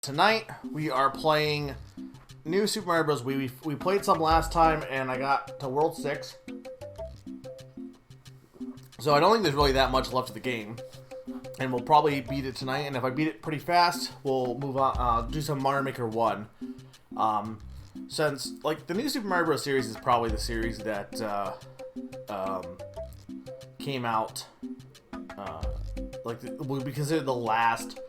Tonight we are playing New Super Mario Bros. We played some last time and I got to World 6. So I don't think there's really that much left of the game. And we'll probably beat it tonight, and if I beat it pretty fast, we'll move on, do some Mario Maker 1. Since, like, the New Super Mario Bros. Series is probably the series that came out, would be considered the last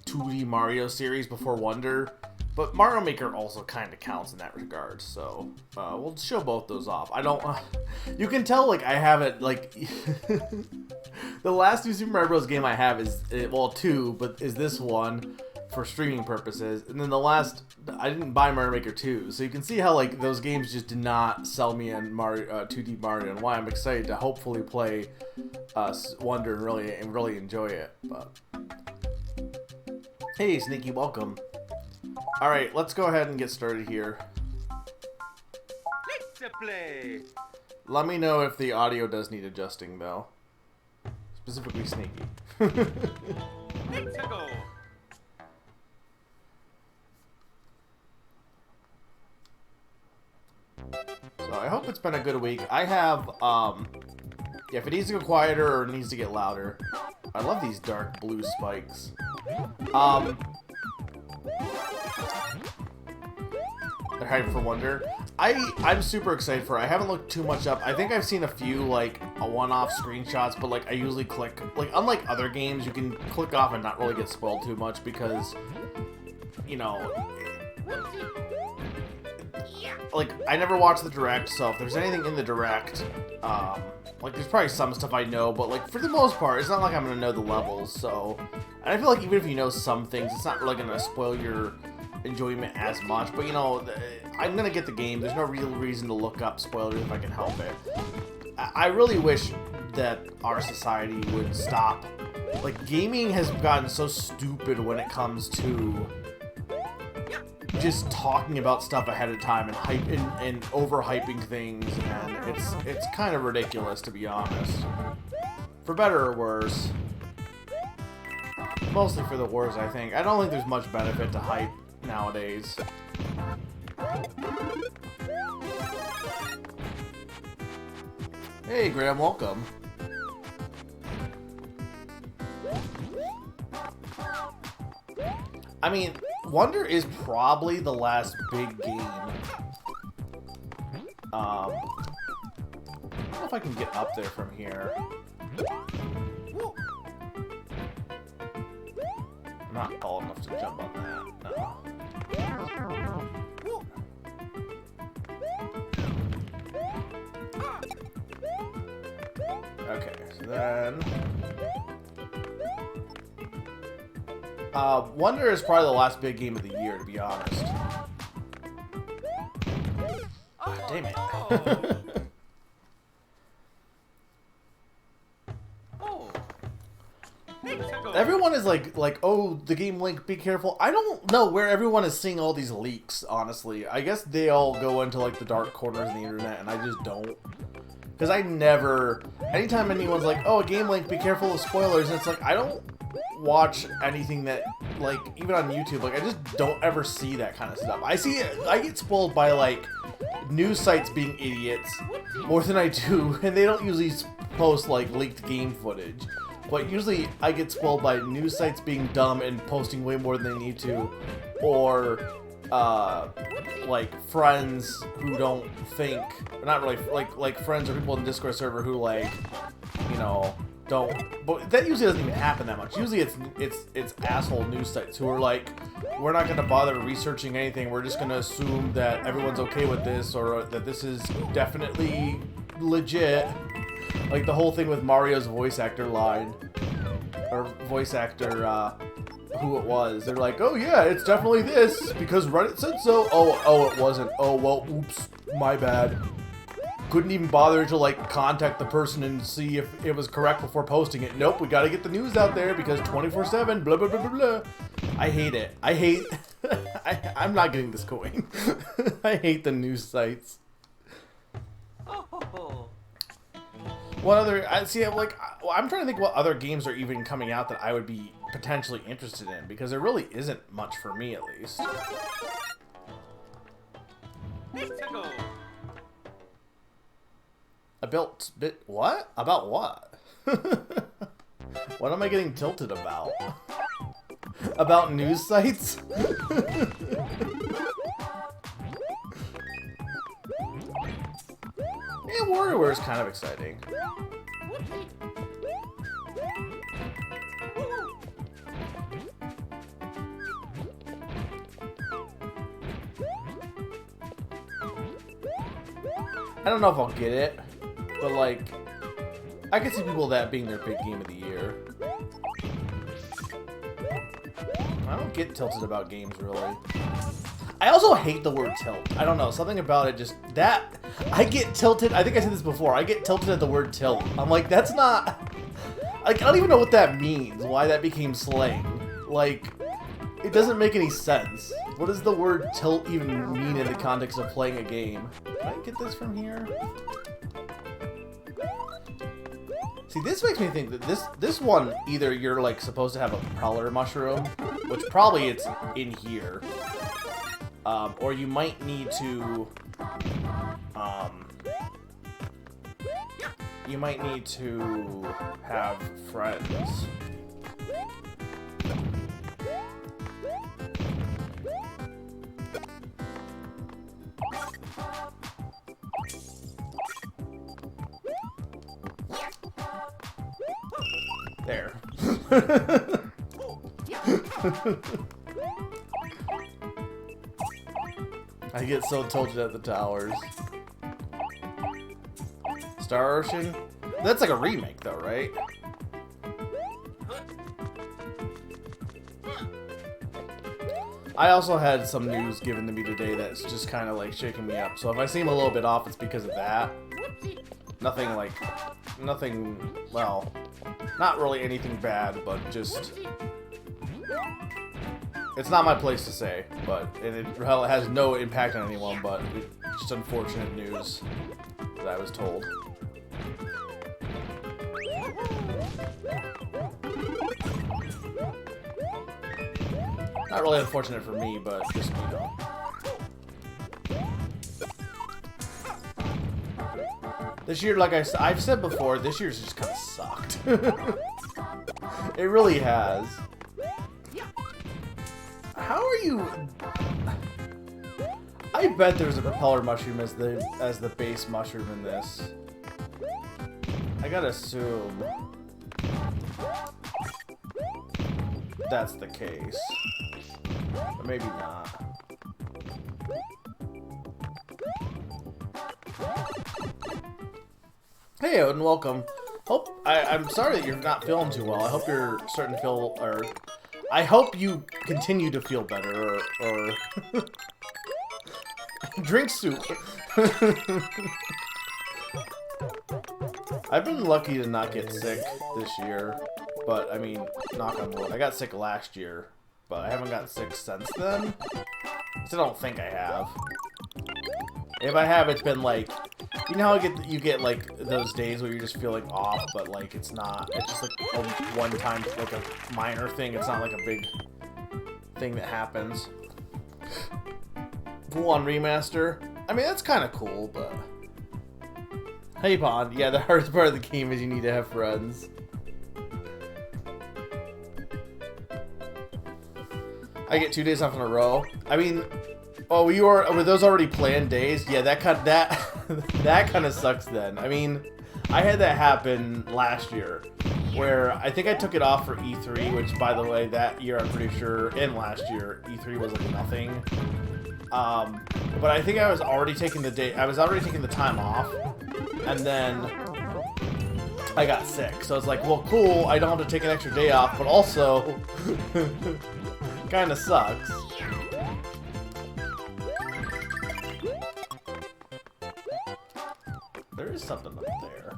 2D Mario series before Wonder, but Mario Maker also kind of counts in that regard, so we'll show both those off. I don't, you can tell, like, I haven't, like, the last New Super Mario Bros. Game I have is, well, two, but is this one for streaming purposes, and then the last, I didn't buy Mario Maker 2, so you can see how, like, those games just did not sell me on Mario, 2D Mario, and why I'm excited to hopefully play Wonder and really enjoy it, but... Hey, Sneaky, welcome. Alright, let's go ahead and get started here. Let's play. Let me know if the audio does need adjusting, though. Specifically Sneaky. Let's go. So I hope it's been a good week. I have, yeah, if it needs to go quieter or it needs to get louder. I love these dark blue spikes. They're hyped for Wonder. I'm super excited for it. I haven't looked too much up. I think I've seen a few, like, one-off screenshots, but, like, I usually click, like, unlike other games, you can click off and not really get spoiled too much because, you know, like, I never watched the Direct, so if there's anything in the Direct, like, there's probably some stuff I know, but, like, for the most part, it's not like I'm gonna know the levels, so, and I feel like even if you know some things, it's not really gonna spoil your enjoyment as much, but, you know, I'm gonna get the game. There's no real reason to look up spoilers if I can help it. I really wish that our society would stop. Like, gaming has gotten so stupid when it comes to just talking about stuff ahead of time and and overhyping things, and it's kind of ridiculous, to be honest. For better or worse. Mostly for the worse, I think. I don't think there's much benefit to hype nowadays. Hey, Graham, welcome. I mean, Wonder is probably the last big game. I don't know if I can get up there from here. I'm not tall enough to jump on that, no. Okay, so then... Wonder is probably the last big game of the year, to be honest. Oh, damn it. Oh. Everyone is like, oh, the game Link, be careful. I don't know where everyone is seeing all these leaks, honestly. I guess they all go into, like, the dark corners of the internet, and I just don't. Because I never... Anytime anyone's like, oh, a game Link, be careful of spoilers, and it's like, I don't watch anything that, like, even on YouTube, like, I just don't ever see that kind of stuff. I get spoiled by, like, news sites being idiots more than I do, and they don't usually post, like, leaked game footage. But usually I get spoiled by news sites being dumb and posting way more than they need to, or, like, friends who don't think, not really, like friends or people in the Discord server who, like, you know, don't, but that usually doesn't even happen that much. Usually it's asshole news sites who are like, we're not going to bother researching anything, we're just going to assume that everyone's okay with this, or that this is definitely legit. Like the whole thing with Mario's voice actor line, or voice actor, who it was. They're like, oh yeah, it's definitely this, because Reddit said so. Oh, it wasn't. Oh, well, oops, my bad. Couldn't even bother to, like, contact the person and see if it was correct before posting it. Nope, we gotta get the news out there because 24/7, blah, blah, blah, blah, blah. I hate it. I hate... I'm not getting this coin. I hate the news sites. Oh. What other... I'm trying to think what other games are even coming out that I would be potentially interested in, because there really isn't much for me, at least. Tickle. What? About what? What am I getting tilted about? About news sites? Yeah, WarioWare is kind of exciting. I don't know if I'll get it, but like, I could see people that being their big game of the year. I don't get tilted about games, really. I also hate the word tilt. I don't know, something about it just, that, I get tilted, I think I said this before, I get tilted at the word tilt. I'm like, that's not, like, I don't even know what that means, why that became slang. Like, it doesn't make any sense. What does the word tilt even mean in the context of playing a game? Can I get this from here? See, this makes me think that this one, either you're like supposed to have a propeller mushroom, which probably it's in here, or you might need to, have friends. There. I get so tilted at the towers. Star Ocean? That's like a remake though, right? I also had some news given to me today that's just kind of like shaking me up. So if I seem a little bit off, it's because of that. Nothing, well, not really anything bad, but just, it's not my place to say, but, and it has no impact on anyone, but it's just unfortunate news that I was told. Not really unfortunate for me, but just me though. This year, like I've said before, this year's just kind of sucked. It really has. How are you? I bet there's a propeller mushroom as the base mushroom in this. I gotta assume that's the case, but maybe not. Hey, Odin, welcome. I'm sorry that you're not feeling too well. I hope you're starting to feel, or I hope you continue to feel better, or drink soup. I've been lucky to not get sick this year, but I mean, knock on wood. I got sick last year, but I haven't gotten sick since then. I don't think I have. If I have, it's been like, you know how you get like those days where you're just feeling off, but like it's not, it's just like a one-time, like a minor thing. It's not like a big thing that happens. Full-on remaster. I mean, that's kind of cool, but... Hey, Pond. Yeah, the hardest part of the game is you need to have friends. I get 2 days off in a row. I mean... Oh, were those already planned days? Yeah, that kind of sucks then. I mean, I had that happen last year, where I think I took it off for E3, which, by the way, that year I'm pretty sure, and last year, E3 was like nothing. But I think I was already taking the time off, and then I got sick. So it's like, well, cool, I don't have to take an extra day off, but also, kind of sucks. There is something up there.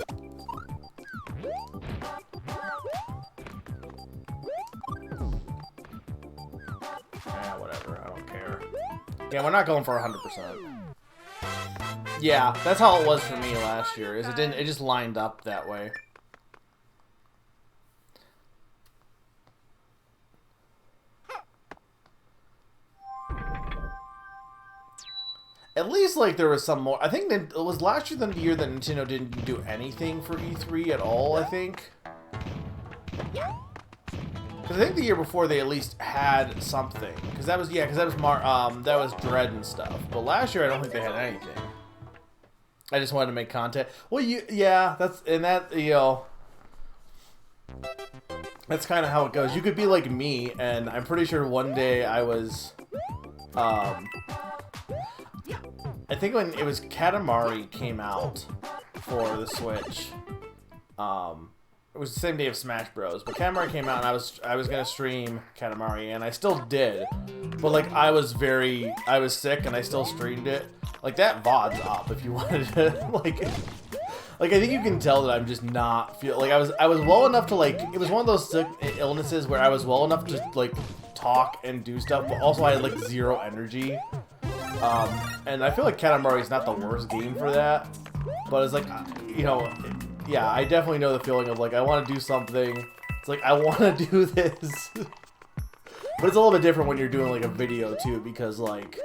Whatever. I don't care. Yeah, we're not going for 100%. Yeah, that's how it was for me last year. It just lined up that way. at least like there was some more. I think that it was last year the year that Nintendo didn't do anything for E3 at all. I think. Because I think the year before they at least had something. Because that was that was Dread and stuff. But last year I don't think they had anything. I just wanted to make content. Well, that's that's kind of how it goes. You could be like me, and I'm pretty sure one day I was, I think when it was Katamari came out for the Switch, it was the same day of Smash Bros. But Katamari came out, and I was gonna stream Katamari, and I still did. But like I was sick, and I still streamed it. Like that VOD's up if you wanted to like I think you can tell that I'm just not I was well enough to like, it was one of those sick illnesses where I was well enough to like talk and do stuff, but also I had like zero energy. And I feel like Katamari is not the worst game for that, but it's like, yeah, I definitely know the feeling of like I want to do something. It's like I want to do this, but it's a little bit different when you're doing like a video too, because like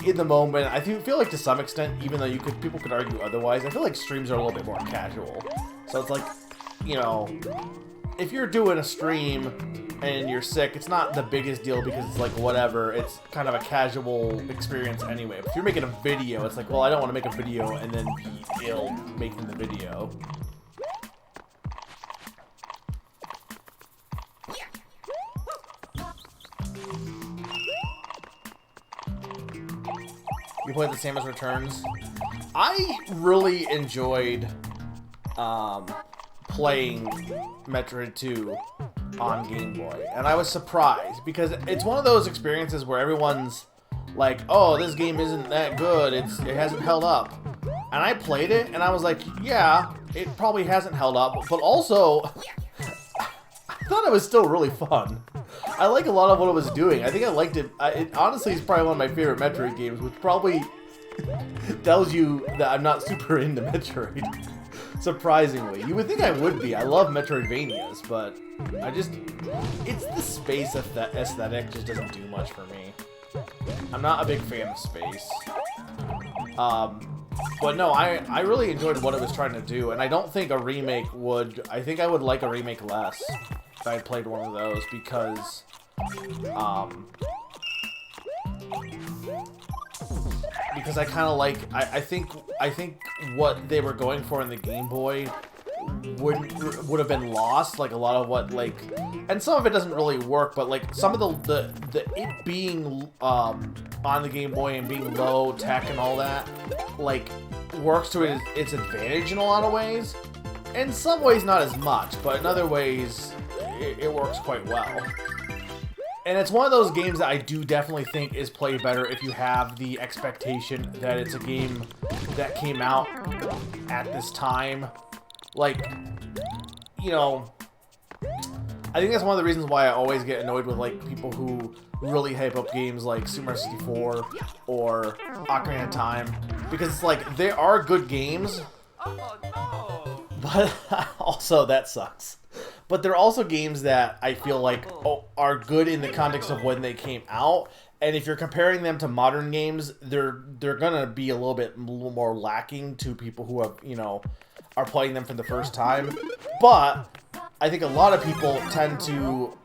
in the moment, I feel like to some extent, even though people could argue otherwise, I feel like streams are a little bit more casual. So it's like, if you're doing a stream and you're sick, it's not the biggest deal because it's like whatever, it's kind of a casual experience anyway. But if you're making a video, it's like, well, I don't want to make a video and then be ill making the video. You played the Samus Returns. I really enjoyed playing Metroid 2 on Game Boy, and I was surprised because it's one of those experiences where everyone's like, "Oh, this game isn't that good. It hasn't held up," and I played it, and I was like, "Yeah, it probably hasn't held up," but also I thought it was still really fun. I like a lot of what it was doing. I think I liked it. It honestly is probably one of my favorite Metroid games, which probably tells you that I'm not super into Metroid. Surprisingly. You would think I would be. I love Metroidvanias, but it's the space aesthetic just doesn't do much for me. I'm not a big fan of space. But no, I really enjoyed what it was trying to do, and I don't think a remake would... I think I would like a remake less if I had played one of those, because... because I kind of like... I think what they were going for in the Game Boy would have been lost, like a lot of what, like, and some of it doesn't really work, but like some of the it being on the Game Boy and being low tech and all that, like, works to its advantage in a lot of ways. In some ways not as much, but in other ways it works quite well. And it's one of those games that I do definitely think is played better if you have the expectation that it's a game that came out at this time. Like, you know, I think that's one of the reasons why I always get annoyed with, like, people who really hype up games like Super Mario 64 or Ocarina of Time. Because it's like, they are good games, but also that sucks. But they're also games that I feel like are good in the context of when they came out. And if you're comparing them to modern games, they're gonna be a little more lacking to people who have, you know, are playing them for the first time. But I think a lot of people tend to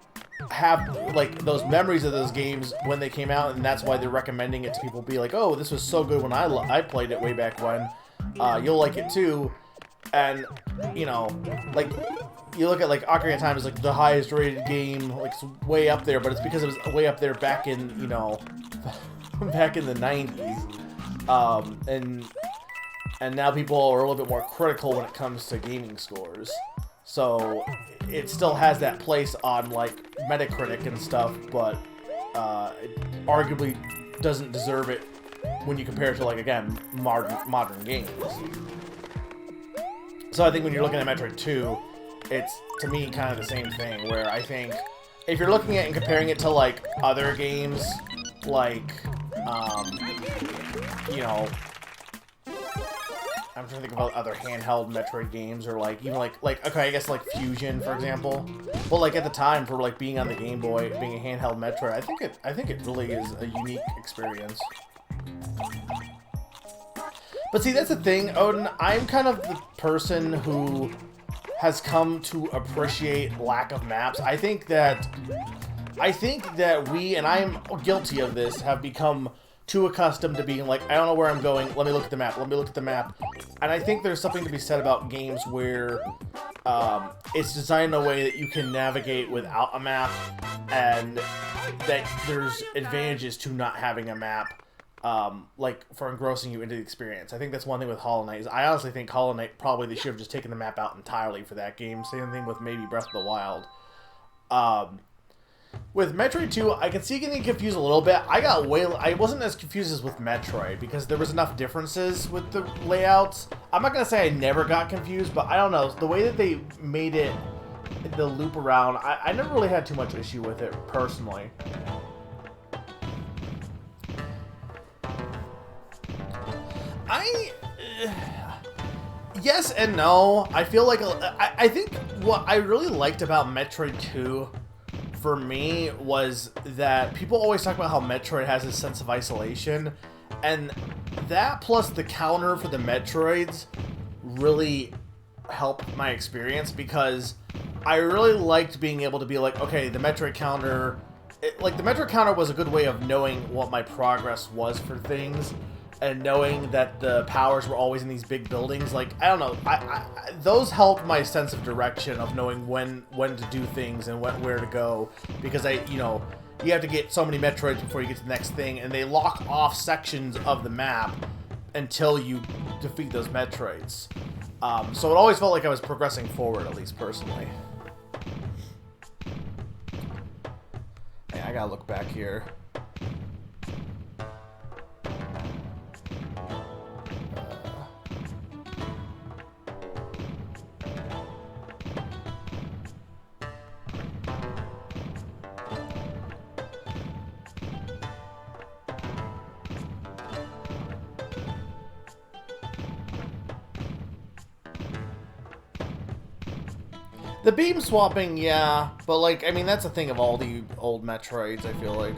have, like, those memories of those games when they came out, and that's why they're recommending it to people. Be like, oh, this was so good when I played it way back when. You'll like it too. And, you know, like, you look at, like, Ocarina of Time is, like, the highest rated game, like, it's way up there, but it's because it was way up there back in, you know, back in the 90s. And now people are a little bit more critical when it comes to gaming scores. So it still has that place on, like, Metacritic and stuff, but it arguably doesn't deserve it when you compare it to, like, again, modern games. So I think when you're looking at Metroid 2, it's, to me, kind of the same thing, where I think if you're looking at and comparing it to, like, other games, like, you know, I'm trying to think about other handheld Metroid games, or, like, even, like, okay, I guess, like, Fusion, for example. But, like, at the time, for, like, being on the Game Boy, being a handheld Metroid, I think it really is a unique experience. But see, that's the thing, Odin. I'm kind of the person who has come to appreciate lack of maps. I think that we, and I'm guilty of this, have become too accustomed to being like, I don't know where I'm going, let me look at the map, let me look at the map. And I think there's something to be said about games where it's designed in a way that you can navigate without a map, and that there's advantages to not having a map, like for engrossing you into the experience. I think that's one thing with Hollow Knight. Is I honestly think Hollow Knight probably they should have just taken the map out entirely for that game. Same thing with maybe Breath of the Wild. With Metroid 2, I can see getting confused a little bit. I wasn't as confused as with Metroid because there was enough differences with the layouts. I'm not gonna say I never got confused, but I don't know, the way that they made it, the loop around, I never really had too much issue with it personally. Yes and no. I feel like I think what I really liked about Metroid 2 for me was that people always talk about how Metroid has a sense of isolation, and that plus the counter for the Metroids really helped my experience, because I really liked being able to be like, okay, the Metroid counter, the Metroid counter was a good way of knowing what my progress was for things, and knowing that the powers were always in these big buildings. Like, I don't know, those helped my sense of direction of knowing when to do things and where to go, because you have to get so many Metroids before you get to the next thing, and they lock off sections of the map until you defeat those Metroids. So it always felt like I was progressing forward, at least personally. Hey, I gotta look back here. The beam swapping, yeah, but like, I mean, that's a thing of all the old Metroids, I feel like.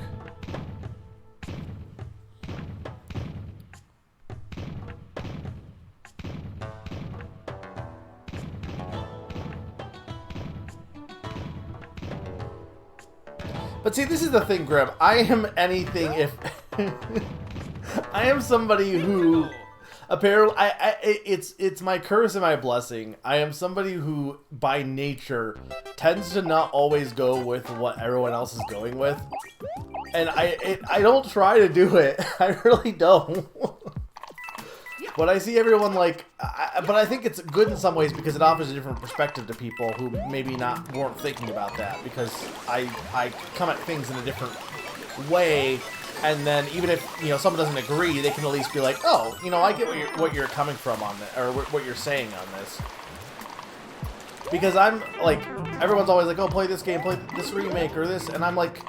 But see, this is the thing, Grib. I am anything if... I am somebody who... Apparently, it's my curse and my blessing. I am somebody who, by nature, tends to not always go with what everyone else is going with, and I don't try to do it. I really don't. But I see everyone like, but I think it's good in some ways because it offers a different perspective to people who maybe weren't thinking about that, because I come at things in a different way. And then even if, someone doesn't agree, they can at least be like, oh, I get what you're coming from on this, or what you're saying on this. Because I'm, like, everyone's always like, oh, play this game, play this remake, or this, and I'm like,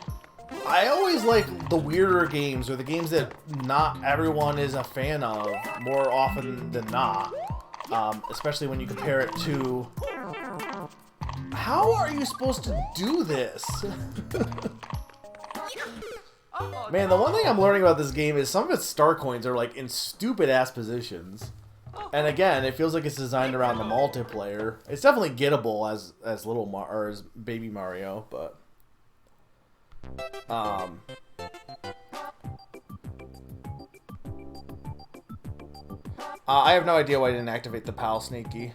I always like the weirder games, or the games that not everyone is a fan of, more often than not. Especially when you compare it to... How are you supposed to do this? Man, the one thing I'm learning about this game is some of its star coins are like in stupid ass positions. And again, it feels like it's designed around the multiplayer. It's definitely gettable as or as Baby Mario, but I have no idea why I didn't activate the PAL Sneaky.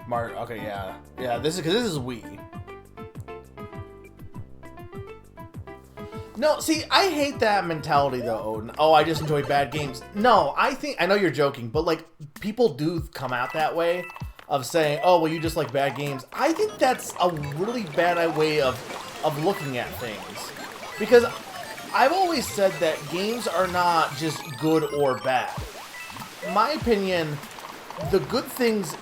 Mario, okay, yeah. This is Wii. No, see, I hate that mentality though, Odin. Oh, I just enjoy bad games. No, I know you're joking, but like, people do come out that way of saying, oh, well, you just like bad games. I think that's a really bad way of looking at things, because I've always said that games are not just good or bad. In my opinion, the good things,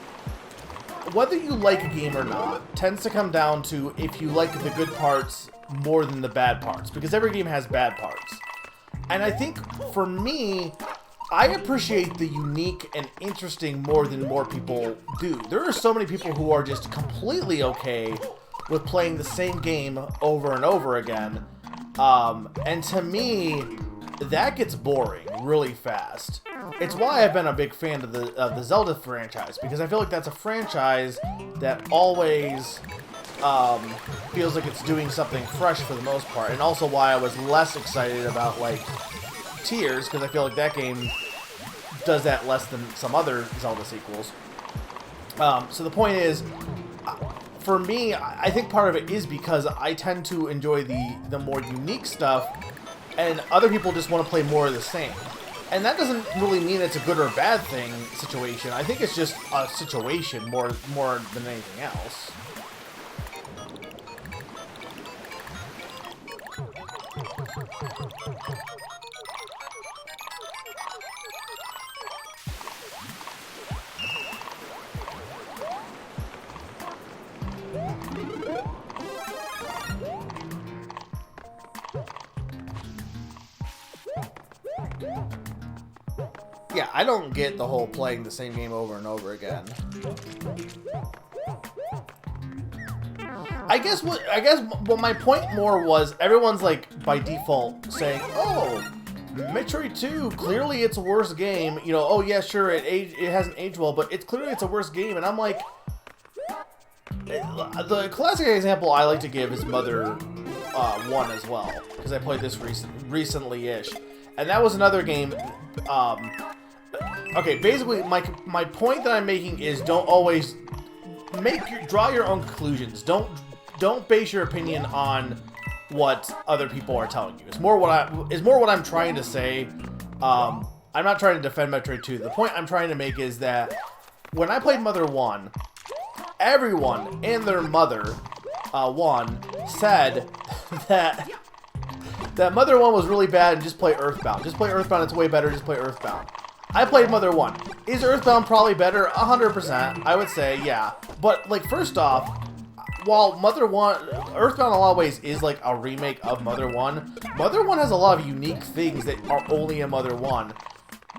whether you like a game or not, tends to come down to if you like the good parts more than the bad parts, because every game has bad parts. And I think, for me, I appreciate the unique and interesting more than more people do. There are so many people who are just completely okay with playing the same game over and over again. And to me, that gets boring really fast. It's why I've been a big fan of the Zelda franchise, because I feel like that's a franchise that always feels like it's doing something fresh for the most part, and also why I was less excited about like Tears, because I feel like that game does that less than some other Zelda sequels. So the point is, for me, I think part of it is because I tend to enjoy the more unique stuff, and other people just want to play more of the same. And that doesn't really mean it's a good or bad thing situation. I think it's just a situation more than anything else. Yeah, I don't get the whole playing the same game over and over again. I guess what my point more was, everyone's like by default saying, "Oh, Metroid 2, clearly it's a worse game." You know, "Oh yeah, sure, it hasn't aged well, but it's clearly a worse game." And I'm like, the classic example I like to give is Mother 1 as well, because I played this recently-ish, and that was another game. Okay, basically, my point that I'm making is, don't always draw your own conclusions. Don't base your opinion on what other people are telling you. It's more what I'm trying to say. I'm not trying to defend Metroid 2. The point I'm trying to make is that when I played Mother 1, everyone and their mother 1 said that Mother 1 was really bad and just play Earthbound. Just play Earthbound, it's way better, just play Earthbound. I played Mother 1. Is Earthbound probably better? 100%. I would say, yeah. But, like, first off, while Mother 1... Earthbound in a lot of ways is, like, a remake of Mother 1. Mother 1 has a lot of unique things that are only in Mother 1.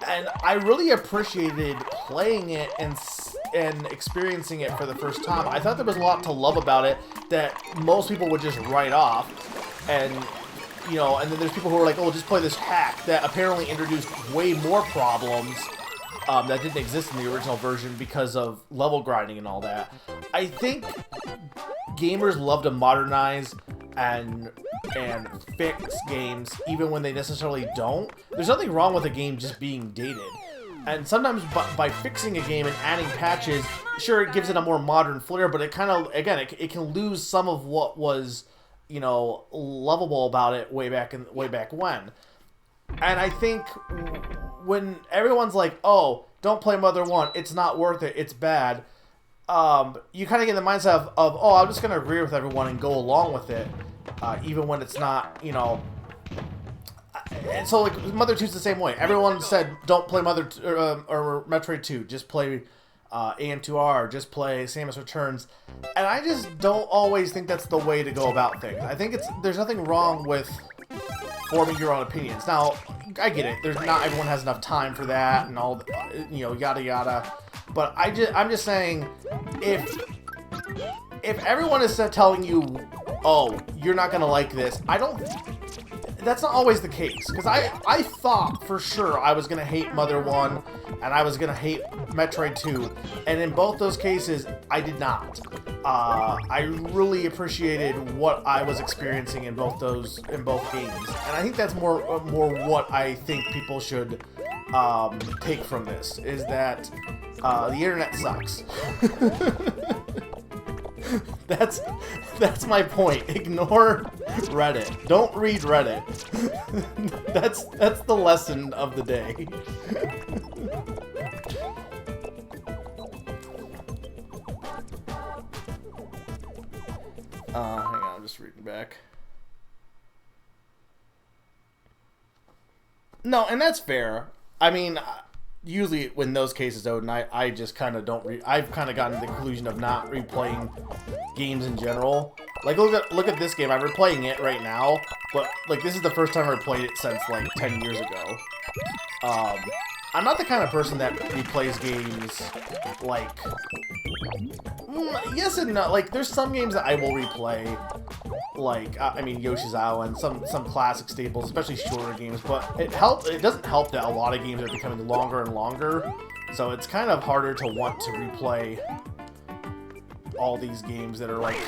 And I really appreciated playing it and experiencing it for the first time. I thought there was a lot to love about it that most people would just write off. And... you know, and then there's people who are like, "Oh, just play this hack," that apparently introduced way more problems that didn't exist in the original version because of level grinding and all that. I think gamers love to modernize and fix games even when they necessarily don't. There's nothing wrong with a game just being dated. And sometimes by fixing a game and adding patches, sure, it gives it a more modern flair, but it kind of, again, it can lose some of what was, you know, lovable about it way back when. And I think when everyone's like, "Oh, don't play Mother 1, it's not worth it, it's bad," you kind of get in the mindset of, "Oh, I'm just going to agree with everyone and go along with it," even when it's not, you know. And so, like, Mother 2's the same way. Everyone said, "Don't play Mother or Metroid 2, just play AM2R, just play Samus Returns," and I just don't always think that's the way to go about things. I think there's nothing wrong with forming your own opinions. Now, I get it. Not everyone has enough time for that and all, you know, yada yada. But I'm just saying, if everyone is telling you, "Oh, you're not gonna like this," that's not always the case, because I thought for sure I was going to hate Mother 1 and I was going to hate Metroid 2, and in both those cases, I did not. I really appreciated what I was experiencing in both games, and I think that's more what I think people should take from this, is that the internet sucks. That's my point. Ignore Reddit. Don't read Reddit. That's the lesson of the day. Hang on, I'm just reading back. No, and that's fair. I mean, usually when those cases out, and I just kind of don't I've kind of gotten to the conclusion of not replaying games in general. Like, look at this game. I'm replaying it right now, but like, this is the first time I've played it since like 10 years ago. I'm not the kind of person that replays games, like... yes and no. Like, there's some games that I will replay, like, I mean, Yoshi's Island, some classic staples, especially shorter games, but it doesn't help that a lot of games are becoming longer and longer, so it's kind of harder to want to replay all these games that are, like,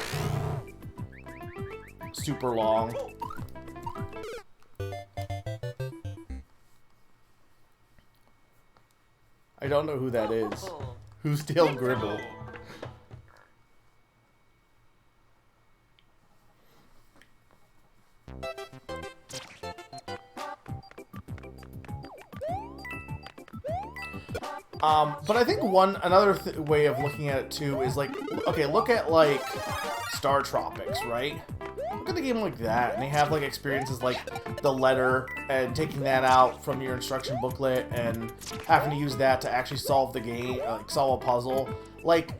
super long. I don't know who that is. Who's Dale Gribble? But I think another way of looking at it too is like, okay, look at like Star Tropics, right? Look at a game like that, and they have like experiences like the letter and taking that out from your instruction booklet and having to use that to actually solve the game, like solve a puzzle. Like,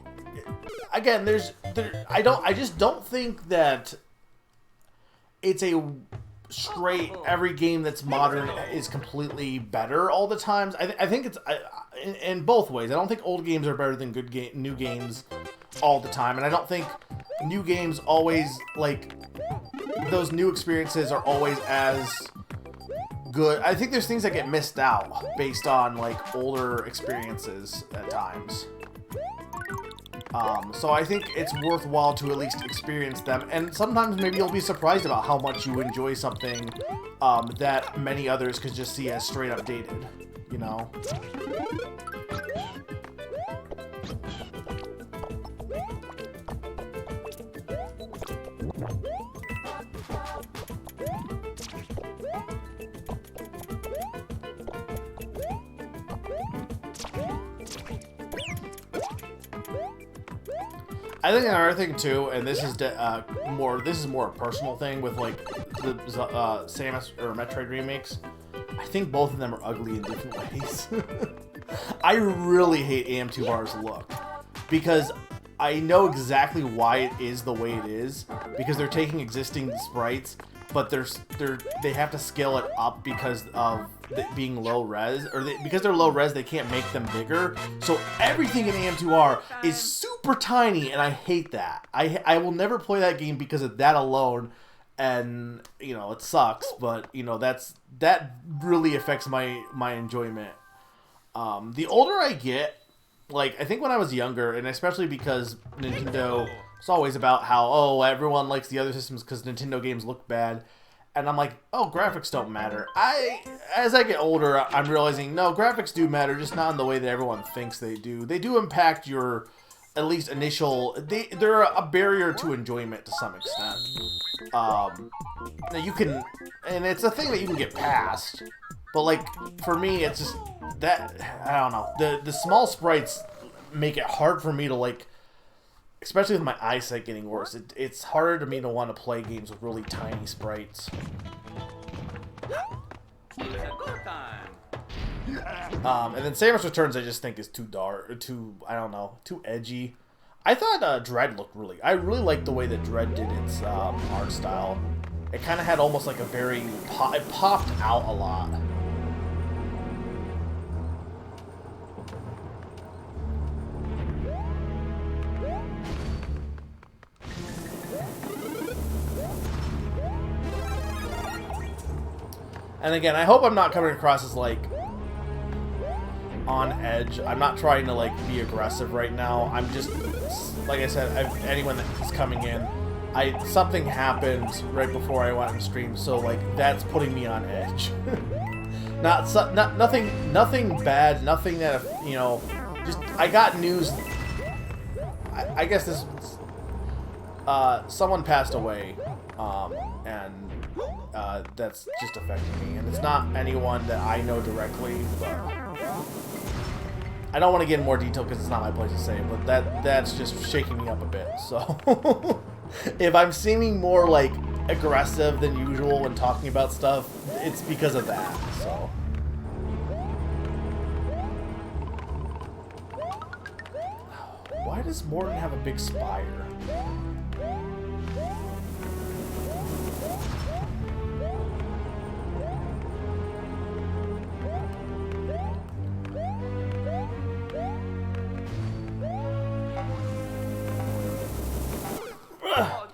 again, I just don't think that it's a straight every game that's modern is completely better all the times. I think it's in both ways. I don't think old games are better than new games all the time, and I don't think new games always, like, those new experiences are always as good. I think there's things that get missed out based on like older experiences at times. So I think it's worthwhile to at least experience them, and sometimes maybe you'll be surprised about how much you enjoy something that many others could just see as straight up dated, you know? I think another thing too, and this is more a personal thing with like the Samus or Metroid remakes. I think both of them are ugly in different ways. I really hate AM2R's look because I know exactly why it is the way it is, because they're taking existing sprites, but they have to scale it up because of it being low res, or because they're low res, they can't make them bigger. So everything in AM2R is super tiny, and I hate that. I will never play that game because of that alone, and you know it sucks. But you know that really affects my enjoyment. The older I get, like I think when I was younger, and especially because Nintendo, it's always about how everyone likes the other systems because Nintendo games look bad. And I'm like, oh, graphics don't matter. As I get older, I'm realizing, no, graphics do matter, just not in the way that everyone thinks they do. They do impact your, at least initial, they're a barrier to enjoyment to some extent. You can, and it's a thing that you can get past. But like, for me, it's just, that, I don't know. The small sprites make it hard for me to like, especially with my eyesight getting worse, it's harder to me to want to play games with really tiny sprites. It's a good time. And then Samus Returns I just think is too dark, or too, I don't know, too edgy. I thought Dread looked I really liked the way that Dread did its art style. It kind of had almost like a very, it popped out a lot. And again, I hope I'm not coming across as, like, on edge. I'm not trying to, like, be aggressive right now. I'm just, like I said, anyone that's coming in, something happened right before I went on stream, so, like, that's putting me on edge. Nothing bad, nothing that, you know, just, I got news. I guess this, someone passed away, and that's just affecting me, and it's not anyone that I know directly, but I don't want to get in more detail because it's not my place to say, but that's just shaking me up a bit. So if I'm seeming more like aggressive than usual when talking about stuff, it's because of that. So why does Morton have a big spire?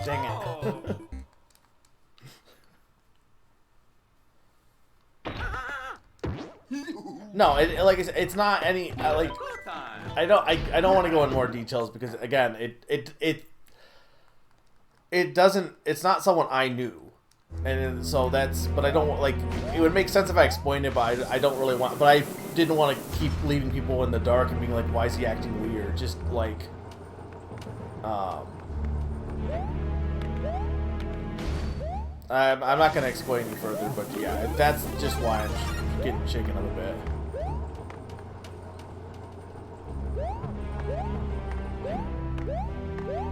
Dang it. No, like it's not any like. I don't want to go in more details because again, it doesn't. It's not someone I knew, and so that's. But I don't like. It would make sense if I explained it, but I don't really want. But I didn't want to keep leaving people in the dark and being like, "Why is he acting weird?" Just like, I'm not gonna explain any further, but yeah, that's just why I'm getting shaken up a bit.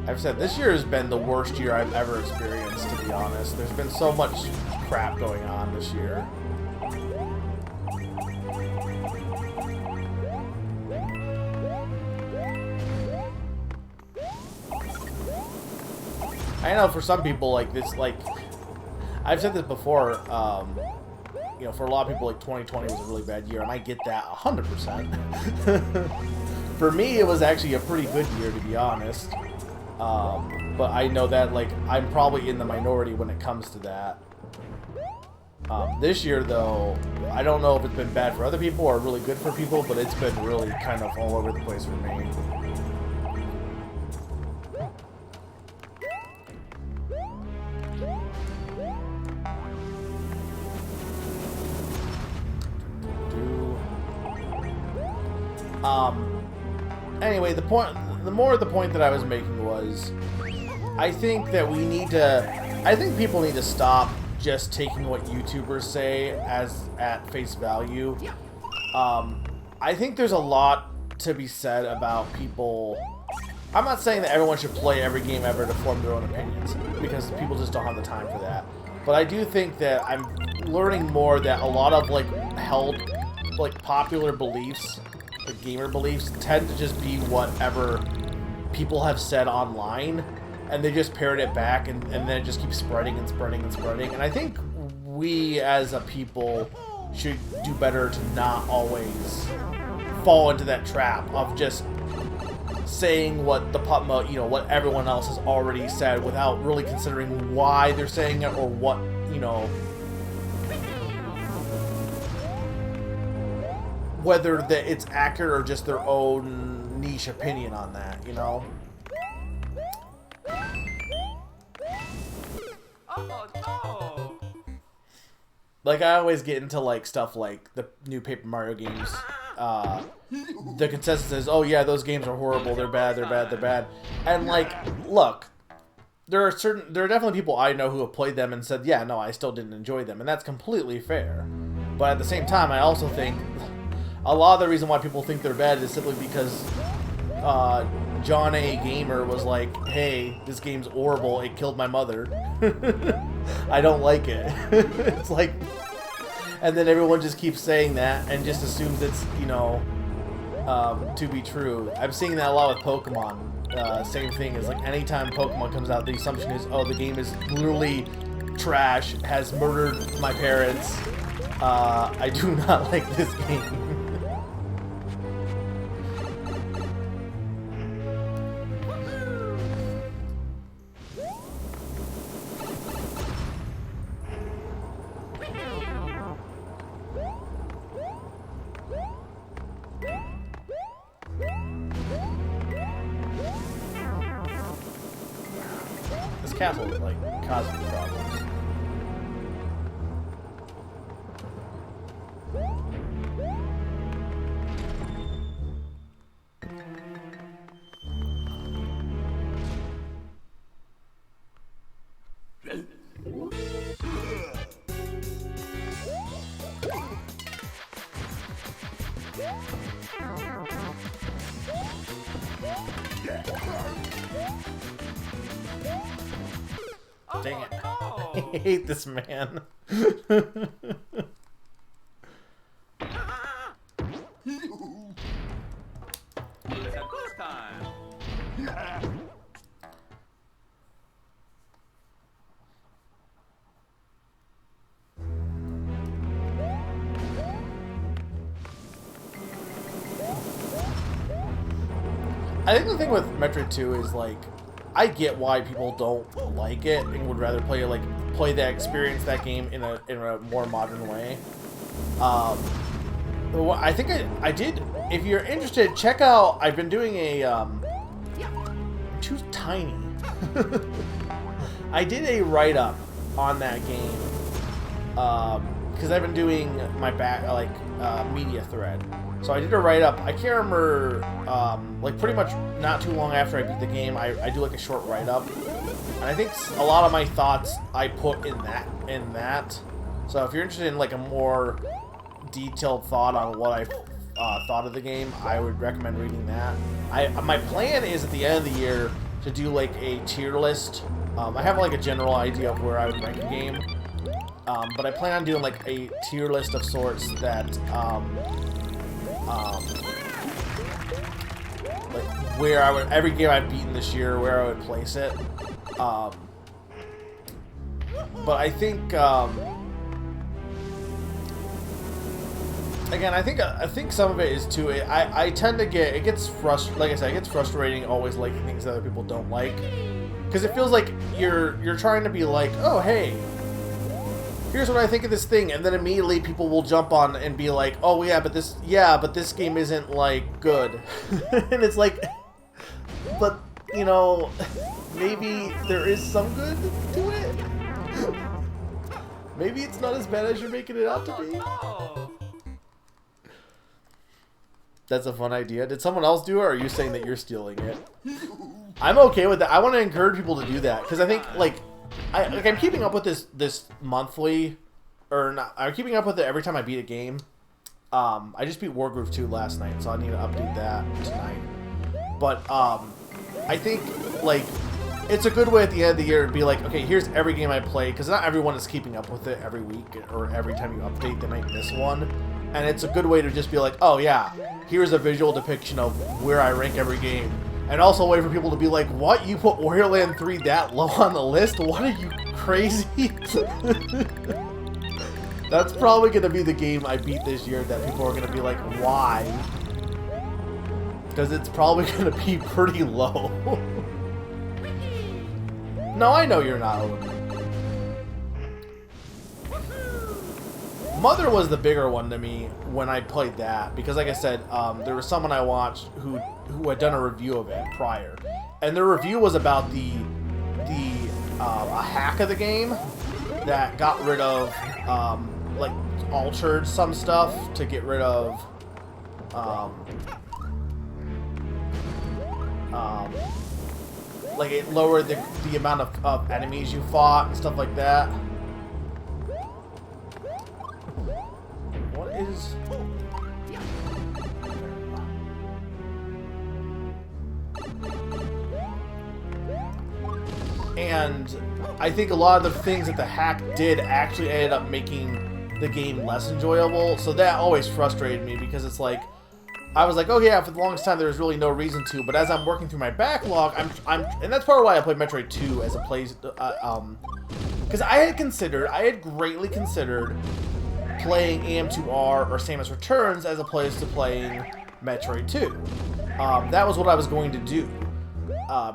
I've said this year has been the worst year I've ever experienced, to be honest. There's been so much crap going on this year. I know for some people, like, this, like, I've said this before, you know, for a lot of people, like, 2020 was a really bad year, and I get that 100%. For me, it was actually a pretty good year, to be honest. But I know that, like, I'm probably in the minority when it comes to that. This year, though, I don't know if it's been bad for other people or really good for people, but it's been really kind of all over the place for me. Anyway, the point that I was making was, I think that we need to, I think people need to stop just taking what YouTubers say as at face value. I think there's a lot to be said about people. I'm not saying that everyone should play every game ever to form their own opinions, because people just don't have the time for that. But I do think that I'm learning more that a lot of, like, held, like, popular beliefs, like gamer beliefs, tend to just be whatever people have said online, and they just parrot it back, and then it just keeps spreading and spreading and spreading. And I think we as a people should do better to not always fall into that trap of just saying what the you know, what everyone else has already said without really considering why they're saying it or what, you know, whether that it's accurate or just their own niche opinion on that, you know? Oh no! Like, I always get into, like, stuff like the new Paper Mario games. The consensus is, oh yeah, those games are horrible, they're bad, they're bad, they're bad. And, like, look, there are definitely people I know who have played them and said, yeah, no, I still didn't enjoy them, and that's completely fair. But at the same time, I also think a lot of the reason why people think they're bad is simply because John A. Gamer was like, hey, this game's horrible, it killed my mother. I don't like it. It's like, and then everyone just keeps saying that and just assumes it's, you know, to be true. I'm seeing that a lot with Pokemon. Same thing, is like anytime Pokemon comes out, the assumption is, oh, the game is literally trash, has murdered my parents. I do not like this game. This castle is like causing problems. Dang it. I hate this man. It's a good time. I think the thing with Metroid 2 is, like, I get why people don't like it and would rather play that experience, that game in a more modern way. I think I did. If you're interested, check out. I've been doing a too tiny. I did a write-up on that game because I've been doing my media thread. So I did a write-up. I can't remember, pretty much not too long after I beat the game, I do like a short write-up. And I think a lot of my thoughts I put in that. So if you're interested in like a more detailed thought on what I thought of the game, I would recommend reading that. My plan is at the end of the year to do like a tier list. I have like a general idea of where I would rank a game. But I plan on doing like a tier list of sorts that like where I would, every game I've beaten this year, where I would place it. But I think again, I think some of it is too. I tend to get it gets like I said, it gets frustrating always liking things that other people don't like, because it feels like you're trying to be like, oh hey, here's what I think of this thing, and then immediately people will jump on and be like, oh yeah, but this game isn't like good, and it's like, but you know, maybe there is some good to it. Maybe it's not as bad as you're making it out to be. No. That's a fun idea. Did someone else do it, or are you saying that you're stealing it? I'm okay with that. I want to encourage people to do that, because I think I'm keeping up with this monthly, or not. I'm keeping up with it every time I beat a game. I just beat Wargroove 2 last night, so I need to update that tonight. But I think like it's a good way at the end of the year to be like, okay, here's every game I play, because not everyone is keeping up with it every week, or every time you update they might miss one. And it's a good way to just be like, oh yeah, here's a visual depiction of where I rank every game. And also a way for people to be like, what? You put Wario Land 3 that low on the list? What are you, crazy? That's probably going to be the game I beat this year that people are going to be like, why? Because it's probably going to be pretty low. No, I know you're not. Mother was the bigger one to me when I played that, because like I said, there was someone I watched who had done a review of it prior, and their review was about a hack of the game that got rid of like altered some stuff to get rid of like it lowered the amount of enemies you fought and stuff like that. What is... And I think a lot of the things that the hack did actually ended up making the game less enjoyable, so that always frustrated me, because it's like, I was like, oh yeah, for the longest time there was really no reason to, but as I'm working through my backlog, and that's part of why I played Metroid 2 as a because I had greatly considered playing AM2R or Samus Returns as opposed to playing Metroid 2. That was what I was going to do,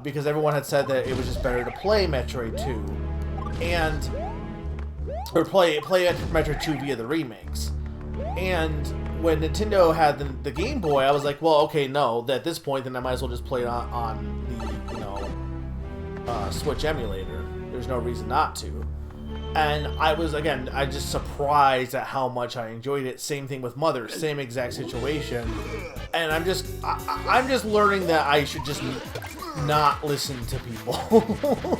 because everyone had said that it was just better to play Metroid 2, or play Metroid 2 via the remakes. And when Nintendo had the Game Boy, I was like, well, okay, no, at this point, then I might as well just play it on the, Switch emulator. There's no reason not to. And I just surprised at how much I enjoyed it. Same thing with Mother, same exact situation. And I'm just learning that I should just not listen to people.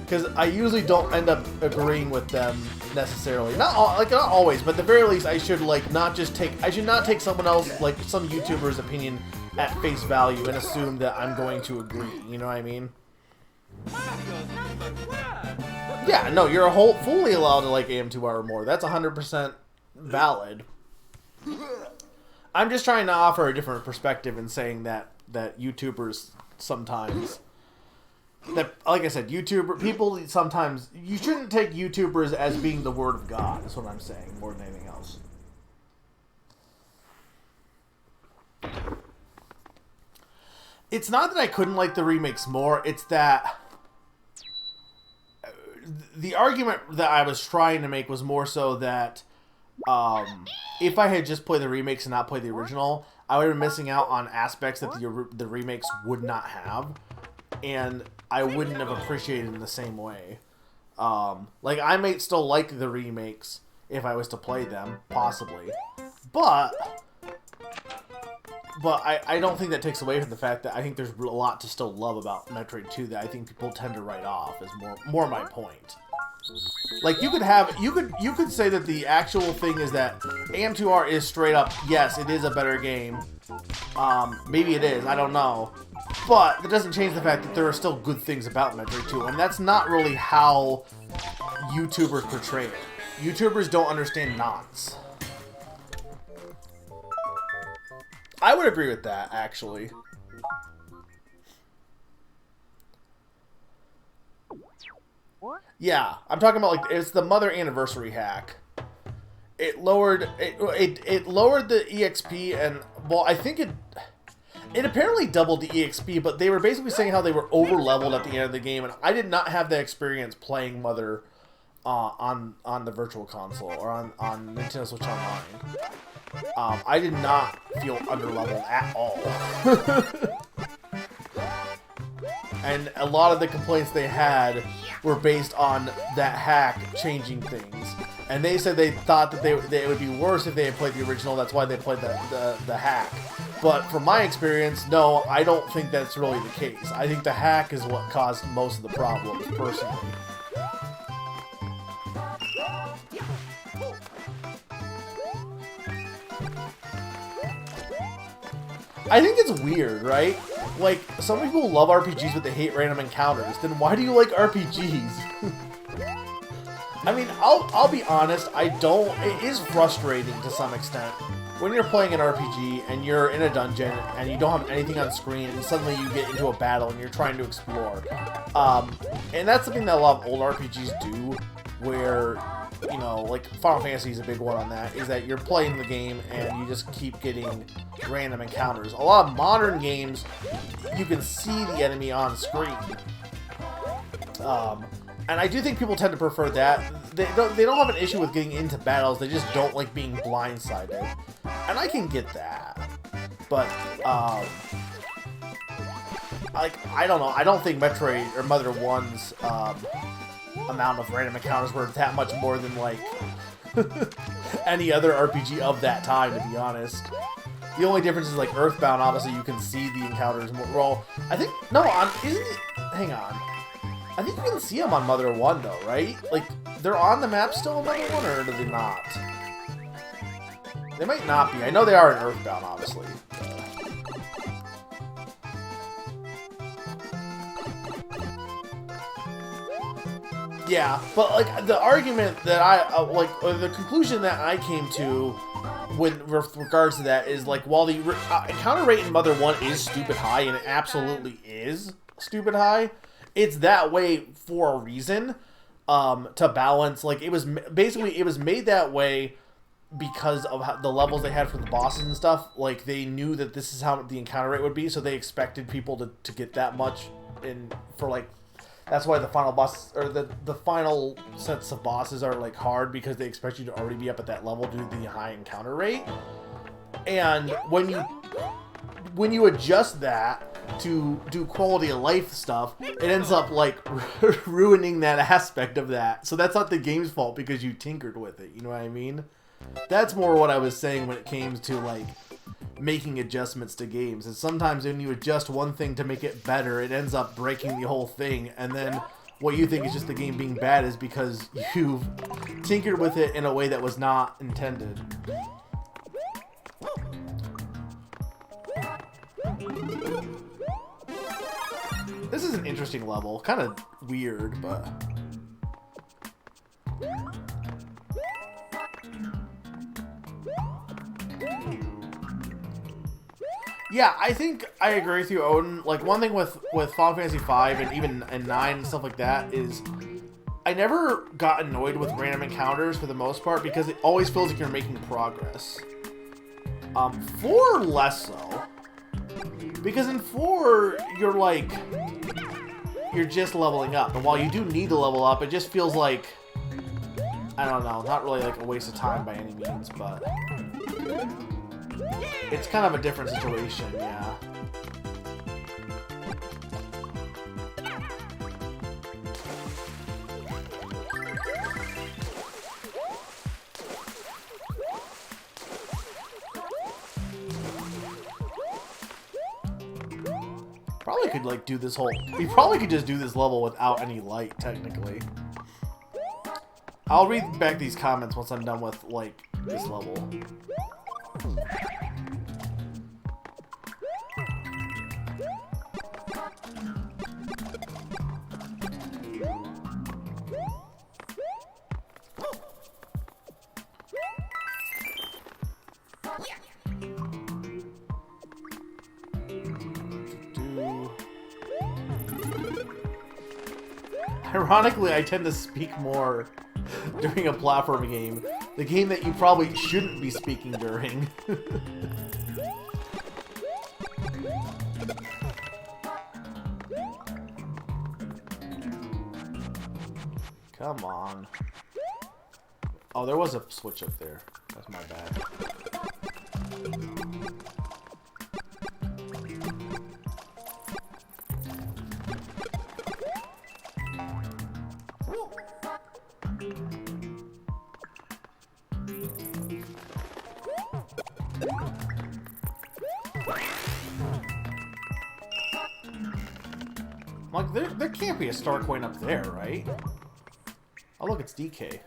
Because I usually don't end up agreeing with them necessarily. Not always, but at the very least, I should not take someone else, like some YouTuber's opinion at face value and assume that I'm going to agree. You know what I mean? Yeah, no, you're fully allowed to like AM2R or more. That's 100% valid. I'm just trying to offer a different perspective in saying that YouTubers sometimes... That, like I said, people sometimes... You shouldn't take YouTubers as being the word of God, is what I'm saying, more than anything else. It's not that I couldn't like the remakes more, it's that the argument that I was trying to make was more so that if I had just played the remakes and not played the original, I would have been missing out on aspects that the remakes would not have, and I wouldn't have appreciated it in the same way. Like, I might still like the remakes if I was to play them, possibly, but I don't think that takes away from the fact that I think there's a lot to still love about Metroid 2 that I think people tend to write off as more my point. Like, you could say that the actual thing is that AM2R is straight up, yes, it is a better game. Maybe it is, I don't know. But that doesn't change the fact that there are still good things about Metroid 2, and that's not really how YouTubers portray it. YouTubers don't understand knots. I would agree with that, actually. What? Yeah, I'm talking about, like, it's the Mother Anniversary hack. It lowered it lowered the EXP, and well, I think it apparently doubled the EXP, but they were basically saying how they were over leveled at the end of the game, and I did not have that experience playing Mother on the Virtual Console or on Nintendo Switch Online. I did not feel underleveled at all. And a lot of the complaints they had were based on that hack changing things. And they said they thought that it would be worse if they had played the original, that's why they played the hack. But from my experience, no, I don't think that's really the case. I think the hack is what caused most of the problems, personally. I think it's weird, right? Like, some people love RPGs but they hate random encounters. Then why do you like RPGs? I mean, I'll be honest, it is frustrating to some extent. When you're playing an RPG and you're in a dungeon and you don't have anything on screen and suddenly you get into a battle and you're trying to explore. And that's something that a lot of old RPGs do, where, you know, like Final Fantasy is a big one on that, is that you're playing the game and you just keep getting random encounters. A lot of modern games, you can see the enemy on screen. And I do think people tend to prefer that. They don't have an issue with getting into battles, they just don't like being blindsided. And I can get that. But, like, I don't know, I don't think Metroid or Mother 1's amount of random encounters were that much more than, like, any other RPG of that time, to be honest. The only difference is, like, Earthbound, obviously you can see the encounters more. Well, I think, no, isn't it, hang on. I think you can see them on Mother 1, though, right? Like, they're on the map still in Mother 1, or do they not? They might not be. I know they are in Earthbound, obviously. Yeah, but, like, the argument that the conclusion that I came to with regards to that is, like, while the encounter rate in Mother 1 is stupid high, and it absolutely is stupid high, it's that way for a reason, to balance, like, it was made that way because of how, the levels they had for the bosses and stuff. Like, they knew that this is how the encounter rate would be, so they expected people to get that much for, like, that's why the final boss, or the final sets of bosses are, like, hard, because they expect you to already be up at that level due to the high encounter rate. And when you adjust that to do quality of life stuff, it ends up, like, ruining that aspect of that. So that's not the game's fault because you tinkered with it, you know what I mean? That's more what I was saying when it came to, like, making adjustments to games. And sometimes when you adjust one thing to make it better, it ends up breaking the whole thing, and then what you think is just the game being bad is because you've tinkered with it in a way that was not intended. This is an interesting level. Kind of weird, but... Yeah, I think I agree with you, Odin. Like, one thing with Final Fantasy V and even in 9 and stuff like that is I never got annoyed with random encounters for the most part because it always feels like you're making progress. 4 less so. Because in 4, you're like, you're just leveling up. And while you do need to level up, it just feels like, I don't know, not really like a waste of time by any means, but it's kind of a different situation, yeah. Probably could like do this whole. We probably could just do this level without any light, technically. I'll read back these comments once I'm done with like this level. Ironically, I tend to speak more during a platform game. The game that you probably shouldn't be speaking during. Come on. Oh, there was a switch up there. That's my bad. Like, there can't be a star coin up there, right? Oh, look, it's DK.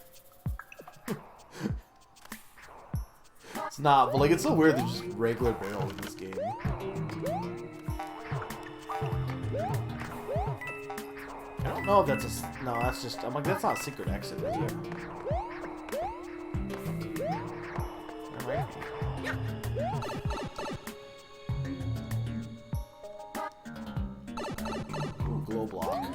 It's not, but, like, it's so weird there's just regular barrels in this game. I don't know if that's a... No, that's just... I'm like, that's not a secret exit, is it? That might be. Ooh, glow block.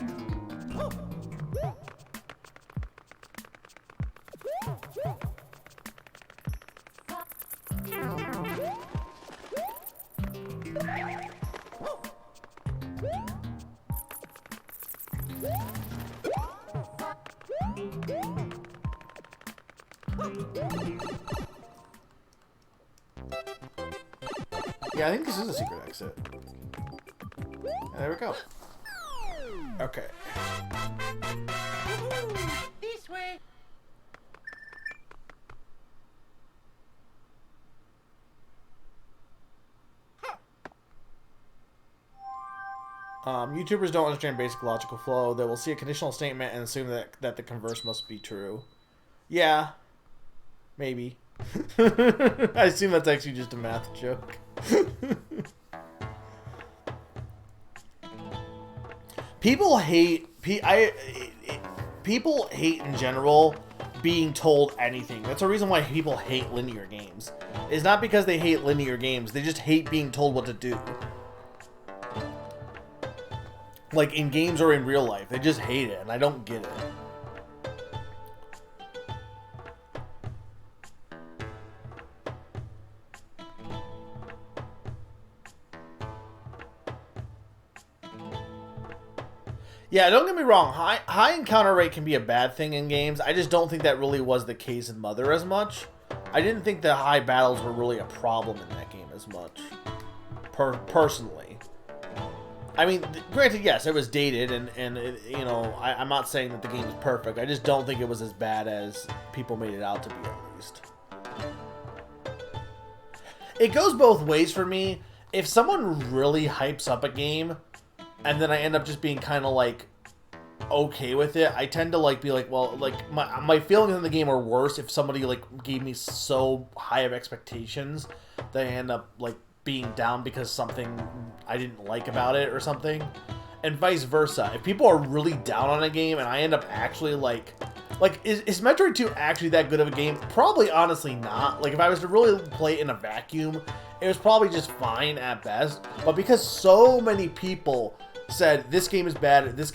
Yeah, I think this is a secret exit. And there we go. Okay. This way. YouTubers don't understand basic logical flow. They will see a conditional statement and assume that the converse must be true. Yeah. Maybe. I assume that's actually just a math joke. People hate... People hate in general being told anything. That's a reason why people hate linear games. It's not because they hate linear games. They just hate being told what to do. Like, in games or in real life. They just hate it, and I don't get it. Yeah, don't get me wrong. High encounter rate can be a bad thing in games. I just don't think that really was the case in Mother as much. I didn't think the high battles were really a problem in that game as much. Personally. I mean, granted, yes, it was dated, and it, you know, I'm not saying that the game is perfect. I just don't think it was as bad as people made it out to be, at least. It goes both ways for me. If someone really hypes up a game, and then I end up just being kind of, like, okay with it, I tend to, like, be like, well, like, my feelings in the game are worse if somebody, like, gave me so high of expectations that I end up, like, being down because something I didn't like about it or something, and vice versa. If people are really down on a game and I end up actually like is Metroid 2 actually that good of a game? Probably, honestly not. Like, if I was to really play it in a vacuum, it was probably just fine at best, but because so many people said, this game is bad, just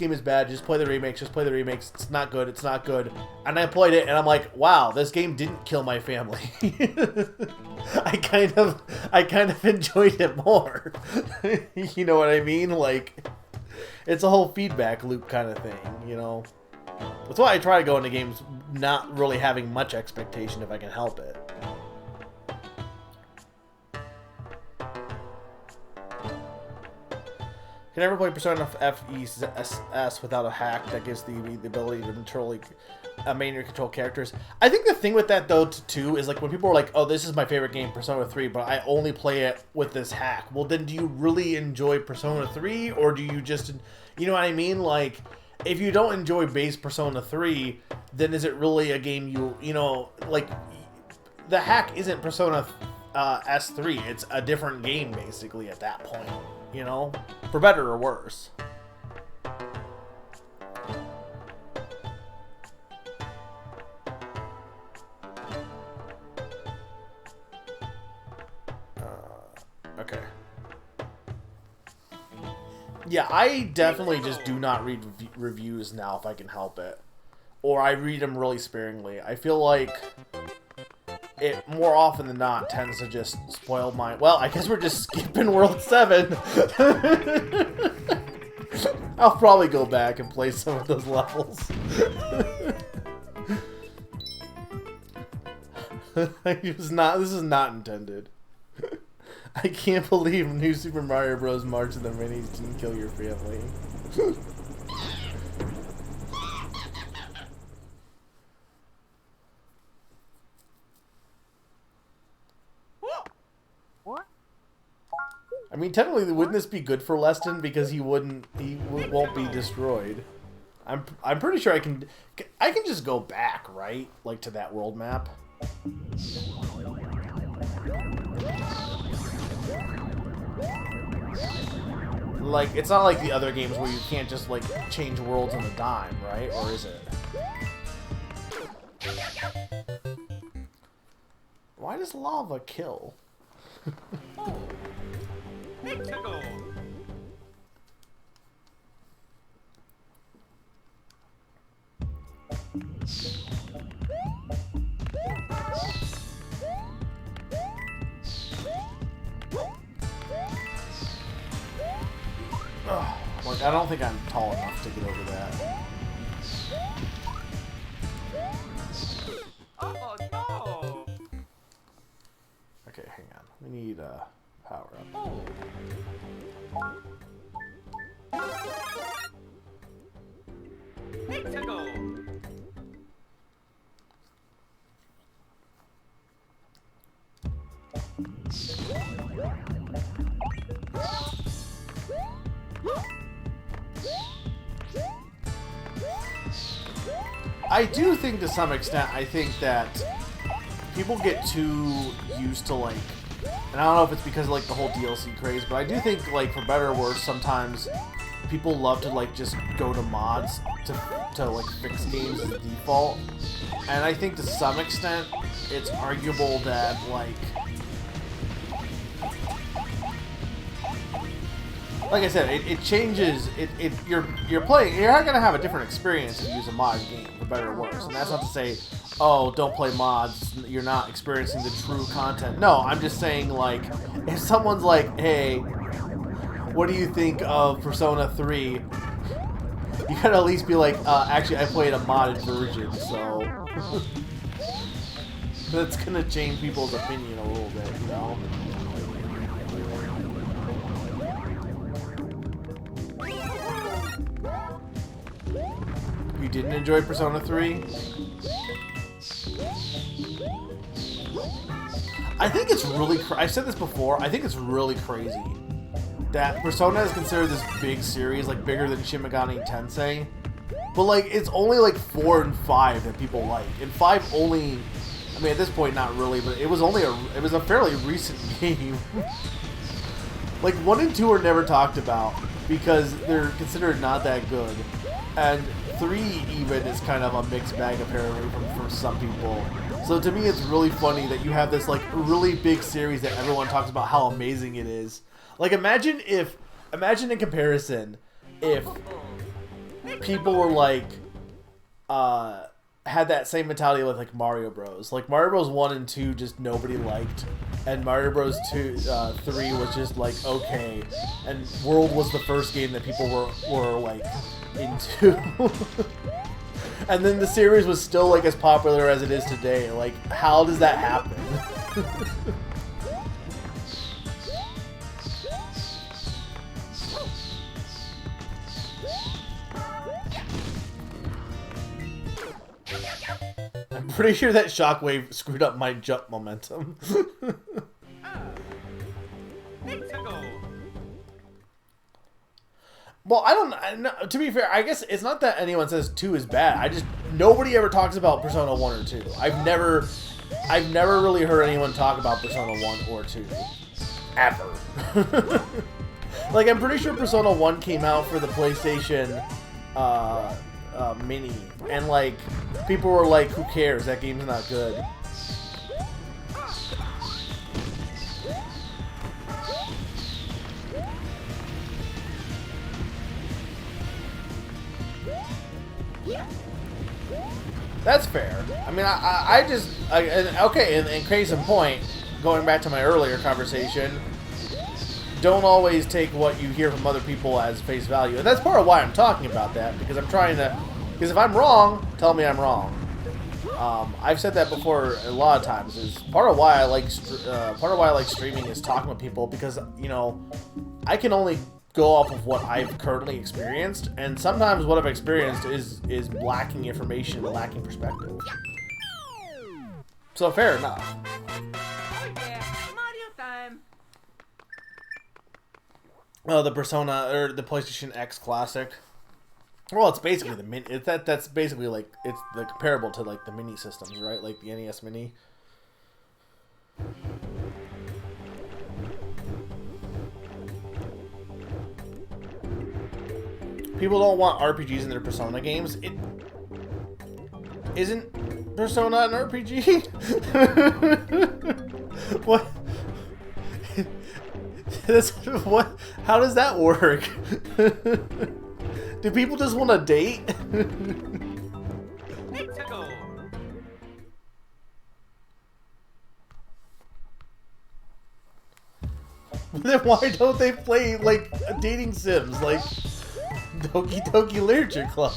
play the remakes, it's not good, and I played it, and I'm like, wow, this game didn't kill my family. I kind of enjoyed it more. You know what I mean? Like, it's a whole feedback loop kind of thing, you know? That's why I try to go into games not really having much expectation if I can help it. Can never play Persona FESS without a hack that gives the ability to manually control characters. I think the thing with that, though, too, is like when people are like, oh, this is my favorite game, Persona 3, but I only play it with this hack. Well, then do you really enjoy Persona 3, or do you just, you know what I mean? Like, if you don't enjoy base Persona 3, then is it really a game you know, like, the hack isn't Persona S3. It's a different game, basically, at that point. You know? For better or worse. Okay. Yeah, I definitely just do not read reviews now if I can help it. Or I read them really sparingly. I feel like it more often than not tends to just spoil my... Well, I guess we're just skipping World 7. I'll probably go back and play some of those levels. This is not intended. I can't believe New Super Mario Bros. March of the Minis didn't kill your family. What? I mean, technically, wouldn't this be good for Leston because he won't be destroyed? I'm pretty sure I can just go back, right? Like to that world map. Like, it's not like the other games where you can't just like change worlds on a dime, right? Or is it? Why does lava kill? Tickle. Ugh, like, I don't think I'm tall enough to get over that. Oh no! Okay, hang on. We need power up. Tickle. I do think to some extent, I think that people get too used to like, and I don't know if it's because of like the whole DLC craze, but I do think like for better or worse, sometimes people love to like just go to mods to like fix games as a default. And I think to some extent, it's arguable that like I said, it changes. You're not gonna have a different experience if you use a mod game, for better or worse. And that's not to say, oh, don't play mods. You're not experiencing the true content. No, I'm just saying, like, if someone's like, hey, what do you think of Persona 3? You gotta at least be like, actually, I played a modded version, so that's gonna change people's opinion a little bit, you know. You didn't enjoy Persona 3? I think it's really I've said this before, I think it's really crazy that Persona is considered this big series, like bigger than Shin Megami Tensei. But like, it's only like 4 and 5 that people like. And 5 only, I mean at this point not really, but it was a fairly recent game. Like 1 and 2 are never talked about because they're considered not that good. And 3 even is kind of a mixed bag apparently for some people. So to me it's really funny that you have this like really big series that everyone talks about how amazing it is. Like imagine in comparison if people were like, had that same mentality with like Mario Bros. Like Mario Bros 1 and 2 just nobody liked, and Mario Bros 3 was just like okay, and World was the first game that people were like into. And then the series was still like as popular as it is today. Like, how does that happen? I'm pretty sure that shockwave screwed up my jump momentum. Well, to be fair, I guess it's not that anyone says 2 is bad. Nobody ever talks about Persona 1 or 2. I've never really heard anyone talk about Persona 1 or 2. Ever. Like, I'm pretty sure Persona 1 came out for the PlayStation Mini. And, like, people were like, who cares? That game's not good. That's fair. I mean, and case in point, going back to my earlier conversation, don't always take what you hear from other people as face value. And that's part of why I'm talking about that, because because if I'm wrong, tell me I'm wrong. I've said that before a lot of times. Is part of why I like streaming is talking with people, because, you know, I can only go off of what I've currently experienced, and sometimes what I've experienced is lacking information, lacking perspective. So fair enough. Oh yeah, Mario time. Oh, the Persona or the PlayStation X Classic. Well, it's basically the mini. That's basically like it's the comparable to like the mini systems, right? Like the NES Mini. People don't want RPGs in their Persona games. It isn't Persona an RPG? What? What? How does that work? Do people just want to date? Mexico. Then why don't they play like dating sims like Doki Doki Literature Club?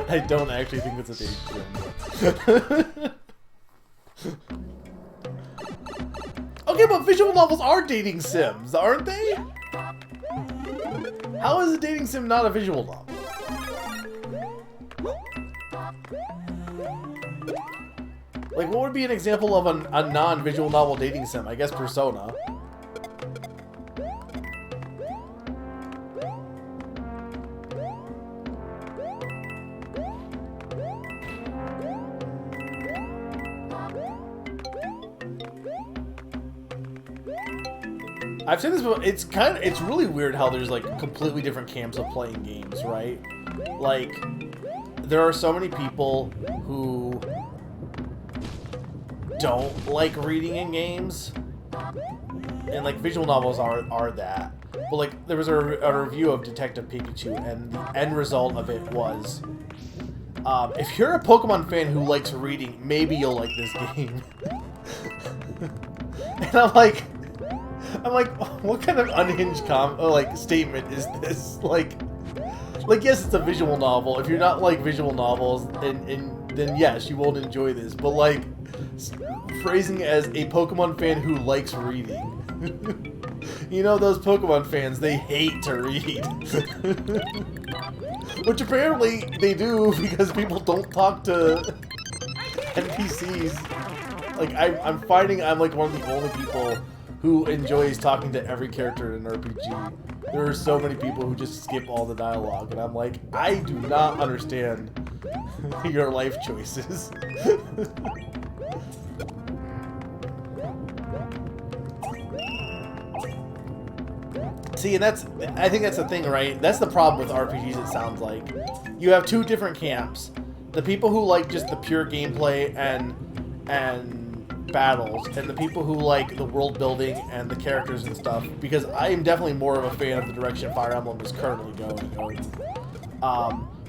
I don't actually think it's a dating sim. Okay, but visual novels are dating sims, aren't they? How is a dating sim not a visual novel? Like, what would be an example of a non-visual novel dating sim? I guess Persona. I've said this before, it's really weird how there's like completely different camps of playing games, right? Like, there are so many people who don't like reading in games, and like visual novels are that. But like, there was a review of Detective Pikachu, and the end result of it was, if you're a Pokemon fan who likes reading, maybe you'll like this game. And I'm like, what kind of unhinged statement is this? Like yes, it's a visual novel. If you're not like visual novels, then yes, you won't enjoy this. But like, phrasing it as a Pokemon fan who likes reading. You know, those Pokemon fans, they hate to read. Which apparently they do because people don't talk to NPCs. Like, I'm finding I'm like one of the only people who enjoys talking to every character in an RPG. There are so many people who just skip all the dialogue, and I'm like, I do not understand your life choices. See, and I think that's the thing, right? That's the problem with RPGs, it sounds like. You have two different camps. The people who like just the pure gameplay and battles and the people who like the world building and the characters and stuff, because I am definitely more of a fan of the direction Fire Emblem is currently going.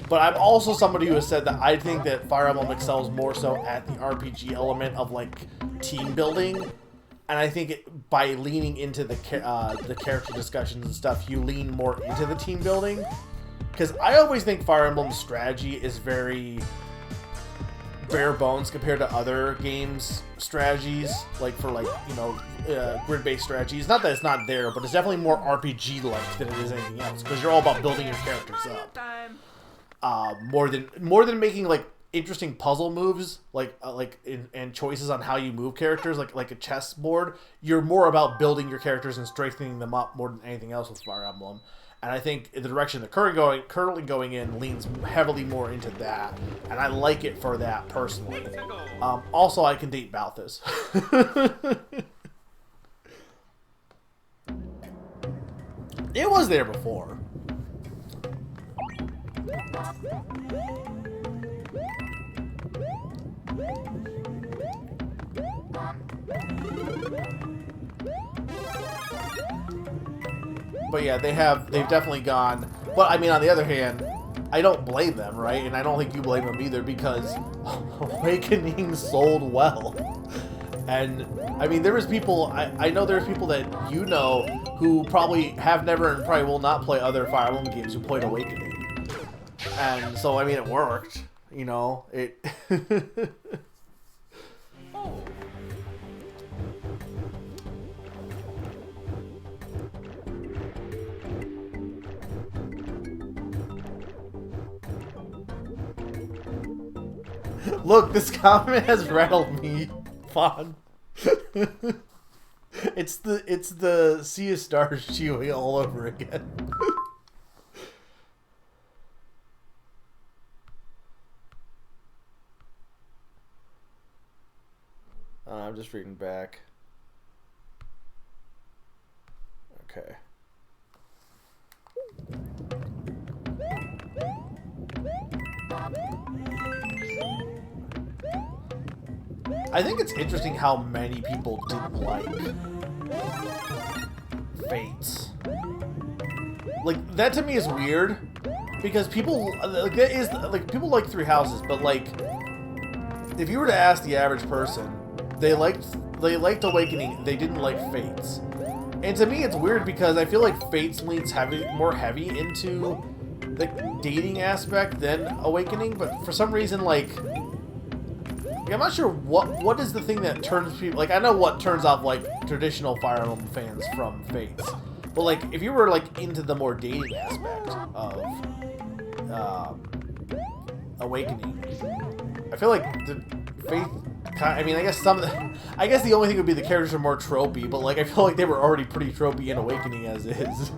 But I'm also somebody who has said that I think that Fire Emblem excels more so at the RPG element of like team building, and I think by leaning into the character discussions and stuff, you lean more into the team building. Because I always think Fire Emblem's strategy is very bare bones compared to other games' strategies, like for like, you know, grid-based strategies. Not that it's not there, but it's definitely more RPG-like than it is anything else, because you're all about building your characters up. More than making like interesting puzzle moves, and choices on how you move characters, like a chessboard. You're more about building your characters and strengthening them up more than anything else with Fire Emblem. And I think the direction they're currently going in leans heavily more into that, and I like it for that personally. Also, I can date Balthus. It was there before. But yeah, they've definitely gone. But I mean, on the other hand, I don't blame them, right? And I don't think you blame them either, because Awakening sold well. And I mean, there was people, I know there's people that you know who probably have never and probably will not play other Fire Emblem games who played Awakening. And so, I mean, it worked, you know, it... Look, this comment has rattled me, Fawn. It's the Sea of Stars Chewie all over again. I'm just reading back. Okay. I think it's interesting how many people didn't like Fates. Like, that to me is weird, because people like that is like people like Three Houses, but like if you were to ask the average person, they liked Awakening, they didn't like Fates. And to me it's weird, because I feel like Fates leans more heavy into the dating aspect than Awakening, but for some reason, like, I'm not sure what is the thing that turns people, like, I know what turns off like traditional Fire Emblem fans from Fates, but like if you were like into the more dating aspect of Awakening, I feel like the Faith, I mean, I guess the only thing would be the characters are more tropey, but like I feel like they were already pretty tropey in Awakening as is.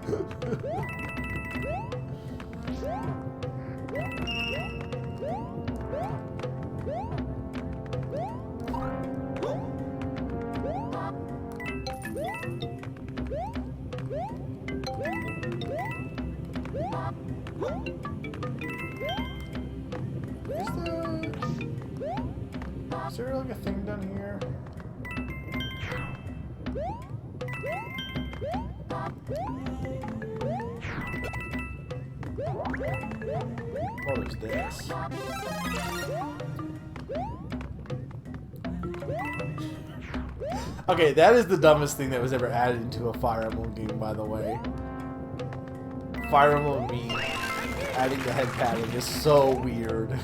Is there like a thing down here? Oh, there's this. Okay, that is the dumbest thing that was ever added into a Fire Emblem game, by the way. Fire Emblem me adding the head padding is so weird.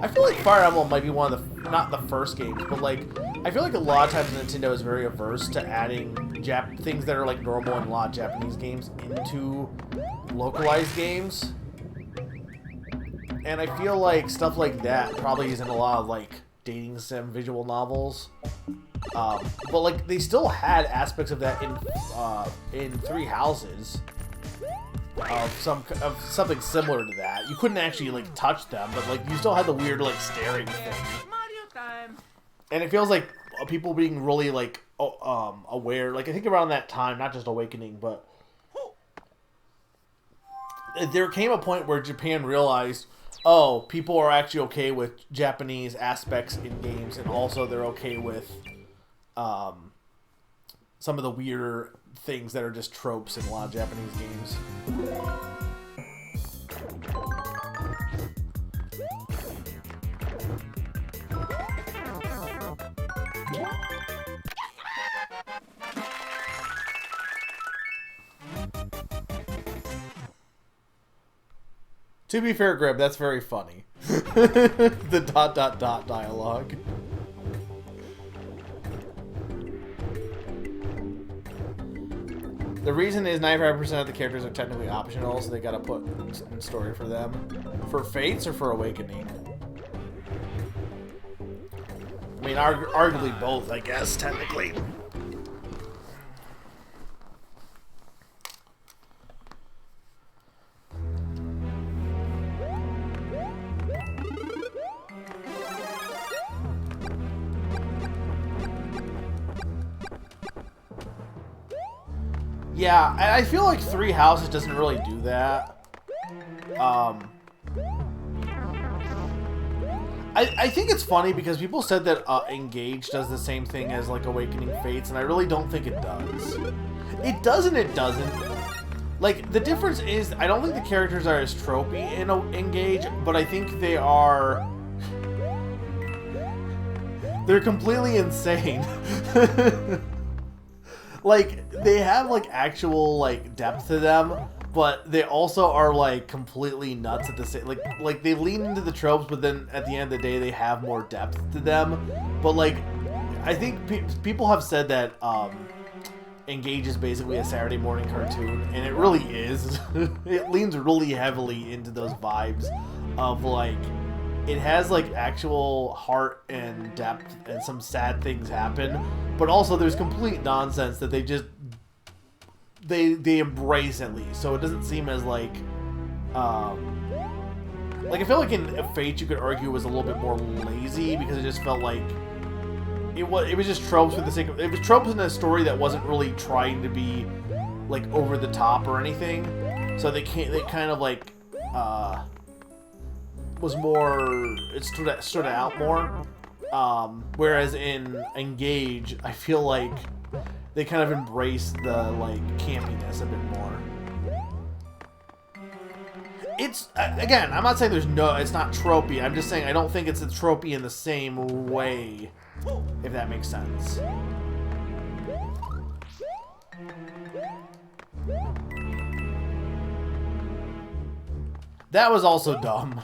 I feel like Fire Emblem might be one of the, not the first games, but like, I feel like a lot of times Nintendo is very averse to adding things that are like normal in a lot of Japanese games into localized games. And I feel like stuff like that probably isn't a lot of like dating sim visual novels. But like, they still had aspects of that in Three Houses. Of something similar to that. You couldn't actually like touch them, but like you still had the weird like staring thing. Mario time. And it feels like people being really like aware. Like I think around that time, not just Awakening, but there came a point where Japan realized, oh, people are actually okay with Japanese aspects in games, and also they're okay with some of the weirder things that are just tropes in a lot of Japanese games. To be fair, Grib, that's very funny. The ... dialogue. The reason is 95% of the characters are technically optional, so they gotta put in story for them. For Fates or for Awakening? I mean, arguably both, I guess, technically. Yeah, I feel like Three Houses doesn't really do that. I think it's funny because people said that Engage does the same thing as like Awakening Fates, and I really don't think it does. It does and it doesn't. Like, the difference is, I don't think the characters are as tropey in Engage, but I think they are... They're completely insane. Like, they have, like, actual, like, depth to them, but they also are, like, completely nuts at the same... Like, they lean into the tropes, but then at the end of the day, they have more depth to them. But, like, I think people have said that, Engage is basically a Saturday morning cartoon, and it really is. It leans really heavily into those vibes of, like... It has, like, actual heart and depth, and some sad things happen, but also there's complete nonsense that they just... They embrace, at least, so it doesn't seem as, like... Like, I feel like in Fate, you could argue, was a little bit more lazy, because it just felt like... It was just tropes for the sake of... It was tropes in a story that wasn't really trying to be, like, over the top or anything, so they kind of, like, was more... It stood out more. Whereas in Engage, I feel like they kind of embrace the, like, campiness a bit more. It's... Again, I'm not saying it's not tropey. I'm just saying I don't think it's a tropey in the same way, if that makes sense. That was also dumb.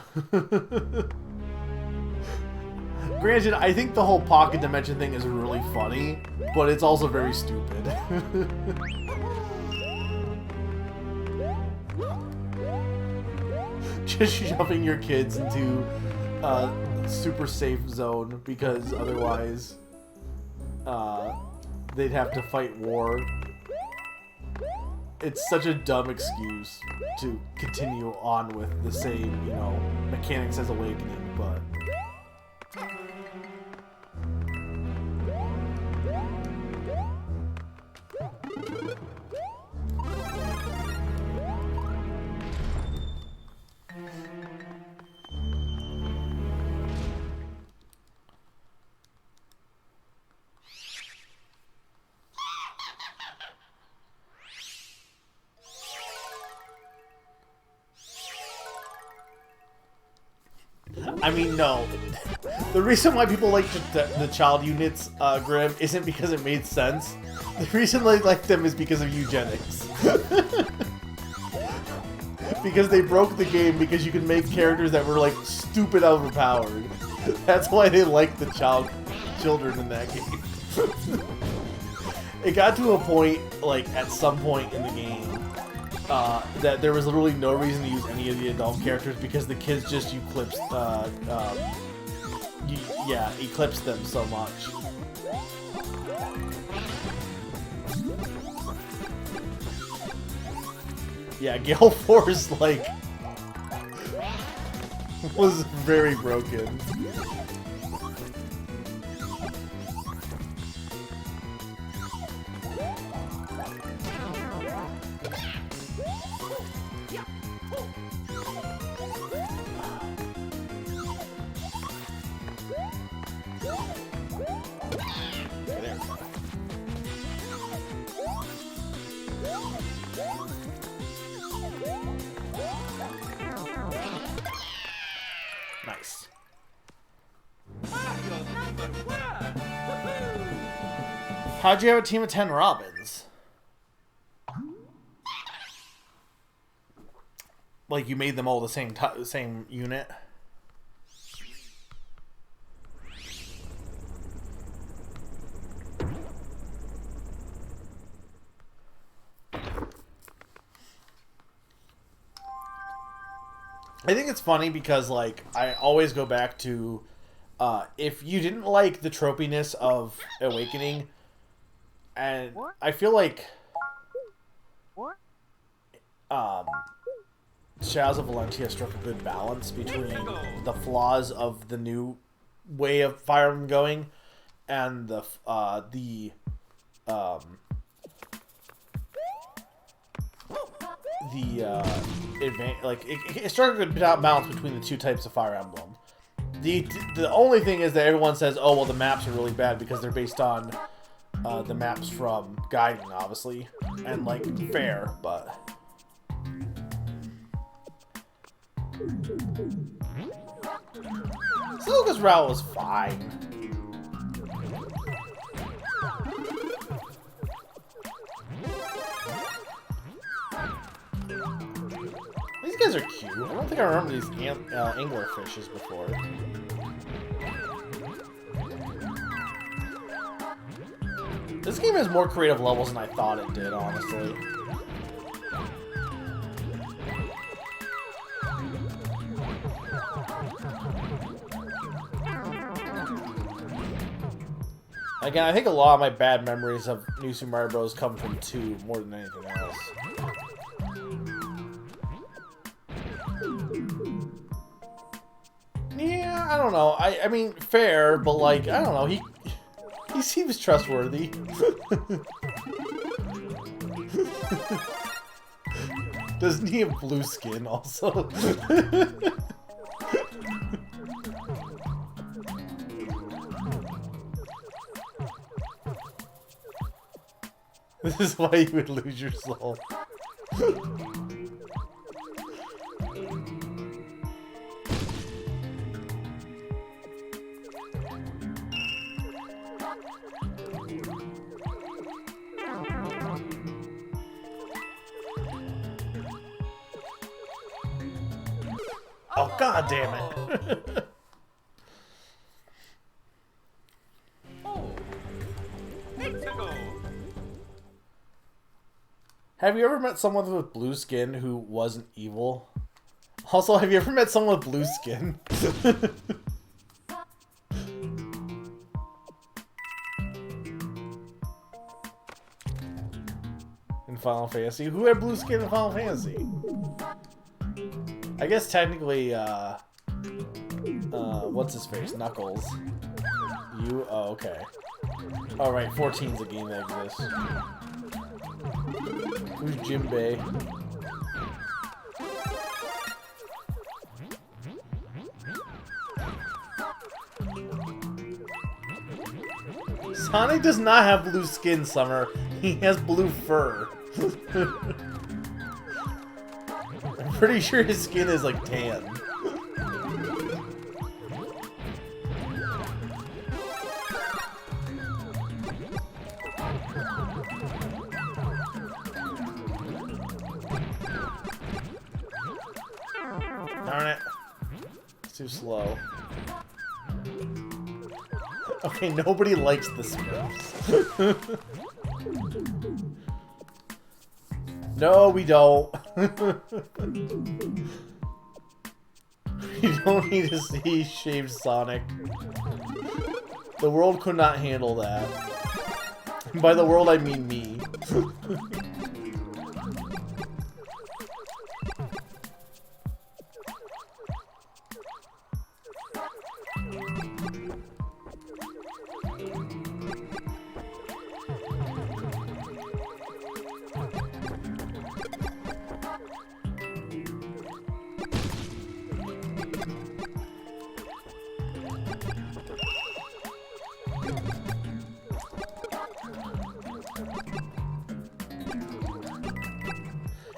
Granted, I think the whole pocket dimension thing is really funny, but it's also very stupid. Just shoving your kids into a super safe zone because otherwise they'd have to fight war. It's such a dumb excuse to continue on with the same, you know, mechanics as Awakening, but... I mean, no. The reason why people like the child units, Grim, isn't because it made sense. The reason they like them is because of eugenics. Because they broke the game because you could make characters that were, like, stupid overpowered. That's why they like the children in that game. It got to a point, like, at some point in the game, that there was literally no reason to use any of the adult characters because the kids just eclipsed them so much. Yeah, Gale Force, like, was very broken. Mario's #1. Woohoo! How'd you have a team of 10 Robins? Like, you made them all the same unit? I think it's funny because, like, I always go back to, if you didn't like the tropiness of Awakening, and I feel like, Shadows of Valentia struck a good balance between the flaws of the new way of Fire Emblem going and the it struck a good balance between the two types of Fire Emblem. The only thing is that everyone says, oh well, the maps are really bad because they're based on the maps from Gaiden, obviously, and like fair, but Silica's route was fine. These guys are cute. I don't think I remember these angler fishes before. This game has more creative levels than I thought it did, honestly. Again, I think a lot of my bad memories of New Super Mario Bros. Come from 2 more than anything else. Yeah, I don't know. I mean, fair, but like, I don't know. He seems trustworthy. Doesn't he have blue skin also? This is why you would lose your soul. Oh, god damn it. Oh, let's go. Have you ever met someone with blue skin who wasn't evil? Also, have you ever met someone with blue skin? In Final Fantasy? Who had blue skin in Final Fantasy? I guess technically, what's his face? Knuckles. You? Oh, okay. Oh, right, 14's a game that exists. Who's Jimbei? Sonic does not have blue skin, Summer. He has blue fur. I'm pretty sure his skin is like tan. Darn it. It's too slow. Okay, nobody likes the Smurfs. No, we don't. You don't need to see shaved Sonic. The world could not handle that. And by the world, I mean me.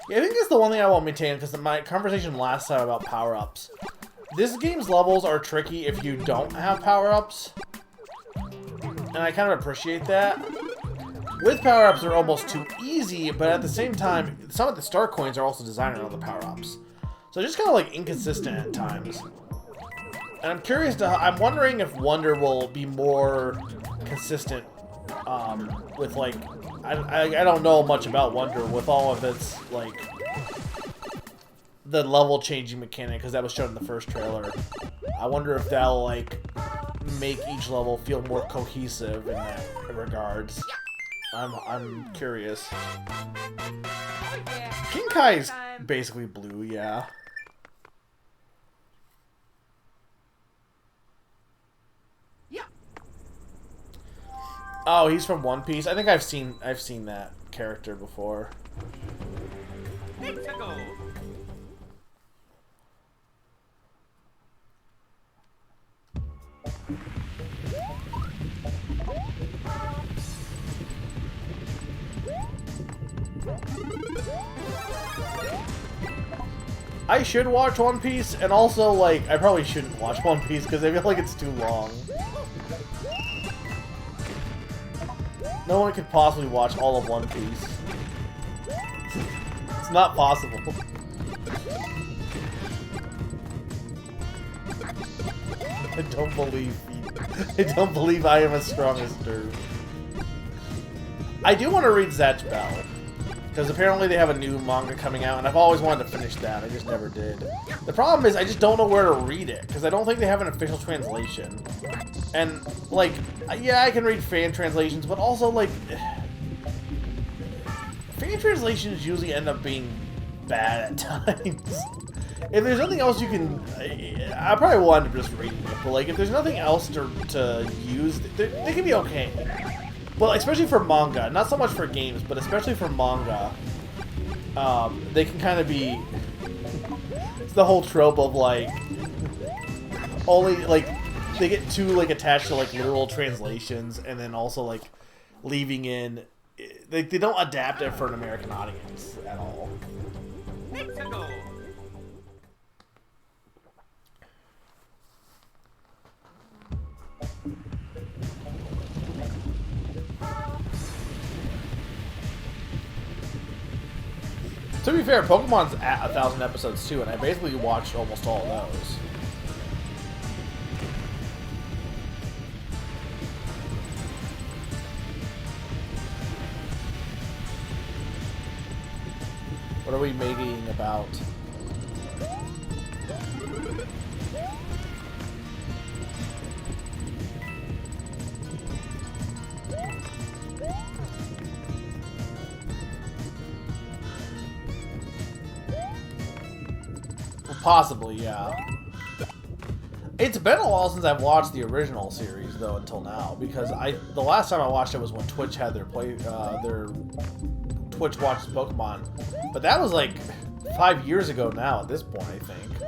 Yeah, I think that's the one thing I won't maintain, because my conversation last time about power-ups This game's levels are tricky if you don't have power-ups. And I kind of appreciate that. With power-ups, they're almost too easy, but at the same time, some of the star coins are also designed around the power-ups. So just kind of like inconsistent at times. And I'm curious to, I'm wondering if Wonder will be more consistent with like, I don't know much about Wonder with all of its like, the level changing mechanic, because that was shown in the first trailer. I wonder if that'll like make each level feel more cohesive in that regards. I'm curious. King Kai's basically blue, yeah. Oh, he's from One Piece. I think I've seen that character before. I should watch One Piece, and also, like, I probably shouldn't watch One Piece because I feel like it's too long. No one could possibly watch all of One Piece. It's not possible. I don't believe I am as strong as Dirk. I do want to read Zatch Bell, because apparently they have a new manga coming out, and I've always wanted to finish that. I just never did. The problem is I just don't know where to read it, because I don't think they have an official translation. And, like, yeah, I can read fan translations, but also, like, fan translations usually end up being bad at times. If there's nothing else you can, I probably will end up just reading it, but, like, if there's nothing else to use, they can be okay. Well, especially for manga, not so much for games, but especially for manga, they can kind of be, it's the whole trope of, like, only, like, they get too, like, attached to, like, literal translations, and then also, like, leaving in, they don't adapt it for an American audience at all. To be fair, Pokemon's at 1,000 episodes too, and I basically watched almost all of those. What are we making about? Possibly, yeah. It's been a while since I've watched the original series, though, until now, because the last time I watched it was when Twitch had their Twitch watches Pokemon, but that was like 5 years ago now at this point, I think.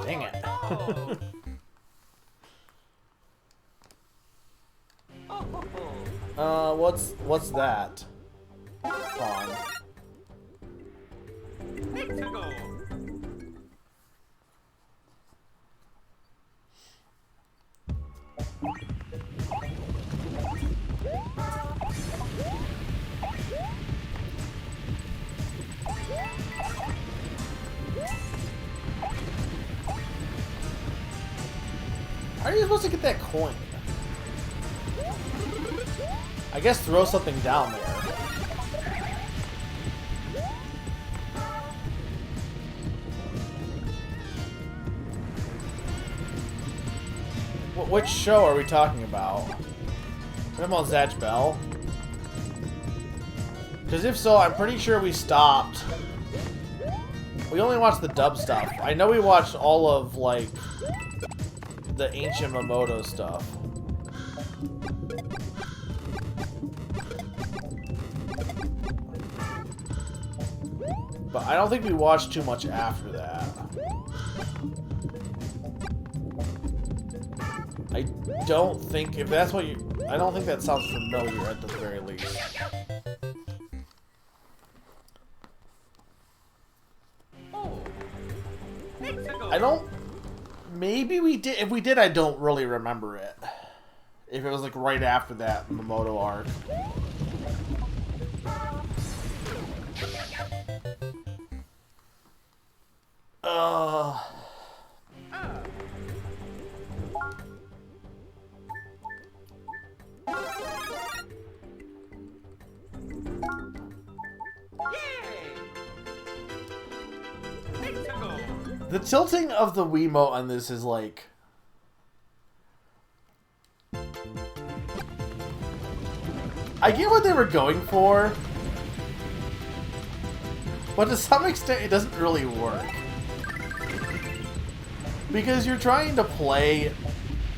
Dang it. What's that? Pond. How are you supposed to get that coin? I guess throw something down there. Which show are we talking about? What about Zatch Bell? Because if so, I'm pretty sure we stopped. We only watched the dub stuff. I know we watched all of, like, the ancient Mamoto stuff. But I don't think we watched too much after that. I don't think, if that's what you... I don't think that sounds familiar at the very least. Oh, Mexico. I don't... Maybe we did. If we did, I don't really remember it. If it was like right after that Mamoto arc. The tilting of the Wiimote on this is like... I get what they were going for, but to some extent it doesn't really work. Because you're trying to play...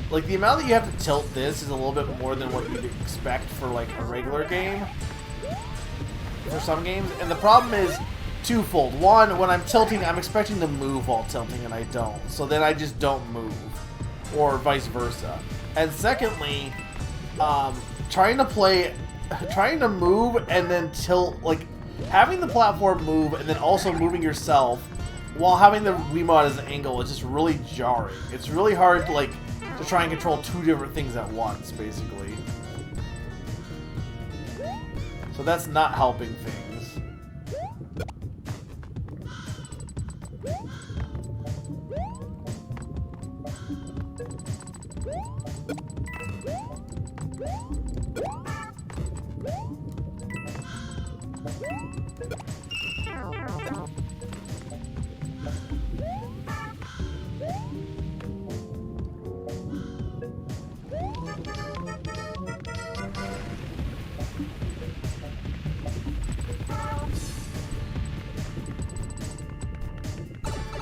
Like, the amount that you have to tilt this is a little bit more than what you'd expect for, like, a regular game. For some games. And the problem is twofold. One, when I'm tilting, I'm expecting to move while tilting, and I don't. So then I just don't move. Or vice versa. And secondly, trying to move and then tilt, like, having the platform move and then also moving yourself while having the Wiimote as an angle is just really jarring. It's really hard, like, to try and control two different things at once, basically. So that's not helping things.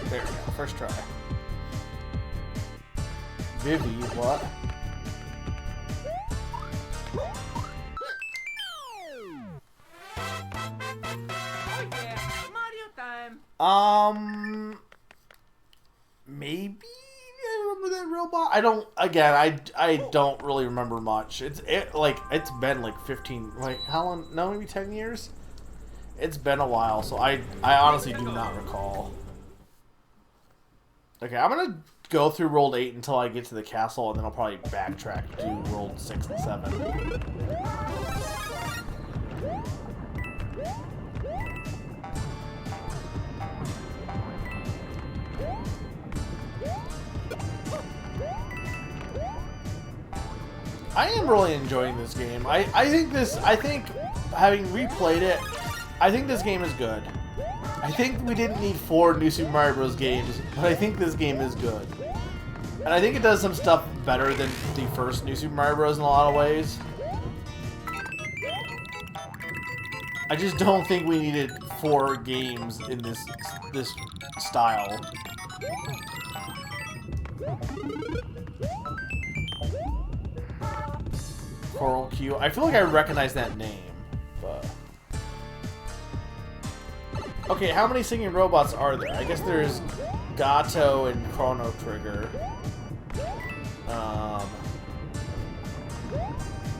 There we go, first try. Vivi, what? Oh yeah, Mario time. Maybe I remember that robot. I don't. Again, I don't really remember much. It's been like 15, like how long? No, maybe 10 years. It's been a while, so I honestly do not recall. Okay, I'm gonna go through World 8 until I get to the castle, and then I'll probably backtrack to World 6 and 7. I am really enjoying this game. I think having replayed it, I think this game is good. I think we didn't need 4 New Super Mario Bros. Games, but I think this game is good. And I think it does some stuff better than the first New Super Mario Bros. In a lot of ways. I just don't think we needed 4 games in this style. Coral Q. I feel like I recognize that name, but... Okay, how many singing robots are there? I guess there's Gato and Chrono Trigger.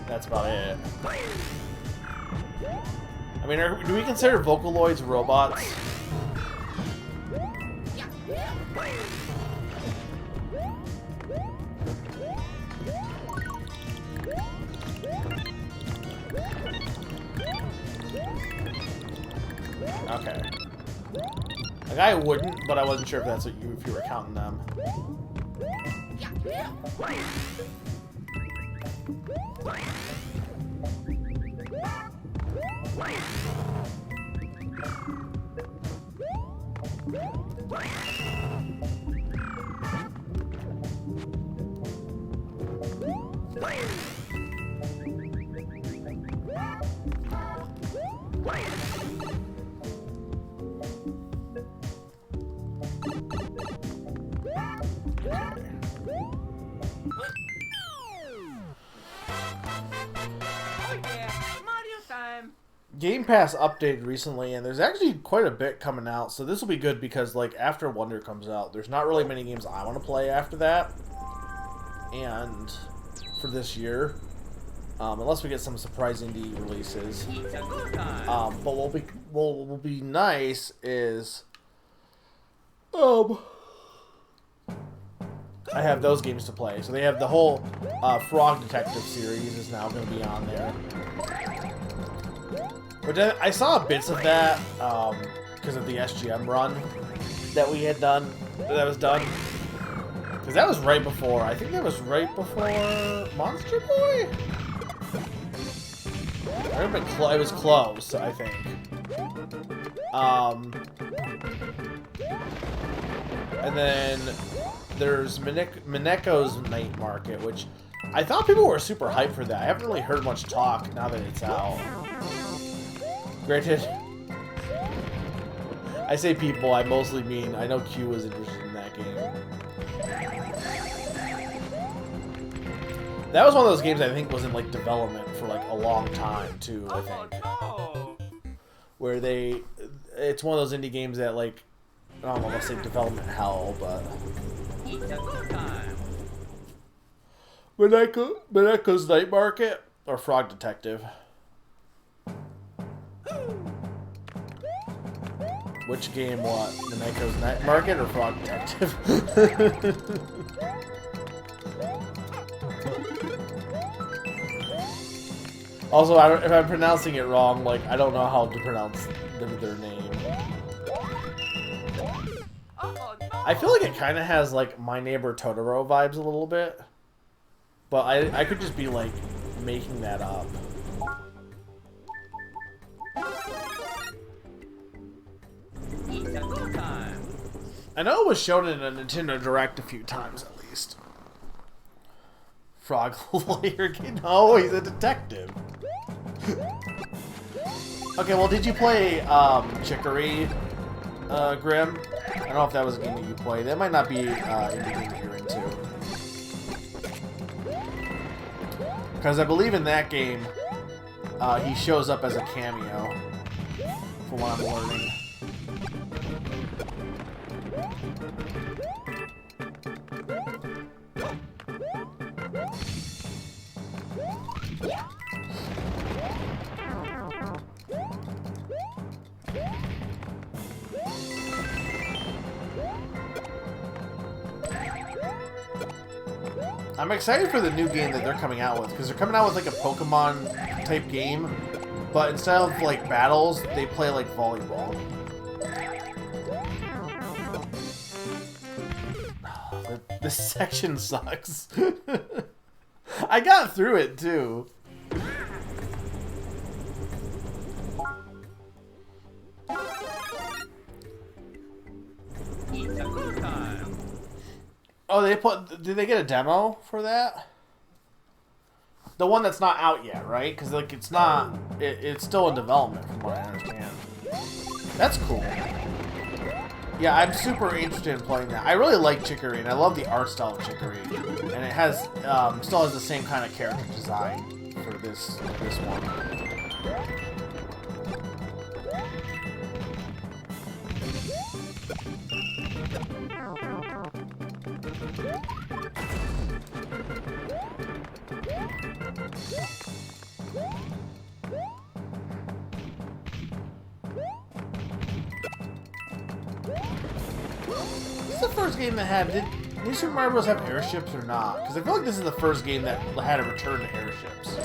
That's about it. I mean, do we consider Vocaloids robots? Okay. Like, I wouldn't, but I wasn't sure if that's what if you were counting them. Oh yeah, Mario time. Game Pass updated recently, and there's actually quite a bit coming out, so this will be good because, like, after Wonder comes out, there's not really many games I want to play after that. And for this year. unless we get some surprise indie releases. It's a good time. But what will be nice is, I have those games to play. So they have the whole Frog Detective series is now going to be on there. Which I saw bits of that because of the SGM run that we had done. That was done. Because that was right before. I think that was right before Monster Boy. I remember it was close, I think. And then there's Mineko's Night Market, which I thought people were super hyped for that. I haven't really heard much talk now that it's out. Granted, I say people, I mostly mean I know Q was interested in that game. That was one of those games I think was in like development for like a long time too, I think. Oh, Where it's one of those indie games that like, I don't want to say development hell, but no. It's a good time. Mineko's Night Market or Frog Detective. Which game what? Mineko's Night Market or Frog Detective? Also, if I'm pronouncing it wrong, like, I don't know how to pronounce their name. Oh, no. I feel like it kind of has, like, My Neighbor Totoro vibes a little bit. But I could just be, like, making that up. It's a good time. I know it was shown in a Nintendo Direct a few times, at least. Frog Lawyer Kid? No, he's a detective. Okay, well, did you play Chicory, Grim? I don't know if that was a game that you played. That might not be in the game that you're into. Because I believe in that game, he shows up as a cameo, from what I'm learning. I'm excited for the new game that they're coming out with, because they're coming out with like a Pokemon type game, but instead of like battles, they play like volleyball. This section sucks. I got through it too. It's a good time. Oh, did they get a demo for that? The one that's not out yet, right? Because like it's not, it's still in development from what I understand. That's cool. Yeah, I'm super interested in playing that. I really like Chicory, and I love the art style of Chicory, and it has still has the same kind of character design for this one. This is the first game that had. Did New Super Mario Bros. Have airships or not? Because I feel like this is the first game that had a return to airships.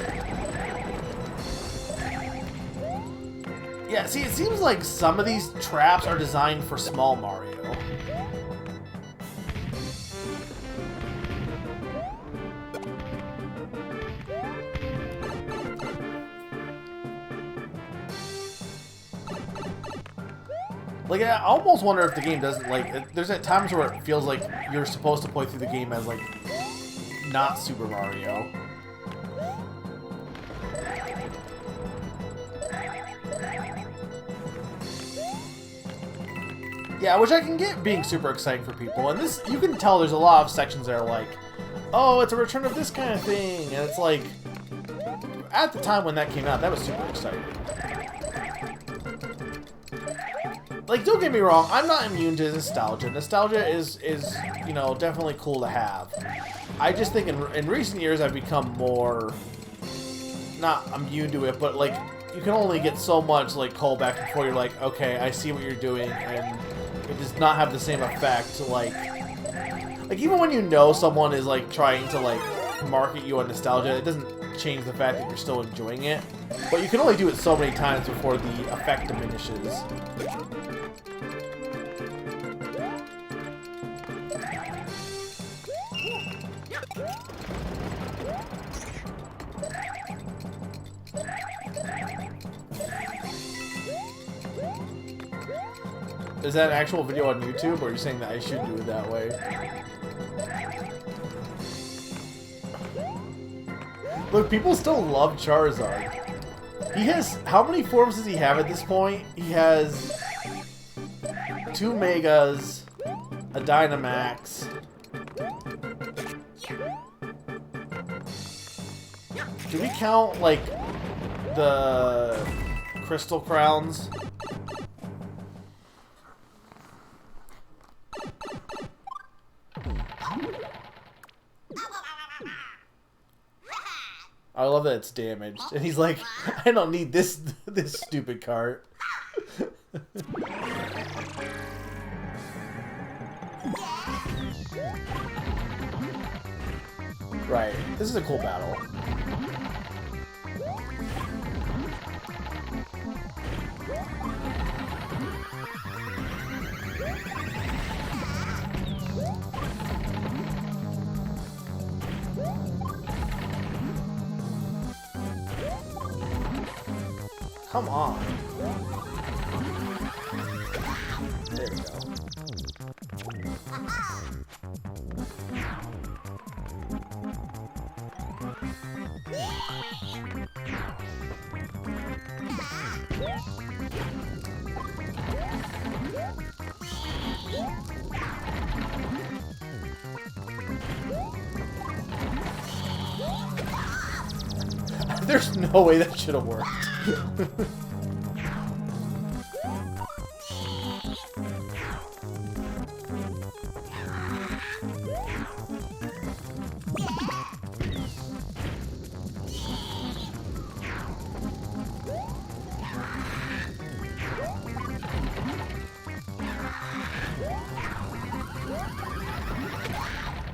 Yeah, see, it seems like some of these traps are designed for small Mario. Like, I almost wonder if the game doesn't, like, there's at times where it feels like you're supposed to play through the game as, like, not Super Mario. Yeah, which I can get being super exciting for people, and this, you can tell there's a lot of sections that are like, oh, it's a return of this kind of thing, and it's like, at the time when that came out, that was super exciting. Like, don't get me wrong, I'm not immune to nostalgia. Nostalgia is you know, definitely cool to have. I just think in recent years I've become more not immune to it, but like you can only get so much like callback before you're like, okay, I see what you're doing, and it does not have the same effect. Like even when you know someone is like trying to like market you on nostalgia, it doesn't change the fact that you're still enjoying it. But you can only do it so many times before the effect diminishes. Is that an actual video on YouTube, or are you saying that I should do it that way? Look, people still love Charizard. He has... How many forms does he have at this point? He has... 2 Megas, a Dynamax. Do we count, like, the Crystal Crowns? I love that it's damaged. And he's like, I don't need this stupid cart. Right. This is a cool battle. Come on. There we go. There's no way that should have worked.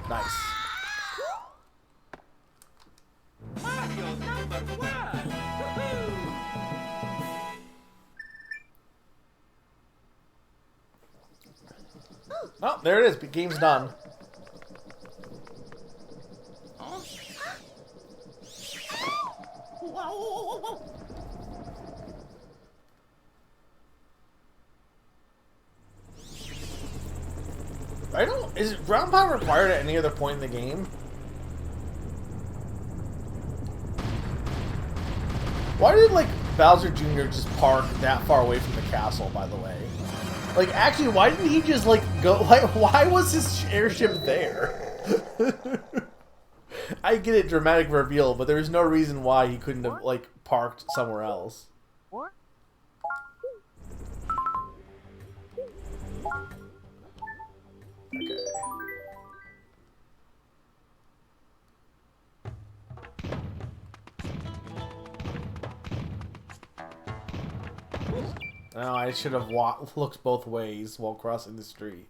Nice. Mario #1. Oh, there it is. The game's done. I don't... Is ground pound required at any other point in the game? Why did, like, Bowser Jr. just park that far away from the castle, by the way? Like, actually, why didn't he just, like, go... Like, why was his airship there? I get it, dramatic reveal, but there's no reason why he couldn't have, like, parked somewhere else. What? Okay. No, I should have looked both ways while crossing the street.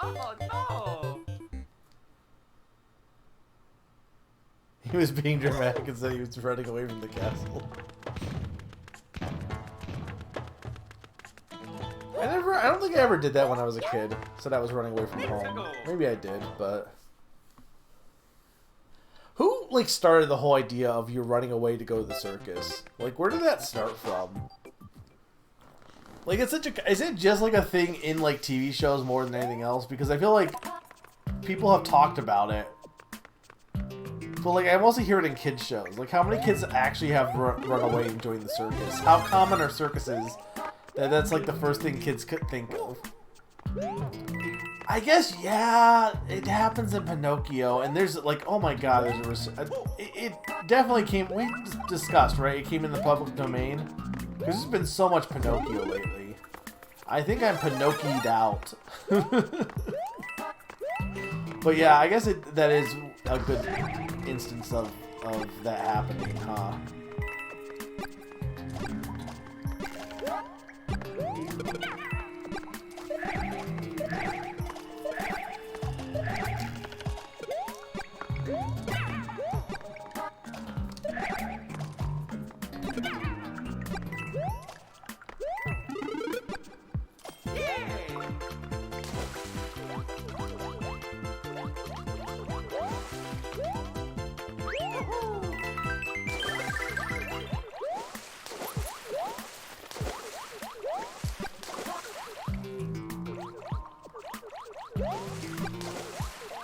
Oh no! He was being dramatic and said he was running away from the castle. I don't think I ever did that when I was a kid. Said I was running away from home. Maybe I did, but... Who, like, started the whole idea of you running away to go to the circus? Like, where did that start from? Like, it's such a... Is it just, like, a thing in, like, TV shows more than anything else? Because I feel like people have talked about it. But, like, I mostly hear it in kids' shows. Like, how many kids actually have run away and joined the circus? How common are circuses... That's like the first thing kids could think of. I guess, yeah, it happens in Pinocchio, and there's like, oh my god, it definitely came, we discussed, right? It came in the public domain. Because there's been so much Pinocchio lately. I think I'm Pinocchio'd out. But yeah, I guess that is a good instance of that happening, huh?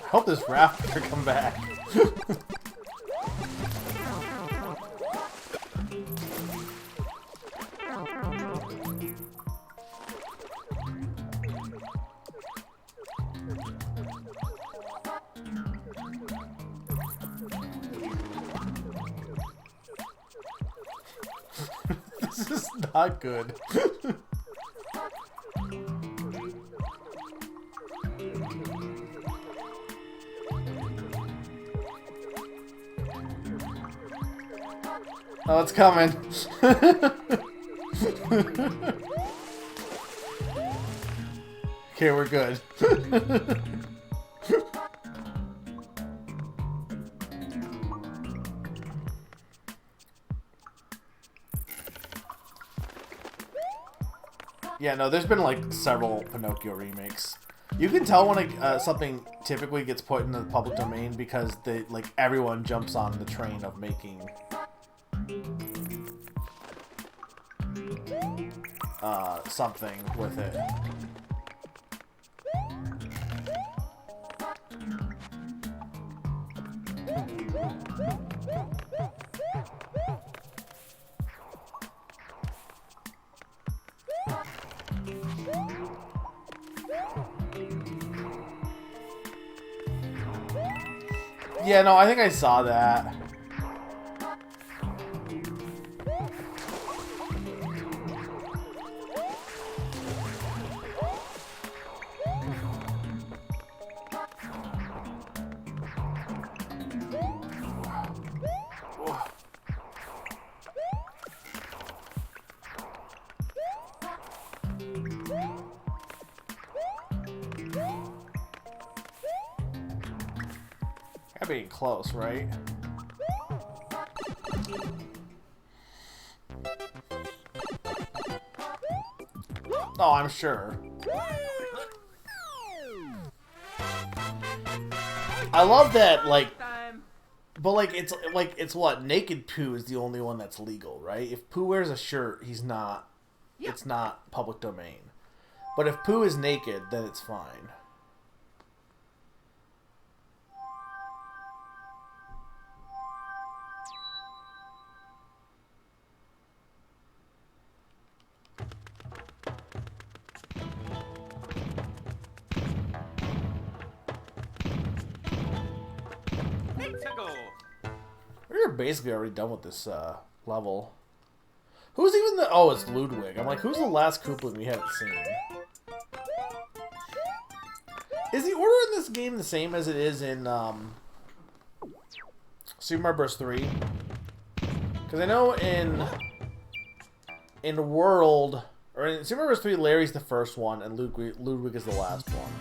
I hope this raptor come back. This is not good. Oh, it's coming. Okay, we're good. Yeah, no, there's been like several Pinocchio remakes. You can tell when something typically gets put in the public domain because everyone jumps on the train of making something with it. Yeah, no, I think I saw that. Gotta be close, right? Oh, I'm sure. I love that, but it's what? Naked Pooh is the only one that's legal, right? If Pooh wears a shirt, he's not, it's not public domain. But if Pooh is naked, then it's fine. We're basically already done with this level. Who's even the... Oh, it's Ludwig. I'm like, who's the last Koopa we haven't seen? Is the order in this game the same as it is in Super Mario Bros. 3? Because I know in World... Or in Super Mario Bros. 3, Larry's the first one, and Ludwig is the last one.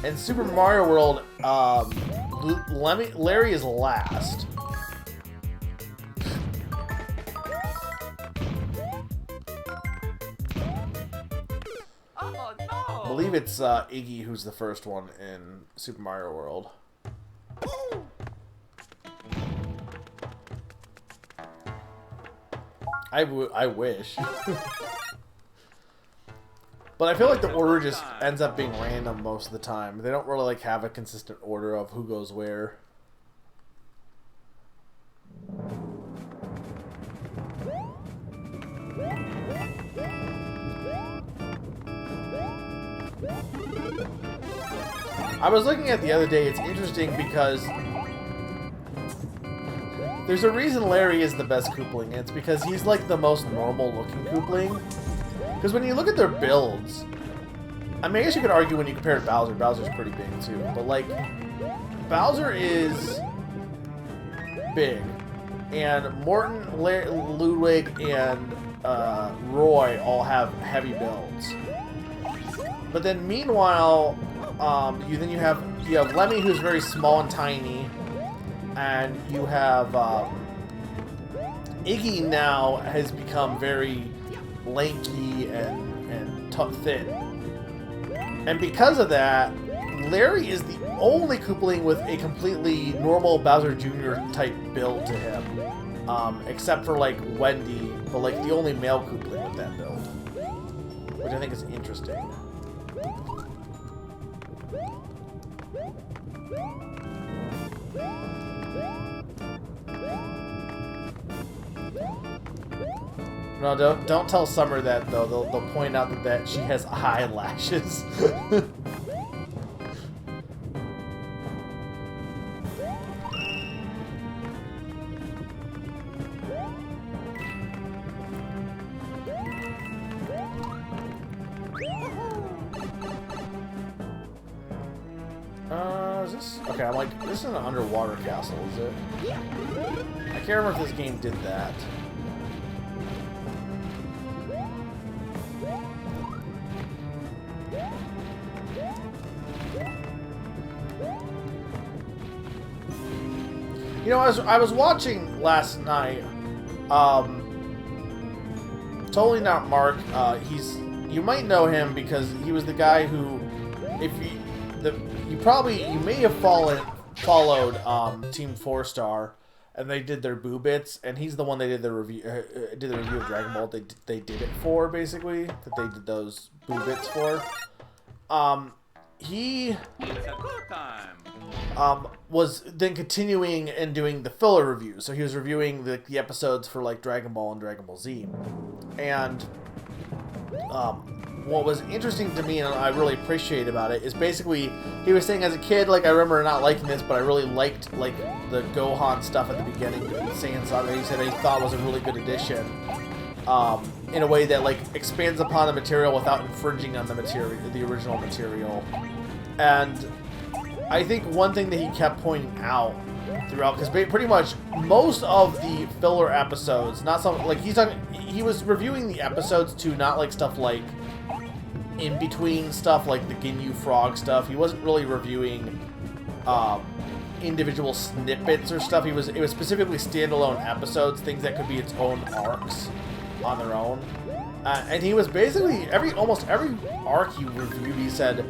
In Super Mario World, Larry is last. I believe it's Iggy who's the first one in Super Mario World. I wish. But I feel like the order just ends up being random most of the time. They don't really have a consistent order of who goes where. I was looking at the other day, it's interesting because there's a reason Larry is the best Koopling. It's because he's like the most normal looking Koopling. Because when you look at their builds, I mean, I guess you could argue when you compare to Bowser, Bowser's pretty big too. But like, Bowser is big. And Morton, Ludwig, and Roy all have heavy builds. But then meanwhile, you have Lemmy, who's very small and tiny, and you have Iggy now has become very lanky and thin. And because of that, Larry is the only Koopling with a completely normal Bowser Jr. type build to him, except for like Wendy, but like the only male Koopling with that build, which I think is interesting. No, don't tell Summer that though. They'll point out that she has eyelashes. Is this okay? I'm like, this is an underwater castle, is it? I can't remember if this game did that. You know, I was watching last night. Totally Not Mark. You might know him because he was the guy who, you may have followed Team 4-Star, and they did their Boo Bits, and he's the one they did the review of Dragon Ball. They did it for, basically, that they did those Boo Bits for. He It's a good time. was then continuing and doing the filler reviews. So he was reviewing the episodes for like Dragon Ball and Dragon Ball Z. And what was interesting to me and I really appreciate about it is basically he was saying as a kid, like, I remember not liking this, but I really liked like the Gohan stuff at the beginning, the Saiyan Saga. He said he thought was a really good addition. In a way that like expands upon the material without infringing on the original material. And I think one thing that he kept pointing out throughout, because pretty much most of the filler episodes, not something like he was reviewing the episodes too, not like stuff like in between stuff like the Ginyu Frog stuff. He wasn't really reviewing individual snippets or stuff. It was specifically standalone episodes, things that could be its own arcs on their own. And he was basically almost every arc he reviewed, he said,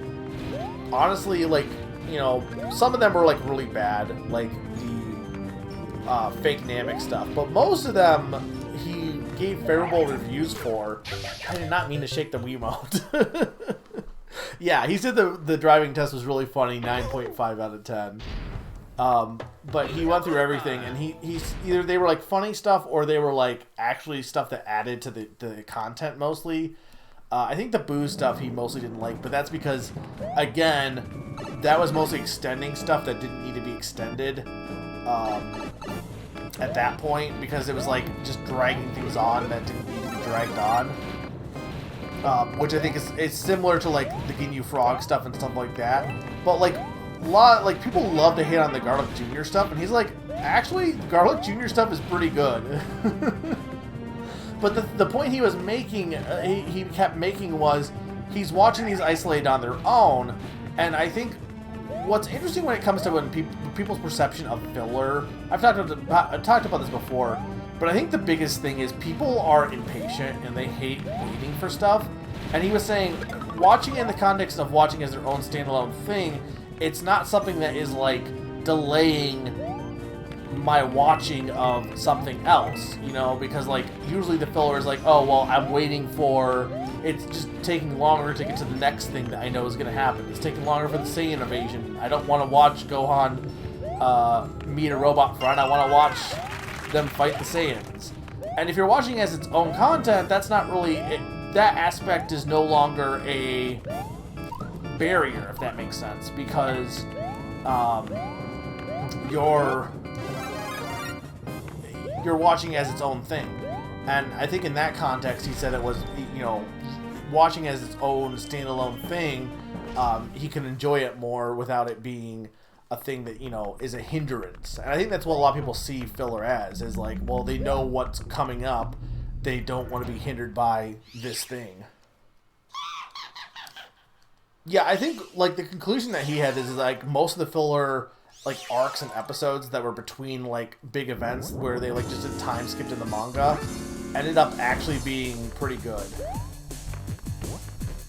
honestly, like, you know, some of them were like really bad, like the fake Namek stuff, but most of them he gave favorable reviews for. I did not mean to shake the Wiimote. Yeah, he said the driving test was really funny, 9.5 out of 10. But he went through everything, and he's either they were like funny stuff or they were like actually stuff that added to the content mostly. I think the Boo stuff he mostly didn't like, but that's because, again, that was mostly extending stuff that didn't need to be extended at that point, because it was like just dragging things on that didn't need to be dragged on. Which I think is similar to like the Ginyu Frog stuff and stuff like that. But like people love to hate on the Garlic Jr. stuff, and he's like, actually, Garlic Jr. stuff is pretty good. But the point he was making, he kept making was, he's watching these isolated on their own, and I think what's interesting when it comes to people's perception of filler, I've talked about this before, but I think the biggest thing is people are impatient and they hate waiting for stuff. And he was saying, watching in the context of watching as their own standalone thing, it's not something that is like delaying my watching of something else, you know, because like usually the filler is like, oh well, I'm waiting for, it's just taking longer to get to the next thing that I know is going to happen. It's taking longer for the Saiyan invasion. I don't want to watch Gohan meet a robot front. I want to watch them fight the Saiyans. And if you're watching as its own content, that's not really that aspect is no longer a barrier, if that makes sense, because you're watching as its own thing. And I think in that context, he said it was, you know, watching as its own standalone thing, he can enjoy it more without it being a thing that, you know, is a hindrance. And I think that's what a lot of people see filler as, is like, well, they know what's coming up. They don't want to be hindered by this thing. Yeah, I think, like, the conclusion that he had is, like, most of the filler, like, arcs and episodes that were between, like, big events where they, like, just did time skipped in the manga ended up actually being pretty good.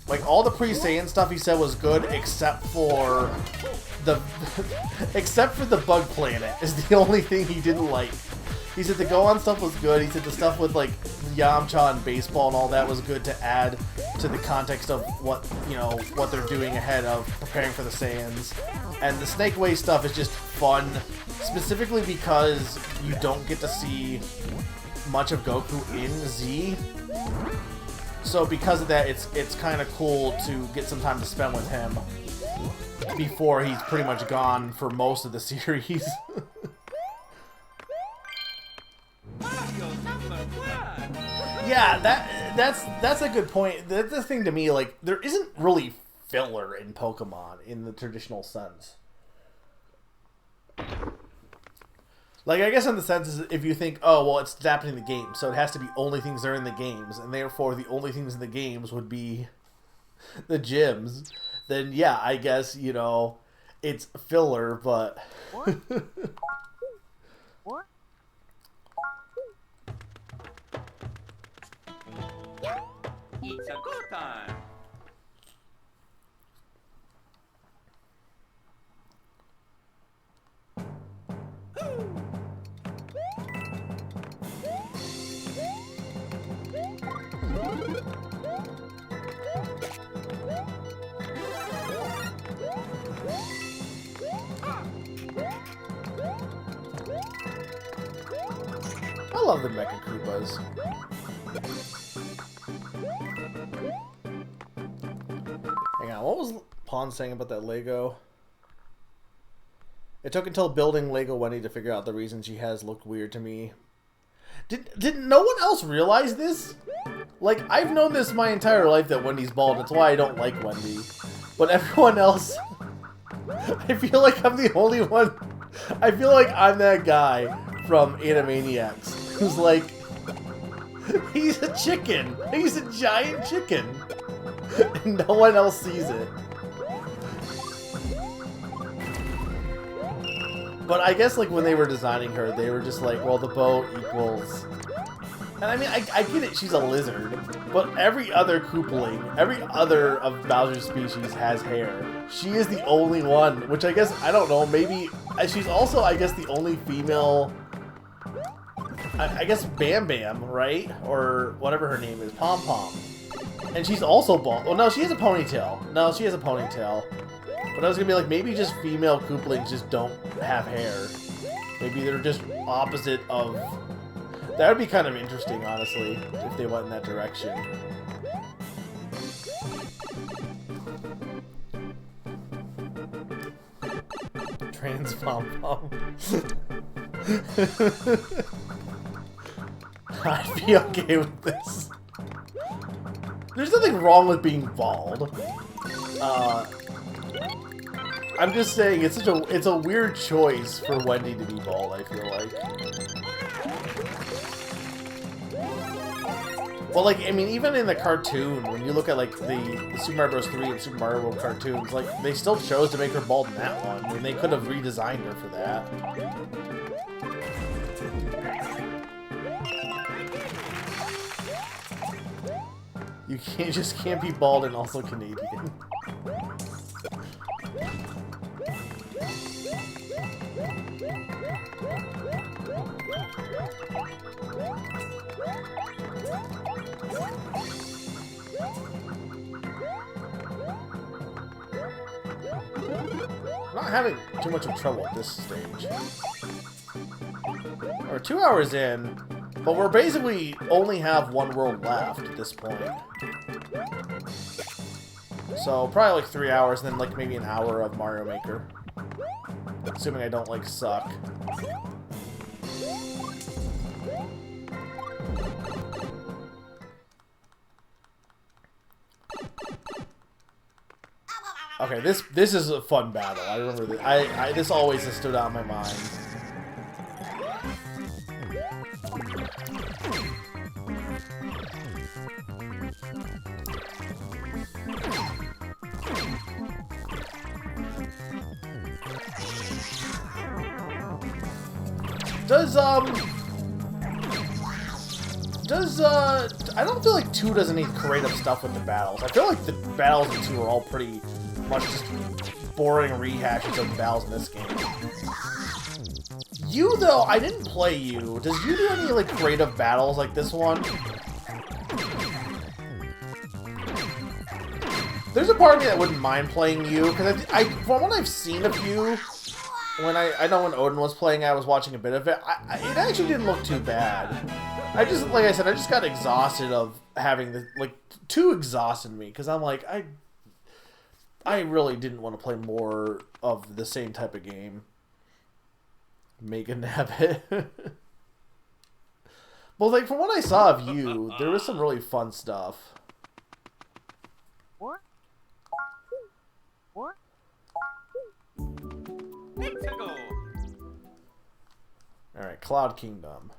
Like, all the pre-Saiyan stuff he said was good, except for the Bug Planet is the only thing he didn't like. He said the Gohan stuff was good. He said the stuff with, like, Yamcha and baseball and all that was good to add to the context of what, you know, what they're doing ahead of preparing for the Saiyans. And the Snake Way stuff is just fun, specifically because you don't get to see much of Goku in Z. So because of that, it's kind of cool to get some time to spend with him before he's pretty much gone for most of the series. Yeah, that's a good point. That's the thing to me, like, there isn't really filler in Pokemon in the traditional sense. Like, I guess in the sense is if you think, oh, well, it's adapting the game, so it has to be only things that are in the games, and therefore the only things in the games would be the gyms, then yeah, I guess, you know, it's filler, but... What? What? It's a go time. I love the Mecha Koopas. Hang on, what was Pawn saying about that Lego? It took until building Lego Wendy to figure out the reason she has looked weird to me. Did no one else realize this? Like, I've known this my entire life that Wendy's bald. That's why I don't like Wendy. But everyone else... I feel like I'm the only one... I feel like I'm that guy from Animaniacs who's like... He's a chicken! He's a giant chicken! And no one else sees it. But I guess, like, when they were designing her, they were just like, well, the bow equals... And I mean, I get it, she's a lizard, but every other Koopaling, every other of Bowser's species has hair. She is the only one, which I guess, I don't know, maybe... She's also, I guess, the only female... I guess Bam Bam, right? Or whatever her name is, Pom Pom. And she's also bald. Well, no, she has a ponytail. No, she has a ponytail. But I was gonna be like, maybe just female Koopalings just don't have hair. Maybe they're just opposite of... That would be kind of interesting, honestly, if they went in that direction. Trans Pom Pom. I'd be okay with this. There's nothing wrong with being bald. I'm just saying it's a weird choice for Wendy to be bald, I feel like. Well, like, I mean, even in the cartoon, when you look at, like, the Super Mario Bros. 3 and Super Mario World cartoons, like, they still chose to make her bald in that one. I mean, they could have redesigned her for that. You can't be bald and also Canadian. I'm not having too much of trouble at this stage. We're 2 hours in, but we're basically only have one world left at this point. So probably like 3 hours, and then like maybe an hour of Mario Maker. Assuming I don't like suck. Okay, this is a fun battle. I remember this. This always has stood out in my mind. I don't feel like 2 does any creative stuff with the battles. I feel like the battles in 2 are all pretty much just boring rehashes of the battles in this game. You, though, I didn't play you. Does you do any, like, creative battles like this one? There's a part of me that wouldn't mind playing you, because from what I've seen of you, when I know when Odin was playing, I was watching a bit of it. It actually didn't look too bad. Like I said, I just got exhausted of having the, like, 2 exhausted me, because I'm like, I really didn't want to play more of the same type of game. Mega Nabbit. Well, like, from what I saw of you, there was some really fun stuff. What? What? Let's go. Alright, Cloud Kingdom.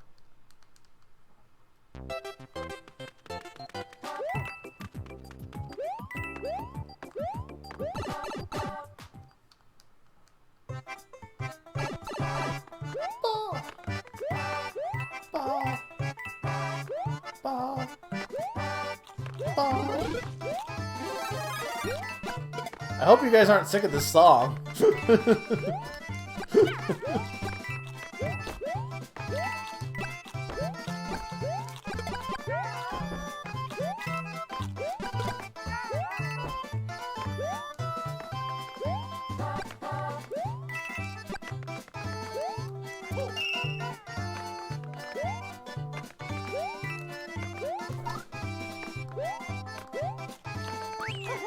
I hope you guys aren't sick of this song.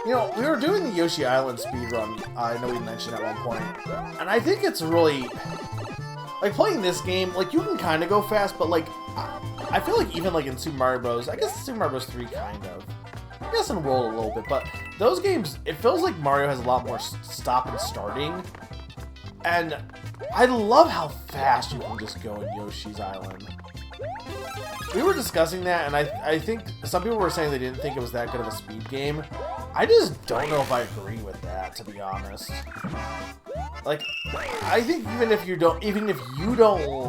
You know, we were doing the Yoshi Island speedrun, I know we mentioned at one point, and I think it's really, like, playing this game, like, you can kind of go fast, but, like, I feel like even, like, in Super Mario Bros., I guess Super Mario Bros. 3 kind of, I guess in World a little bit, but those games, it feels like Mario has a lot more stop and starting, and I love how fast you can just go in Yoshi's Island. We were discussing that, and I think some people were saying they didn't think it was that good of a speed game. I just don't know if I agree with that, to be honest. Like, I think even if you don't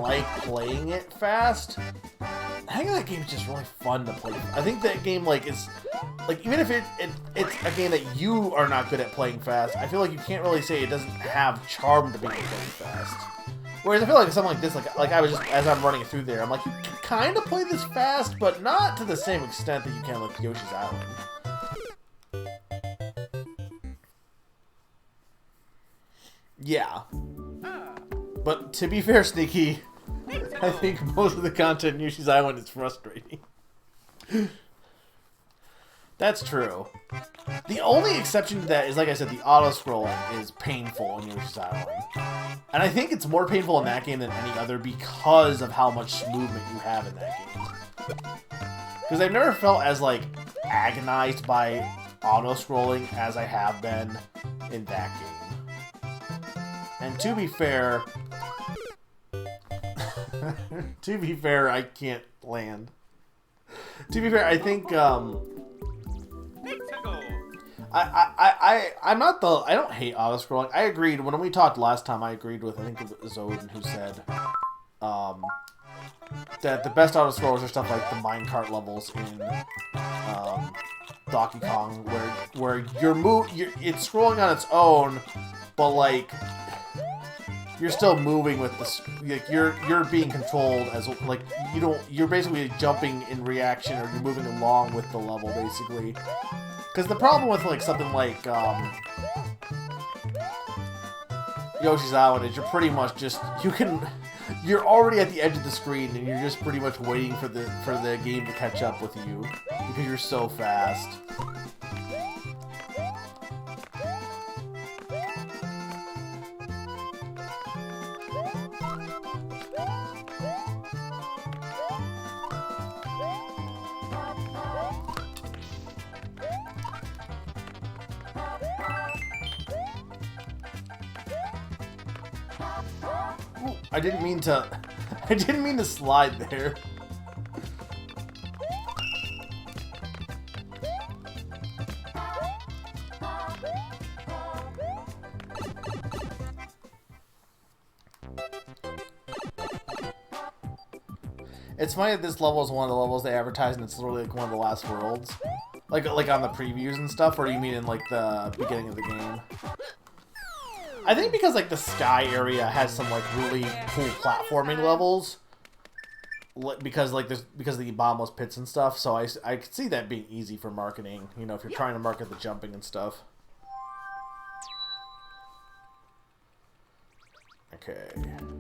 like playing it fast, I think that game's just really fun to play. I think that game, like, is, like, even if it's a game that you are not good at playing fast, I feel like you can't really say it doesn't have charm to being playing fast. Whereas I feel like something like this, like I was just, as I'm running it through there, I'm like, you can kind of play this fast, but not to the same extent that you can with Yoshi's Island. Yeah. But to be fair, Sneaky, I think most of the content in Yoshi's Island is frustrating. That's true. The only exception to that is, like I said, the auto-scrolling is painful in Yoshi's Island. And I think it's more painful in that game than any other because of how much movement you have in that game. Because I've never felt as, like, agonized by auto-scrolling as I have been in that game. And to be fair... to be fair, I can't land. To be fair, I think, I don't hate auto-scrolling. I agreed, when we talked last time, I agreed with, I think it was Odin who said, that the best auto-scrollers are stuff like the minecart levels in, Donkey Kong, where it's scrolling on its own, but, like, you're still moving with the, like, you're being controlled as, like, you're basically jumping in reaction, or you're moving along with the level, basically. Because the problem with, like, something like, Yoshi's Island is you're pretty much just, you're already at the edge of the screen, and you're just pretty much waiting for the game to catch up with you, because you're so fast. Ooh, I didn't mean to. I didn't mean to slide there. It's funny that this level is one of the levels they advertise, and it's literally like one of the last worlds, like on the previews and stuff. Or do you mean in like the beginning of the game? I think because like the sky area has some like really cool platforming levels, because of the bottomless pits and stuff. So I could see that being easy for marketing. You know, if you're trying to market the jumping and stuff. Okay.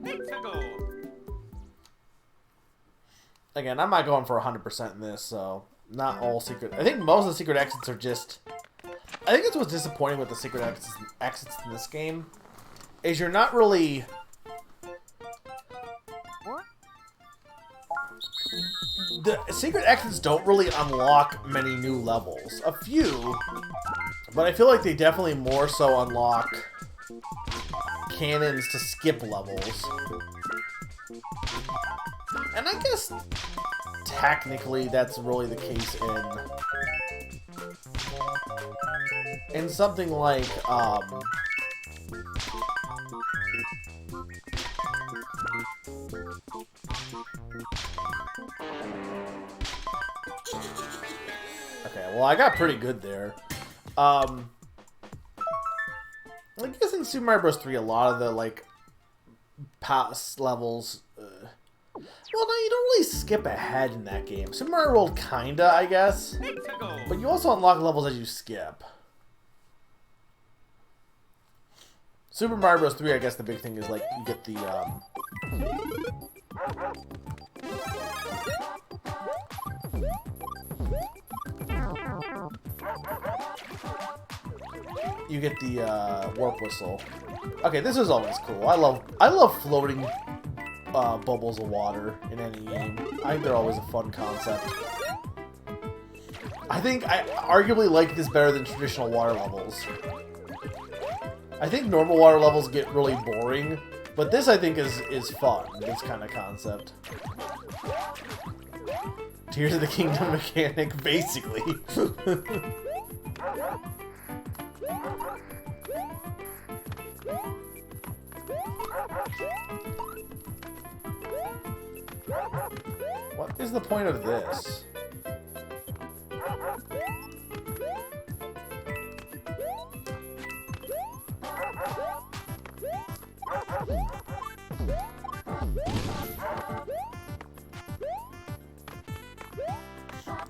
Let's go. Again, I'm not going for 100% in this, so not all secret. I think most of the secret exits are just. I think it's what's disappointing with the secret exits in this game, is you're not really. What? The secret exits don't really unlock many new levels. A few, but I feel like they definitely more so unlock cannons to skip levels. And I guess technically that's really the case in something like okay, well I got pretty good there. I guess in Super Mario Bros. 3 a lot of the like past levels well, no, you don't really skip ahead in that game. Super Mario World kinda, I guess. Let's go. But you also unlock levels as you skip. Super Mario Bros. 3, I guess the big thing is like you get the warp whistle. Okay, this is always cool. I love floating bubbles of water in any game. I think they're always a fun concept. I think I arguably like this better than traditional water levels. I think normal water levels get really boring, but this I think is fun, this kind of concept. Tears of the Kingdom mechanic, basically. What is the point of this?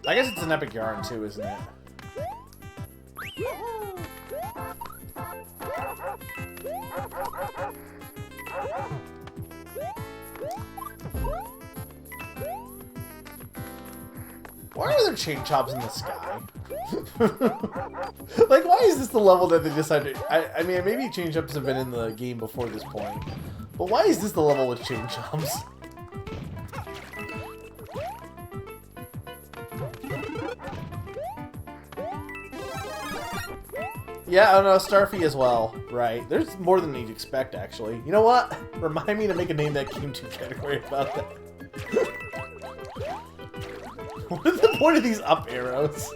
I guess it's an epic yarn too, isn't it? Why are there chain chops in the sky? Like, why is this the level that they decided? I mean, maybe chain chops have been in the game before this point, but why is this the level with chain chops? Yeah, oh no, Starfy as well. Right. There's more than you'd expect, actually. You know what? Remind me to make a Name That Game 2 category about that. What is the point of these up arrows?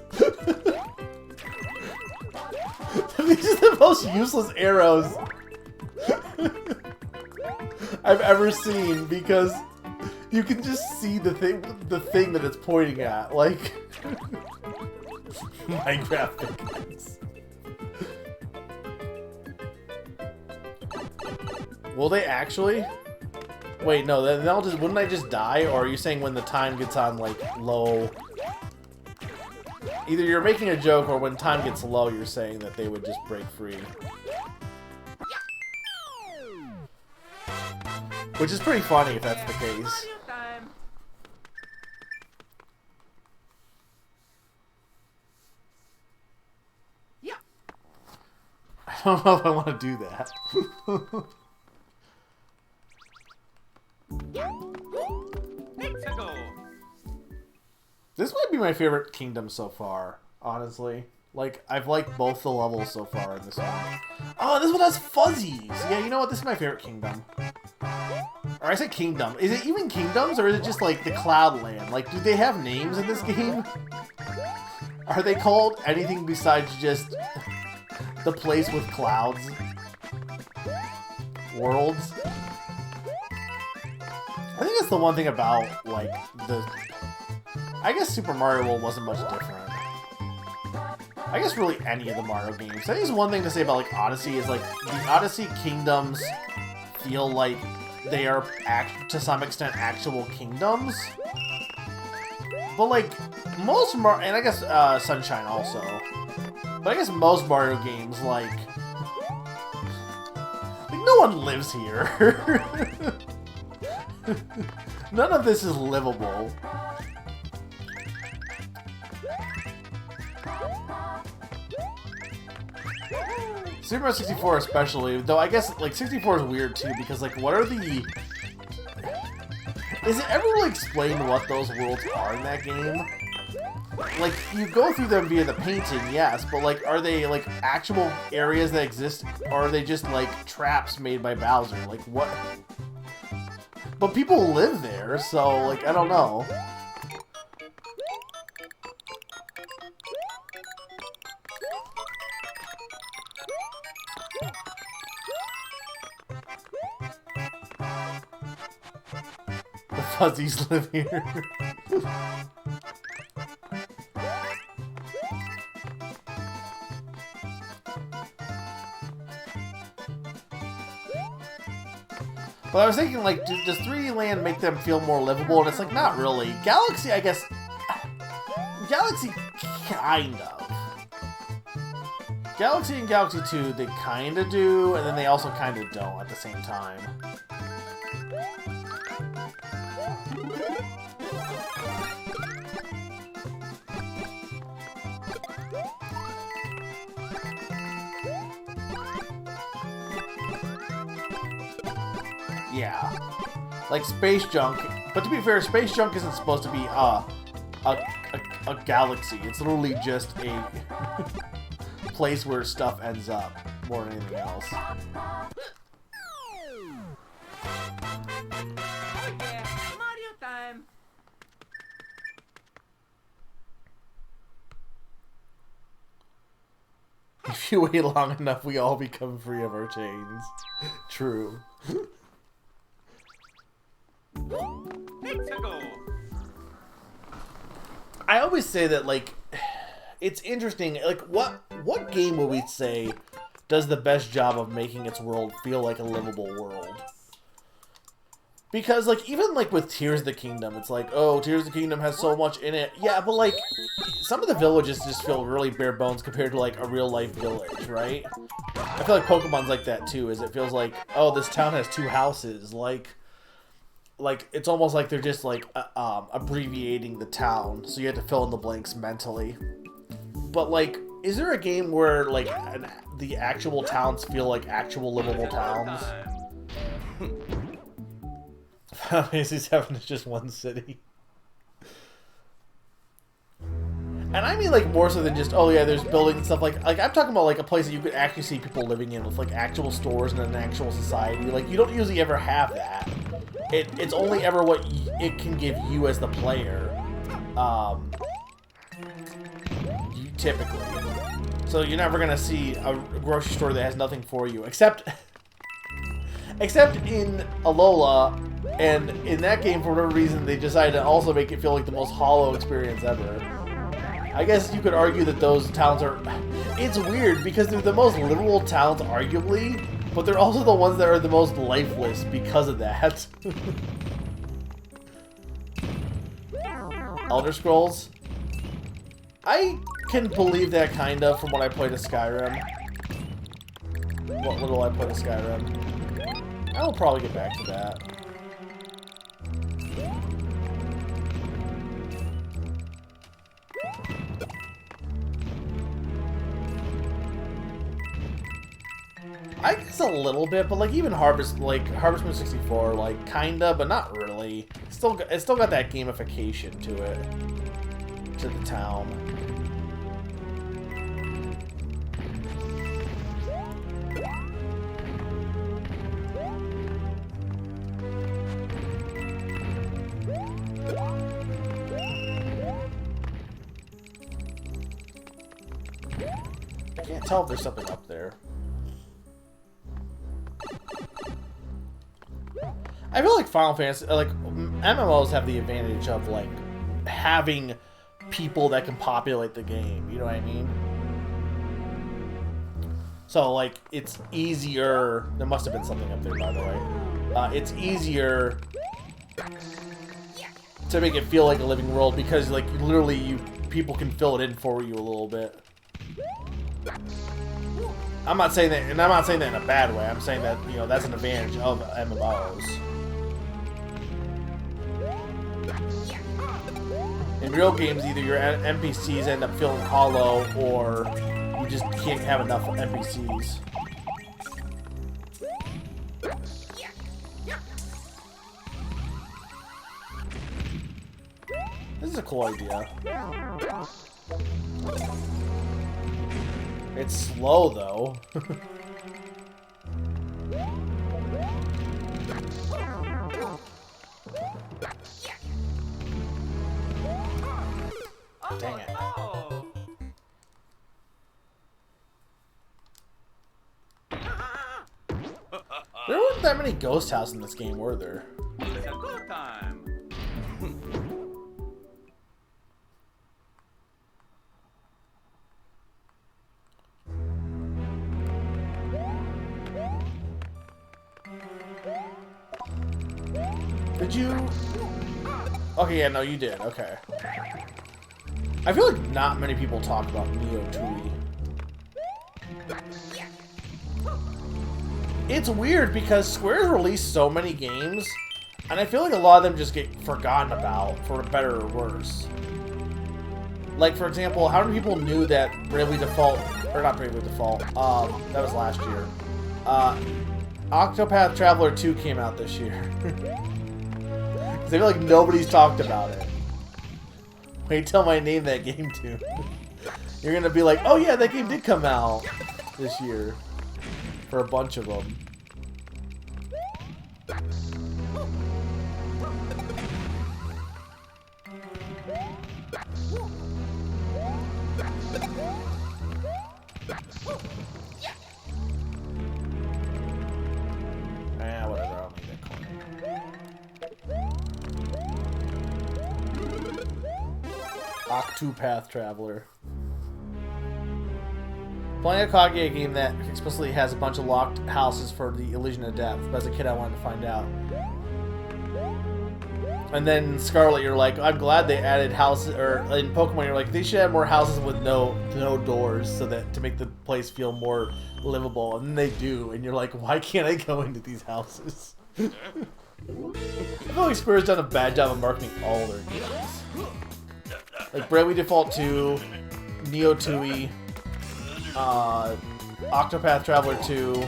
These are the most useless arrows I've ever seen, because you can just see the thing that it's pointing at. Like, Minecraft pickaxe. Will they actually? Wait, no, then they'll just, wouldn't I just die? Or are you saying when the time gets on, like, low? Either you're making a joke, or when time gets low, you're saying that they would just break free. Which is pretty funny if that's the case. Mario time. Yeah. I don't know if I want to do that. Let's go. This might be my favorite kingdom so far, honestly. Like, I've liked both the levels so far in this one. Oh, this one has fuzzies! Yeah, you know what? This is my favorite kingdom. Or I said kingdom. Is it even kingdoms, or is it just, like, the Cloudland? Like, do they have names in this game? Are they called anything besides just the place with clouds? Worlds? I think that's the one thing about, like, the... I guess Super Mario World wasn't much different. I guess really any of the Mario games. I think there's one thing to say about, like, Odyssey is, like, the Odyssey kingdoms feel like they are, to some extent, actual kingdoms. But, like, most Mario... And I guess Sunshine also. But I guess most Mario games, like no one lives here. None of this is livable. Super Mario 64 especially, though I guess, like, 64 is weird too, because, like, what are the... Is it ever really explained what those worlds are in that game? Like, you go through them via the painting, yes, but, like, are they, like, actual areas that exist, or are they just, like, traps made by Bowser? Like, what? But people live there, so, like, I don't know. The fuzzies live here. But I was thinking, like, does 3D Land make them feel more livable? And it's like, not really. Galaxy, I guess... Galaxy, kind of. Galaxy and Galaxy 2, they kind of do, and then they also kind of don't at the same time. Yeah. Like Space Junk. But to be fair, Space Junk isn't supposed to be a galaxy. It's literally just a place where stuff ends up more than anything else. Oh yeah, Mario time. If you wait long enough, we all become free of our chains. True. Let's go. I always say that, like, it's interesting. Like, what game would we say does the best job of making its world feel like a livable world? Because, like, even, like, with Tears of the Kingdom, it's like, oh, Tears of the Kingdom has so much in it. Yeah, but, like, some of the villages just feel really bare bones compared to, like, a real-life village, right? I feel like Pokemon's like that, too, is it feels like, oh, this town has 2 houses. Like, it's almost like they're just, like, abbreviating the town, so you have to fill in the blanks mentally. But, like, is there a game where, like, the actual towns feel like actual livable towns? Final Fantasy VII is just one city. And I mean, like, more so than just, oh yeah, there's buildings and stuff. Like I'm talking about, like, a place that you could actually see people living in with, like, actual stores and an actual society. Like, you don't usually ever have that. It's only ever what it can give you as the player. Typically. So you're never gonna see a grocery store that has nothing for you, except in Alola, and in that game, for whatever reason, they decided to also make it feel like the most hollow experience ever. I guess you could argue that those towns are... It's weird, because they're the most livable towns, arguably, but they're also the ones that are the most lifeless because of that. Elder Scrolls? I can believe that, kind of, from what I played of Skyrim. What little I played of Skyrim. I will probably get back to that. I guess a little bit, but, like, even Harvest Moon 64, like, kinda, but not really. It's still got that gamification to it, to the town. tell if there's something up there. I feel like Final Fantasy, like MMOs have the advantage of like having people that can populate the game. You know what I mean? So like it's easier. There must have been something up there, by the way. It's easier to make it feel like a living world because like literally people can fill it in for you a little bit. I'm not saying that, and I'm not saying that in a bad way. I'm saying that, you know, that's an advantage of MMOs. In real games, either your NPCs end up feeling hollow, or you just can't have enough NPCs. This is a cool idea. It's slow, though. Dang it. Oh. There weren't that many ghost houses in this game, were there? It's a good time. Did you? Okay, yeah, no, you did. Okay. I feel like not many people talk about Neo 2E. It's weird because Square's released so many games, and I feel like a lot of them just get forgotten about, for better or worse. Like, for example, how many people knew that Bravely Default, or not Bravely Default, that was last year. Octopath Traveler 2 came out this year. I feel like nobody's talked about it. Wait till I name that game to. You're gonna be like, oh yeah, that game did come out this year. For a bunch of them. Whatever, I'll make that coin. Octopath Traveler. Playing a card game that explicitly has a bunch of locked houses for the illusion of death. But as a kid, I wanted to find out. And then Scarlet, you're like, I'm glad they added houses. Or in Pokemon, you're like, they should have more houses with no doors, so that to make the place feel more livable. And then they do, and you're like, why can't I go into these houses? I feel like Square's done a bad job of marketing all their games. Like Bravely Default 2, Neo 2E, Octopath Traveler 2.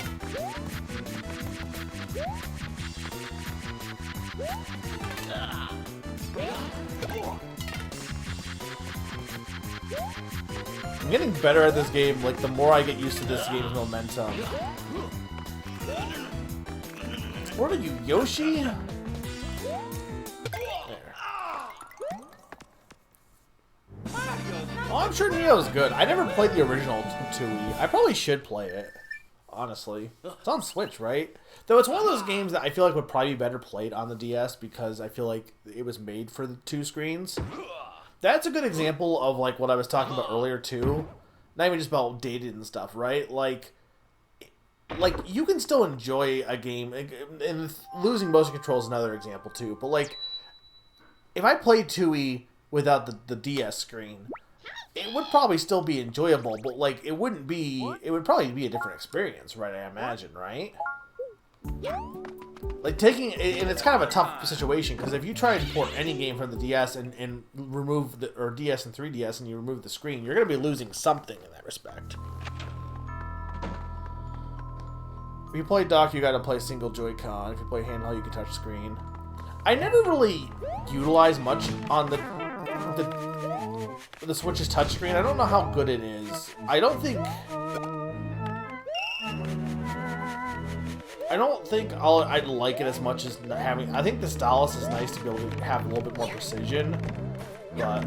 I'm getting better at this game, like the more I get used to this game's momentum. Where are you, Yoshi? There. Oh, I'm sure Neo's good. I never played the original 2E. I probably should play it, honestly. It's on Switch, right? Though it's one of those games that I feel like would probably be better played on the DS because I feel like it was made for the two screens. That's a good example of like what I was talking about earlier too. Not even just about dated and stuff, right? Like you can still enjoy a game, and losing motion control is another example too. But like, if I played 2E without the DS screen, it would probably still be enjoyable. But like, it wouldn't be. It would probably be a different experience, right? I imagine, right? Like taking, and it's kind of a tough situation because if you try to port any game from the DS and remove the or DS and 3DS and you remove the screen, you're going to be losing something in that respect. If you play dock, you got to play single Joy-Con. If you play handheld, you can touch screen. I never really utilize much on the Switch's touchscreen. I don't know how good it is. I don't think I'd like it as much as having. I think the stylus is nice to be able to have a little bit more precision, but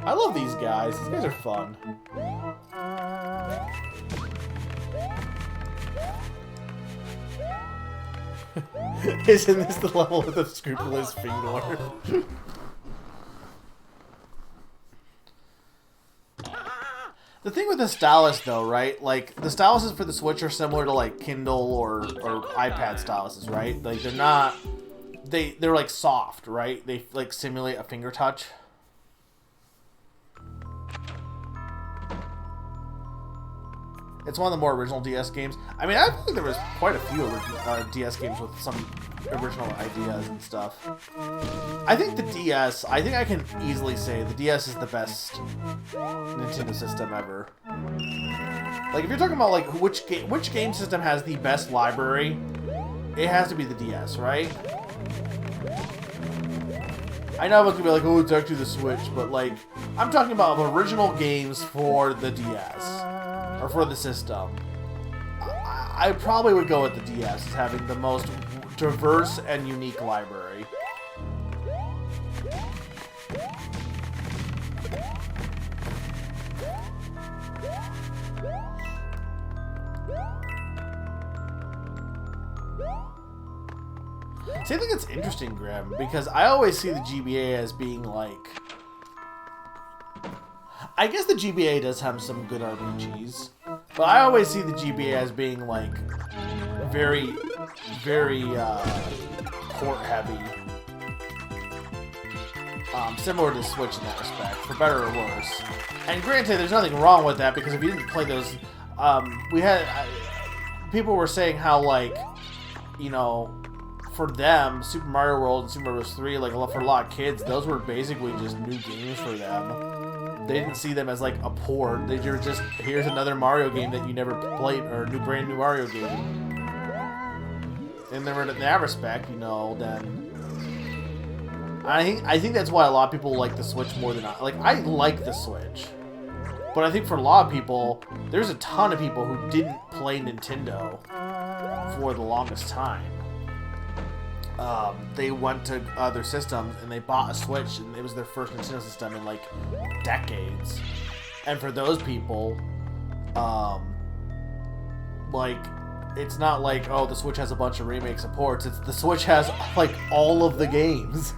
I love these guys. These guys are fun. Isn't this the level with the scrupulous finger? The thing with the stylus, though, right? Like, the styluses for the Switch are similar to, like, Kindle or iPad styluses, right? Like, they're not... They're, like, soft, right? They, like, simulate a finger touch. It's one of the more original DS games. I mean, I think there was quite a few DS games with some original ideas and stuff. I think the DS, I think I can easily say the DS is the best Nintendo system ever. Like, if you're talking about, like, which game system has the best library, it has to be the DS, right? I know it's gonna be like, oh, it's actually the Switch, but, like, I'm talking about original games for the DS. Or for the system. I probably would go with the DS as having the most diverse and unique library. See, I think it's interesting, Grim, because I always see the GBA as being like... I guess the GBA does have some good RPGs, but I always see the GBA as being, like, very, very, port-heavy. Similar to Switch in that respect, for better or worse. And granted, there's nothing wrong with that, because if you didn't play those, people were saying how, like, you know, for them, Super Mario World and Super Mario Bros. 3, like, for a lot of kids, those were basically just new games for them. They didn't see them as, like, a port. They were just, here's another Mario game that you never played, or a brand new Mario game. And then in that respect, you know, then... I think that's why a lot of people like the Switch more than I. Like, I like the Switch. But I think for a lot of people, there's a ton of people who didn't play Nintendo for the longest time. They went to other systems and they bought a Switch, and it was their first Nintendo system in, like, decades. And for those people, like, it's not like, oh, the Switch has a bunch of remakes and ports. It's the Switch has, like, all of the games.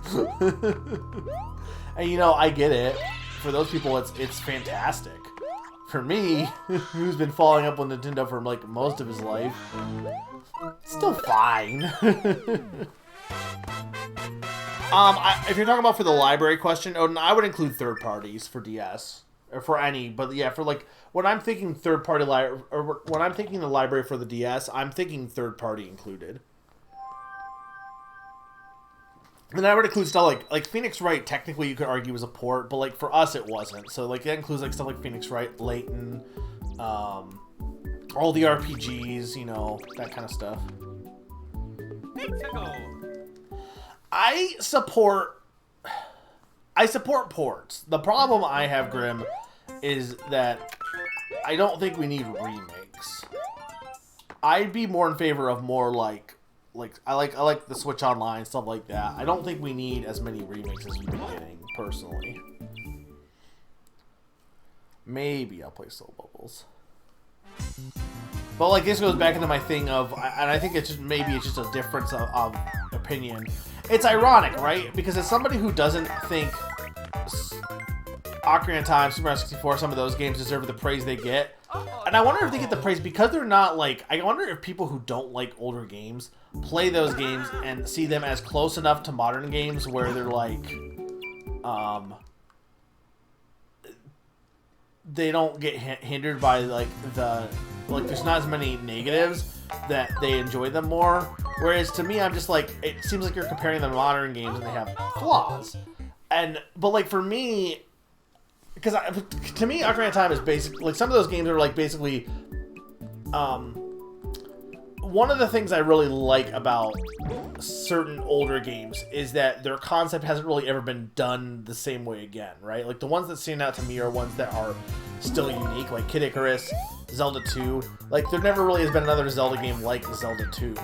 And, you know, I get it. For those people, it's fantastic. For me, who's been following up on Nintendo for, like, most of his life, it's still fine. If you're talking about for the library question, Odin, I would include third parties for DS or for any, but yeah, for like when I'm thinking third party or when I'm thinking the library for the DS, I'm thinking third party included. And I would include stuff like Phoenix Wright. Technically, you could argue was a port, but like for us, it wasn't. So like that includes like stuff like Phoenix Wright, Layton, all the RPGs, you know, that kind of stuff. I support ports. The problem I have, Grim, is that I don't think we need remakes. I'd be more in favor of more like I like the Switch Online, stuff like that. I don't think we need as many remakes as we've been getting, personally. Maybe I'll play Soul Bubbles. But like this goes back into my thing of, and I think it's just maybe it's just a difference of opinion. It's ironic, right? Because as somebody who doesn't think Ocarina of Time, Super Mario 64, some of those games deserve the praise they get, and I wonder if they get the praise because they're not like. I wonder if people who don't like older games play those games and see them as close enough to modern games where they're like, they don't get hindered by like there's not as many negatives that they enjoy them more. Whereas to me, I'm just like, it seems like you're comparing them to modern games and they have flaws. But like for me, because to me, Ocarina of Time is basically like some of those games are like basically. One of the things I really like about certain older games is that their concept hasn't really ever been done the same way again, right? Like the ones that stand out to me are ones that are still unique, like Kid Icarus, Zelda 2. Like there never really has been another Zelda game like Zelda 2.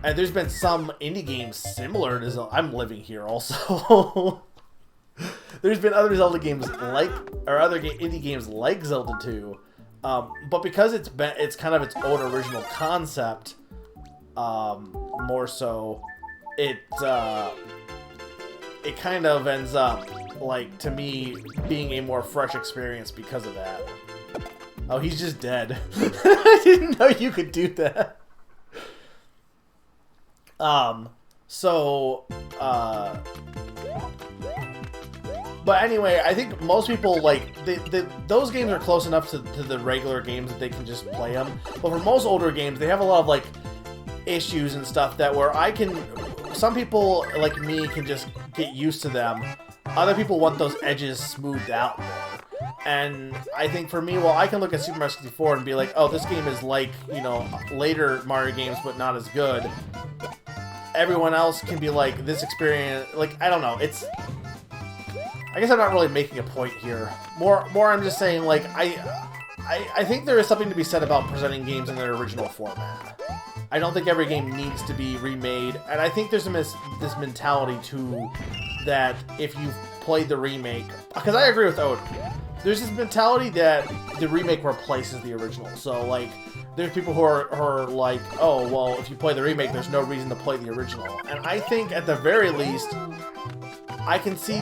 And there's been some indie games similar to Zelda. I'm living here also. there's been other Zelda games like, or other indie games like Zelda 2, but because it's kind of its own original concept, more so, it kind of ends up, like, to me, being a more fresh experience because of that. Oh, he's just dead. I didn't know you could do that. But anyway, I think most people, like, those games are close enough to the regular games that they can just play them. But for most older games, they have a lot of, like, issues and stuff that where some people, like me, can just get used to them. Other people want those edges smoothed out more. And I think for me, well, I can look at Super Mario 64 and be like, oh, this game is like, you know, later Mario games, but not as good. Everyone else can be like, this experience, like, I don't know, it's... I guess I'm not really making a point here. More I'm just saying, like, I think there is something to be said about presenting games in their original format. I don't think every game needs to be remade, and I think there's this mentality, too, that if you've played the remake... Because I agree with Odin. There's this mentality that the remake replaces the original. So, like, there's people who are like, oh, well, if you play the remake, there's no reason to play the original. And I think, at the very least, I can see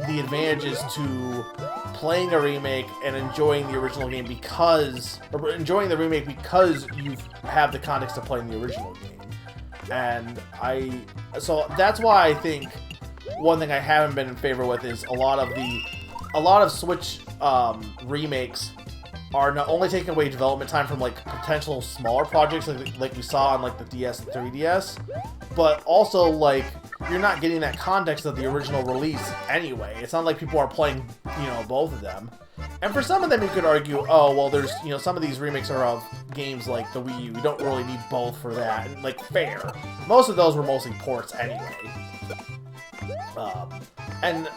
the advantages to playing a remake and enjoying the original game because... Or enjoying the remake because you have the context of playing the original game. And so that's why I think one thing I haven't been in favor with is a lot of Switch remakes are not only taking away development time from, like, potential smaller projects like we saw on, like, the DS and 3DS, but also, like, you're not getting that context of the original release anyway. It's not like people are playing, you know, both of them. And for some of them, you could argue, oh, well, there's, you know, some of these remakes are of games like the Wii U. You don't really need both for that. And, like, fair. Most of those were mostly ports anyway. And,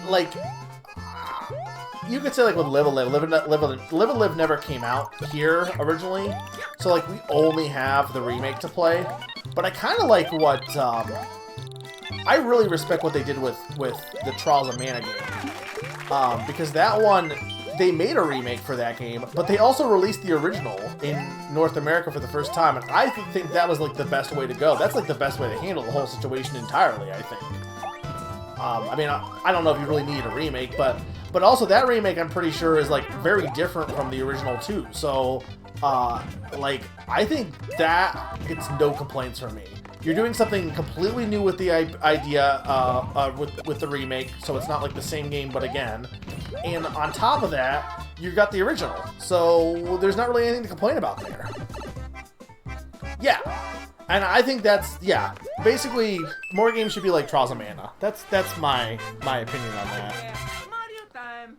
like... You could say, like, with Live and Live never came out here originally, so, like, we only have the remake to play. But I kind of like what, I really respect what they did with the Trials of Mana game. Because that one, they made a remake for that game, but they also released the original in North America for the first time, and I think that was, like, the best way to go. That's, like, the best way to handle the whole situation entirely, I think. I mean, I don't know if you really need a remake, but also that remake, I'm pretty sure, is, like, very different from the original, too. So, like, I think that gets no complaints from me. You're doing something completely new with the idea, with the remake, so it's not, like, the same game, but again. And on top of that, you got the original. So, there's not really anything to complain about there. Yeah. And I think that's, yeah, basically, more games should be like Trials of Mana. That's my opinion on that. Yeah, Mario time.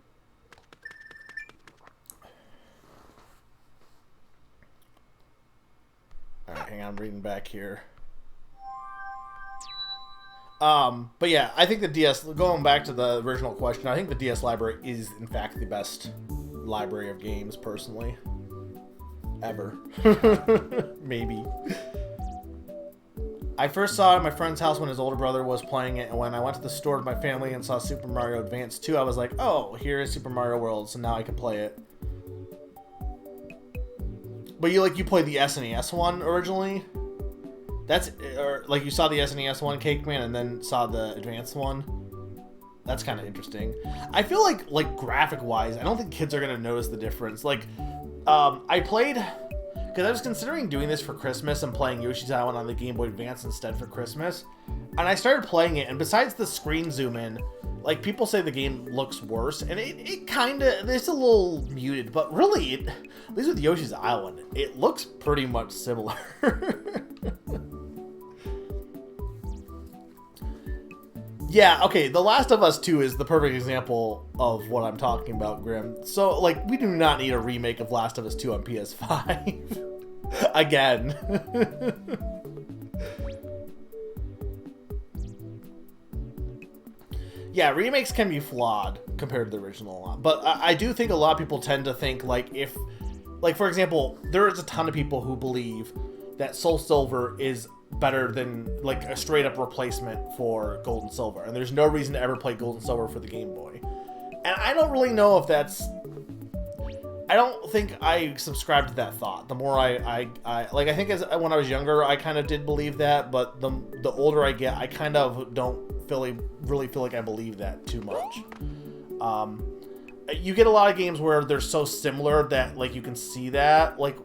Alright, hang on, I'm reading back here. But yeah, I think the DS, going back to the original question, I think the DS library is, in fact, the best library of games, personally. Ever. Maybe. I first saw it at my friend's house when his older brother was playing it, and when I went to the store with my family and saw Super Mario Advance 2, I was like, oh, here is Super Mario World, so now I can play it. But you played the SNES one originally? That's, or, like, you saw the SNES one, Cake Man, and then saw the Advanced one? That's kind of interesting. I feel like graphic-wise, I don't think kids are going to notice the difference. Like, I played... Because I was considering doing this for Christmas and playing Yoshi's Island on the Game Boy Advance instead for Christmas. And I started playing it, and besides the screen zoom in, like, people say the game looks worse, and it kind of, it's a little muted, but really, at least with Yoshi's Island, it looks pretty much similar. Yeah, okay, The Last of Us 2 is the perfect example of what I'm talking about, Grim. So, like, we do not need a remake of Last of Us 2 on PS5. Again. Yeah, remakes can be flawed compared to the original, but I do think a lot of people tend to think, like, if... Like, for example, there is a ton of people who believe that Soul Silver is better than like a straight up replacement for Gold and Silver, and there's no reason to ever play Gold and Silver for the Game Boy. And I don't really know if that's. I don't think I subscribe to that thought. The more I think when I was younger, I kind of did believe that, but the older I get, I kind of don't really feel like I believe that too much. You get a lot of games where they're so similar that like you can see that, like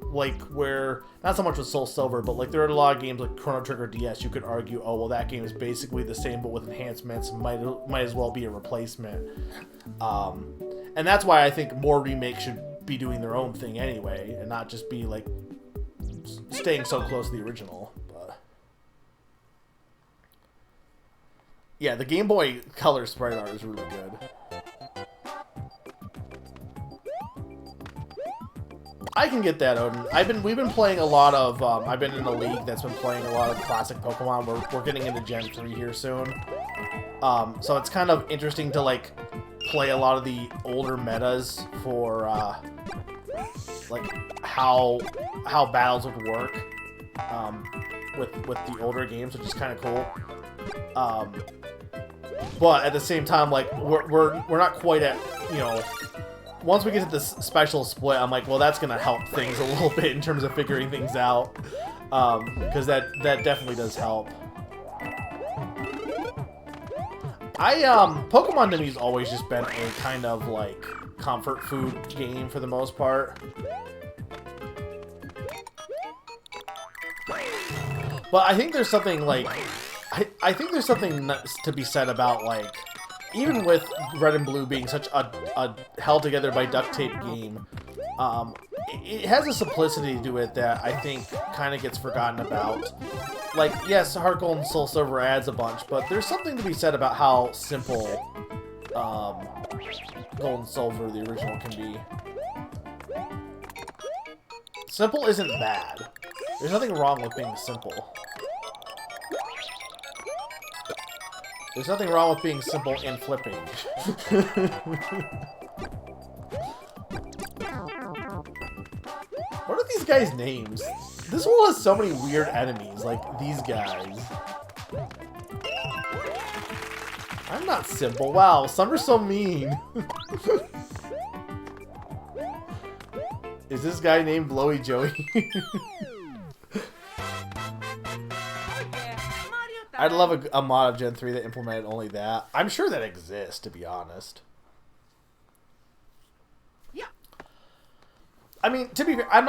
where not so much with Soul Silver, but like there are a lot of games like Chrono Trigger DS. You could argue, oh well, that game is basically the same but with enhancements. Might as well be a replacement. And that's why I think more remakes should be doing their own thing anyway, and not just be like staying so close to the original. But yeah, the Game Boy Color sprite art is really good. I can get that, Odin. We've been playing a lot of. I've been in a league that's been playing a lot of classic Pokemon. We're getting into Gen 3 here soon. So it's kind of interesting to like play a lot of the older metas for like how battles would work with the older games, which is kind of cool. But at the same time, like we're not quite at, you know. Once we get to this special split, I'm like, well, that's gonna help things a little bit in terms of figuring things out, because that definitely does help. Pokemon to me has always just been a kind of like comfort food game for the most part. But I think there's something like, I think there's something to be said about like, even with Red and Blue being such a held together by duct tape game, it has a simplicity to it that I think kind of gets forgotten about. Like, yes, Heart Gold and Soul Silver adds a bunch, but there's something to be said about how simple Gold and Silver, the original, can be. Simple isn't bad. There's nothing wrong with being simple. There's nothing wrong with being simple and flipping. What are these guys' names? This world has so many weird enemies, like these guys. I'm not simple. Wow, some are so mean. Is this guy named Blowy Joey? I'd love a mod of Gen 3 that implemented only that. I'm sure that exists, to be honest. Yeah. I mean, to be fair, I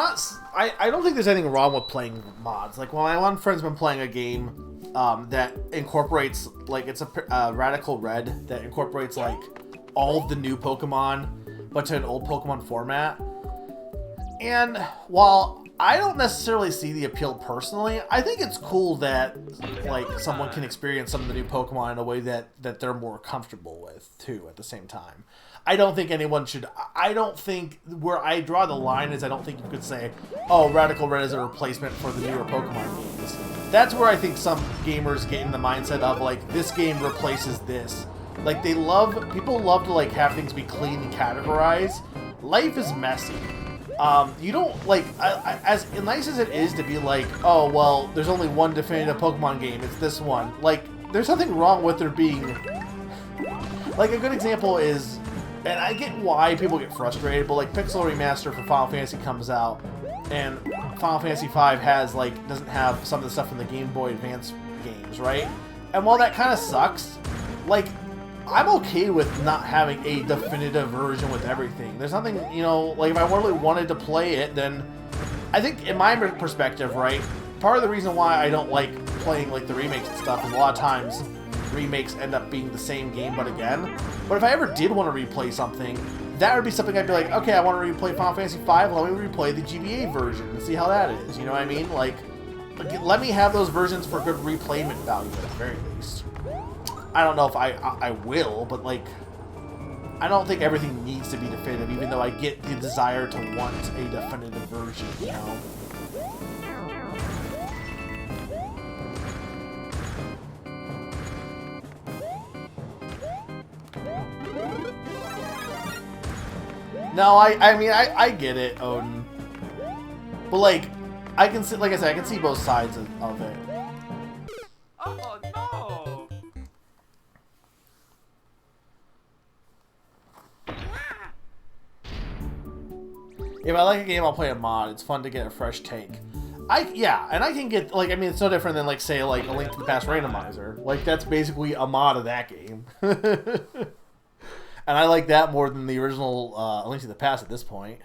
don't think there's anything wrong with playing mods. Like, when my one friend's been playing a game that incorporates, like, it's a Radical Red that incorporates, like, all of the new Pokemon, but to an old Pokemon format. And while I don't necessarily see the appeal personally, I think it's cool that like someone can experience some of the new Pokemon in a way that they're more comfortable with too at the same time. I don't think anyone should. I don't think where I draw the line is I don't think you could say, oh, Radical Red is a replacement for the newer Pokemon games. That's where I think some gamers get in the mindset of like this game replaces this. Like people love to like have things be clean and categorized. Life is messy. You don't, like, as nice as it is to be like, oh, well, there's only one definitive Pokemon game, it's this one. Like, there's nothing wrong with there being, like, a good example is, and I get why people get frustrated, but, like, Pixel Remaster for Final Fantasy comes out, and Final Fantasy V has, like, doesn't have some of the stuff in the Game Boy Advance games, right? And while that kind of sucks, like, I'm okay with not having a definitive version with everything. There's nothing, you know, like if I really wanted to play it, then I think in my perspective, right, part of the reason why I don't like playing like the remakes and stuff is a lot of times remakes end up being the same game but again. But if I ever did want to replay something, that would be something I'd be like, okay, I want to replay Final Fantasy V, let me replay the GBA version and see how that is, you know what I mean? Like let me have those versions for good replayment value at the very least. I don't know if I will, but like, I don't think everything needs to be definitive, even though I get the desire to want a definitive version, you know? No, I mean, I get it, Odin. But like, I can see, like I said, I can see both sides of it. Oh no! If I like a game, I'll play a mod. It's fun to get a fresh take. Yeah, and I can get, like, I mean, it's no different than, like, say, like, a Link to the Past randomizer. Like, that's basically a mod of that game. And I like that more than the original Link to the Past at this point.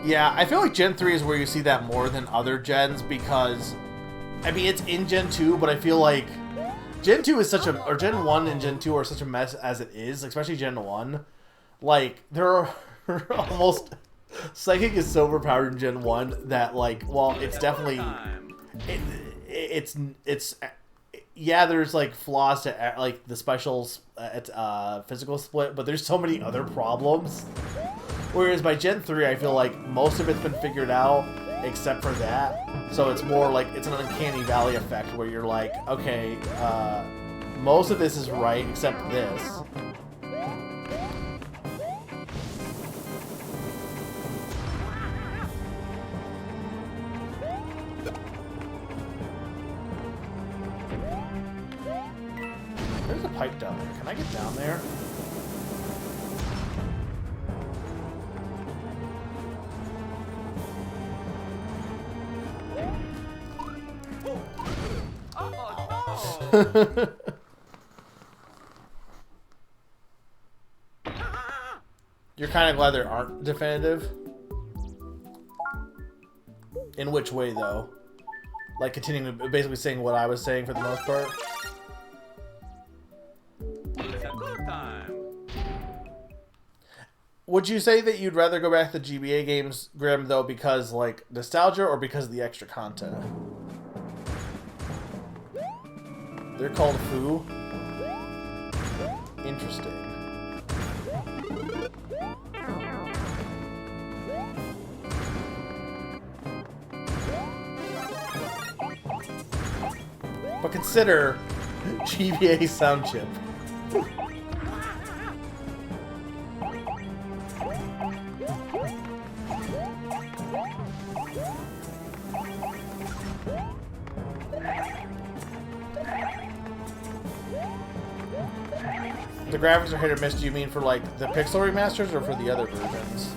Yeah, I feel like Gen 3 is where you see that more than other gens because, I mean, it's in Gen 2, but I feel like Gen 2 is such a, or Gen 1 and Gen 2 are such a mess as it is, especially Gen 1. Like, there are almost, Psychic is so overpowered in Gen 1 that, like, well, it's definitely, it's, yeah, there's, like, flaws to, like, the specials, physical split, but there's so many other problems. Whereas by Gen 3, I feel like most of it's been figured out, except for that. So it's more like, it's an uncanny valley effect where you're like, okay, most of this is right, except this. There's a pipe down there. Can I get down there? You're kind of glad there aren't definitive? In which way, though? Like, continuing, basically saying what I was saying for the most part? It's a good time. Would you say that you'd rather go back to the GBA games, Grim, though, because, like, nostalgia or because of the extra content? They're called Foo? Interesting. But consider GBA sound chip. The graphics are hit or miss, do you mean for, like, the pixel remasters or for the other versions?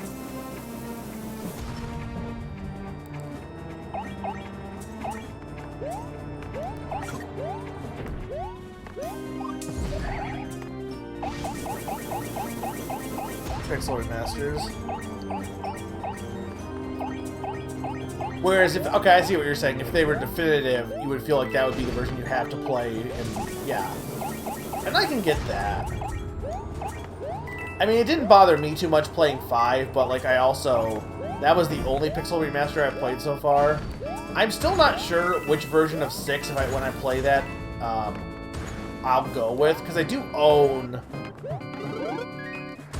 Pixel remasters. Whereas if, okay, I see what you're saying. If they were definitive, you would feel like that would be the version you have to play, and yeah. And I can get that. I mean, it didn't bother me too much playing 5, but, like, I also... That was the only Pixel remaster I've played so far. I'm still not sure which version of 6, when I play that, I'll go with, because I do own...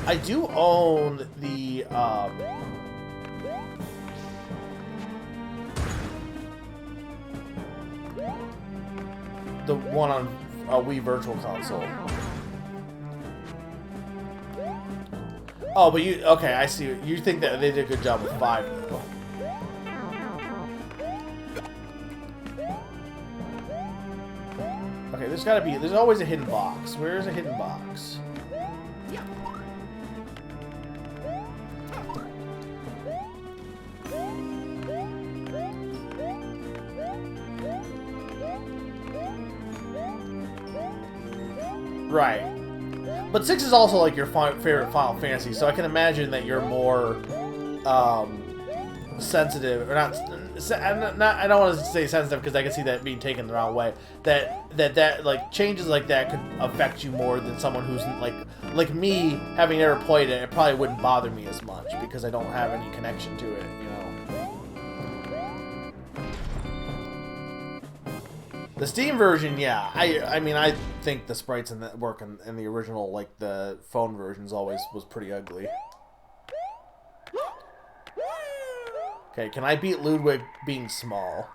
the, the one on a Wii Virtual Console. Oh, but you... Okay, I see. You think that they did a good job with 5, though. Okay, there's gotta be... There's always a hidden box. Where is a hidden box? Right. But 6 is also, like, your favorite Final Fantasy, so I can imagine that you're more, sensitive, or not, I don't want to say sensitive, because I can see that being taken the wrong way, that, like, changes like that could affect you more than someone who's, like me, having never played it, it probably wouldn't bother me as much, because I don't have any connection to it, you know. The Steam version, yeah. I mean, I think the sprites in that work in the original, like, the phone versions always was pretty ugly. Okay, can I beat Ludwig being small?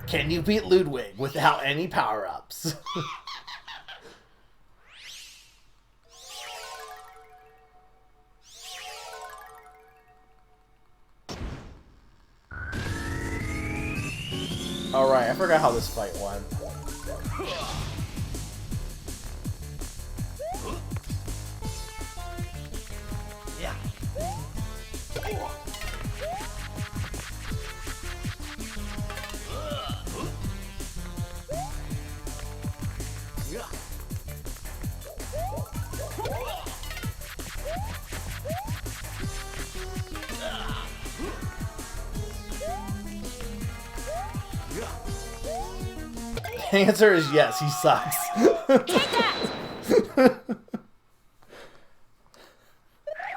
Can you beat Ludwig without any power-ups? Alright, I forgot how this fight went. Yeah. The answer is yes, he sucks.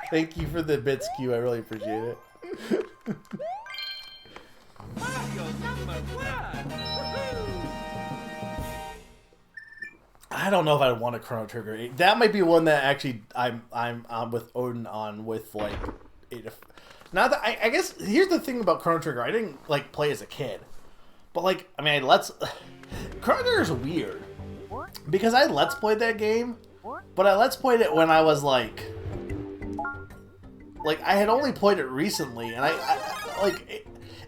Thank you for the bits, Q. I really appreciate it. Mario number 1. Woohoo! I don't know if I want a Chrono Trigger. That might be one that actually I'm with Odin on with like it. Not that I guess here's the thing about Chrono Trigger. I didn't like play as a kid, but like I mean, Chrono Trigger is weird because I let's played that game, but I let's played it when I was like I had only played it recently, and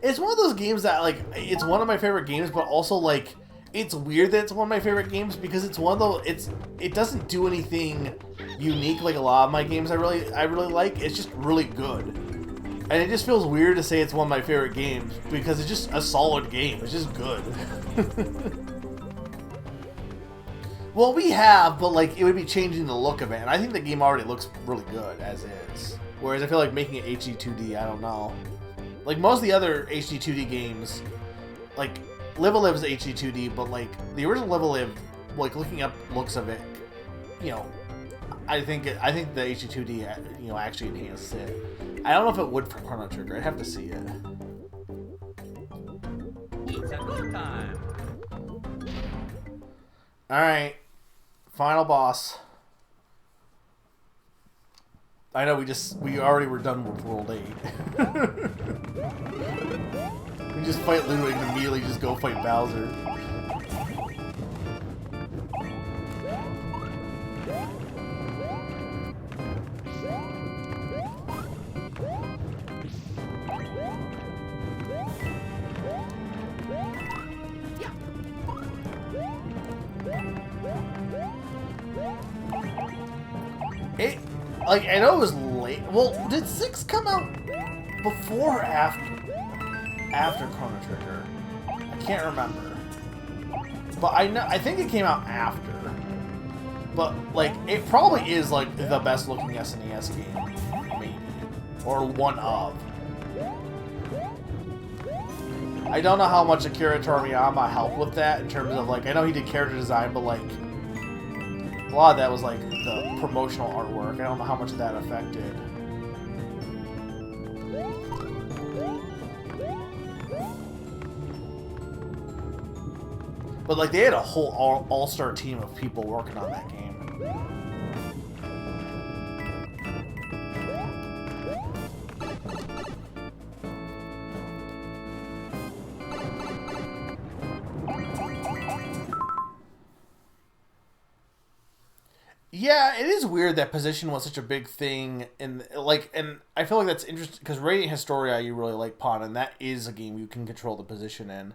it's one of those games that like it's one of my favorite games, but also like it's weird that it's one of my favorite games because it's one of those it doesn't do anything unique like a lot of my games I really like. It's just really good, and it just feels weird to say it's one of my favorite games because it's just a solid game. It's just good. Well, we have, but like it would be changing the look of it, and I think the game already looks really good as is. Whereas I feel like making it HD 2D, I don't know. Like most of the other HD 2D games, like Live A Live is HD 2D, but like the original Live A Live, like looking up looks of it, you know, I think the HD 2D, you know, actually enhanced it. I don't know if it would for Chrono Trigger. I'd have to see it. It's a good time. All right, final boss. I know we already were done with World 8. We just fight Ludwig and immediately just go fight Bowser. Like, I know it was late. Well, did 6 come out before or after Chrono Trigger? I can't remember. But I think it came out after. But, like, it probably is, like, the best looking SNES game, maybe. Or one of. I don't know how much Akira Toriyama helped with that in terms of, like, I know he did character design, but, like, a lot of that was, like, the promotional artwork. I don't know how much that affected. But, like, they had a whole all-star team of people working on that game. Yeah, it is weird that position was such a big thing, and I feel like that's interesting because Radiant Historia you really like Pawn, and that is a game you can control the position in.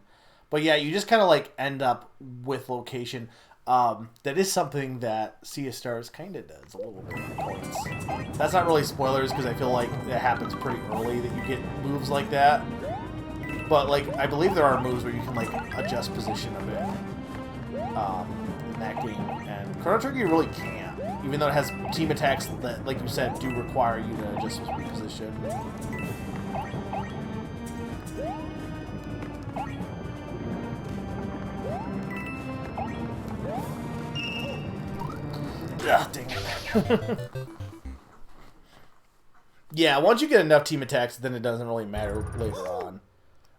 But yeah, you just kind of like end up with location. That is something that Sea of Stars kind of does a little bit in points. That's not really spoilers because I feel like that happens pretty early that you get moves like that. But like I believe there are moves where you can like adjust position a bit in that game, and Chrono Trigger you really can't. Even though it has team attacks that, like you said, do require you to adjust position. Ah, dang it. Yeah, once you get enough team attacks, then it doesn't really matter later on.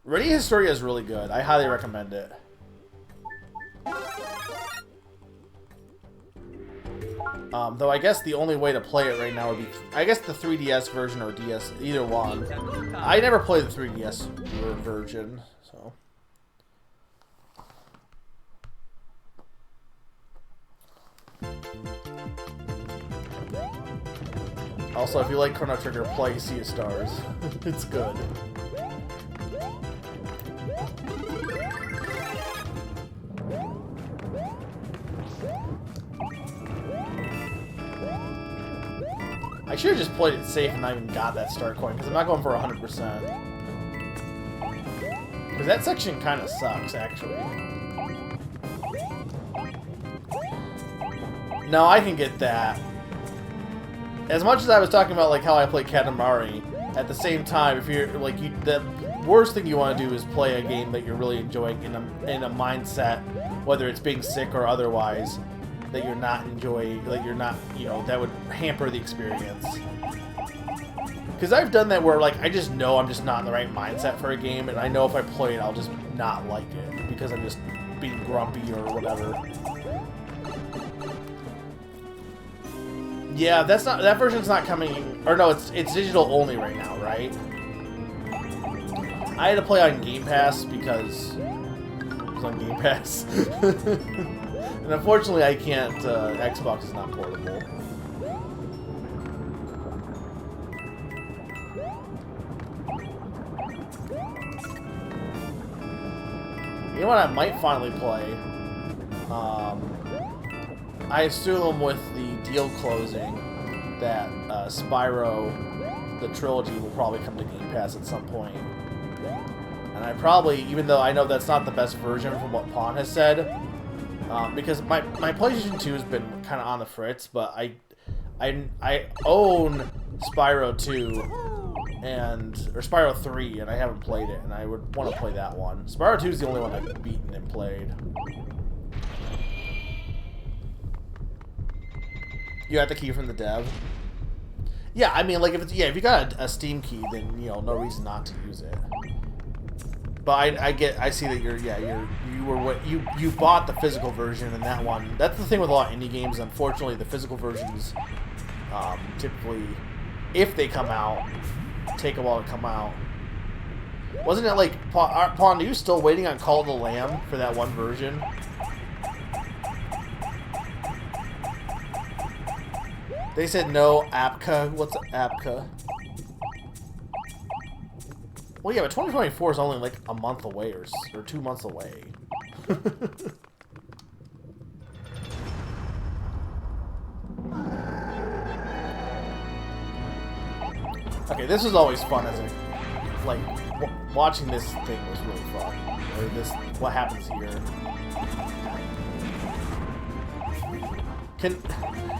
Radiant Historia is really good. I highly recommend it. Though I guess the only way to play it right now would be, I guess the 3DS version or DS, either one. I never played the 3DS version, so. Also, if you like Chrono Trigger, play Sea of Stars. It's good. I should have just played it safe and not even got that star coin, because I'm not going for 100%. Because that section kind of sucks, actually. No, I can get that. As much as I was talking about like how I play Katamari, at the same time, if you're like the worst thing you want to do is play a game that you're really enjoying in a mindset, whether it's being sick or otherwise, that you're not enjoying, like you're not, you know, that would hamper the experience. Because I've done that where like I just know I'm just not in the right mindset for a game, and I know if I play it, I'll just not like it because I'm just being grumpy or whatever. Yeah, that version's not coming, or no, it's digital only right now, right? I had to play on Game Pass because it was on Game Pass. And unfortunately I can't, Xbox is not portable. You know what I might finally play? I assume with the deal closing that Spyro, the trilogy, will probably come to Game Pass at some point. And I probably, even though I know that's not the best version from what Pawn has said, because my PlayStation 2 has been kind of on the fritz, but I own Spyro 2 or Spyro 3, and I haven't played it, and I would want to play that one. Spyro 2 is the only one I've beaten and played. You got the key from the dev? Yeah, I mean, like, if you got a Steam key, then, you know, no reason not to use it. But I see that you bought the physical version, and that one, that's the thing with a lot of indie games, unfortunately, the physical versions, typically, if they come out, take a while to come out. Wasn't it like, Pawn, are you still waiting on Call of the Lamb for that one version? They said no, APCA. What's APCA? Well, yeah, but 2024 is only like a month away or 2 months away. Okay, this was always fun as a, like, watching this thing was really fun. Or what happens here.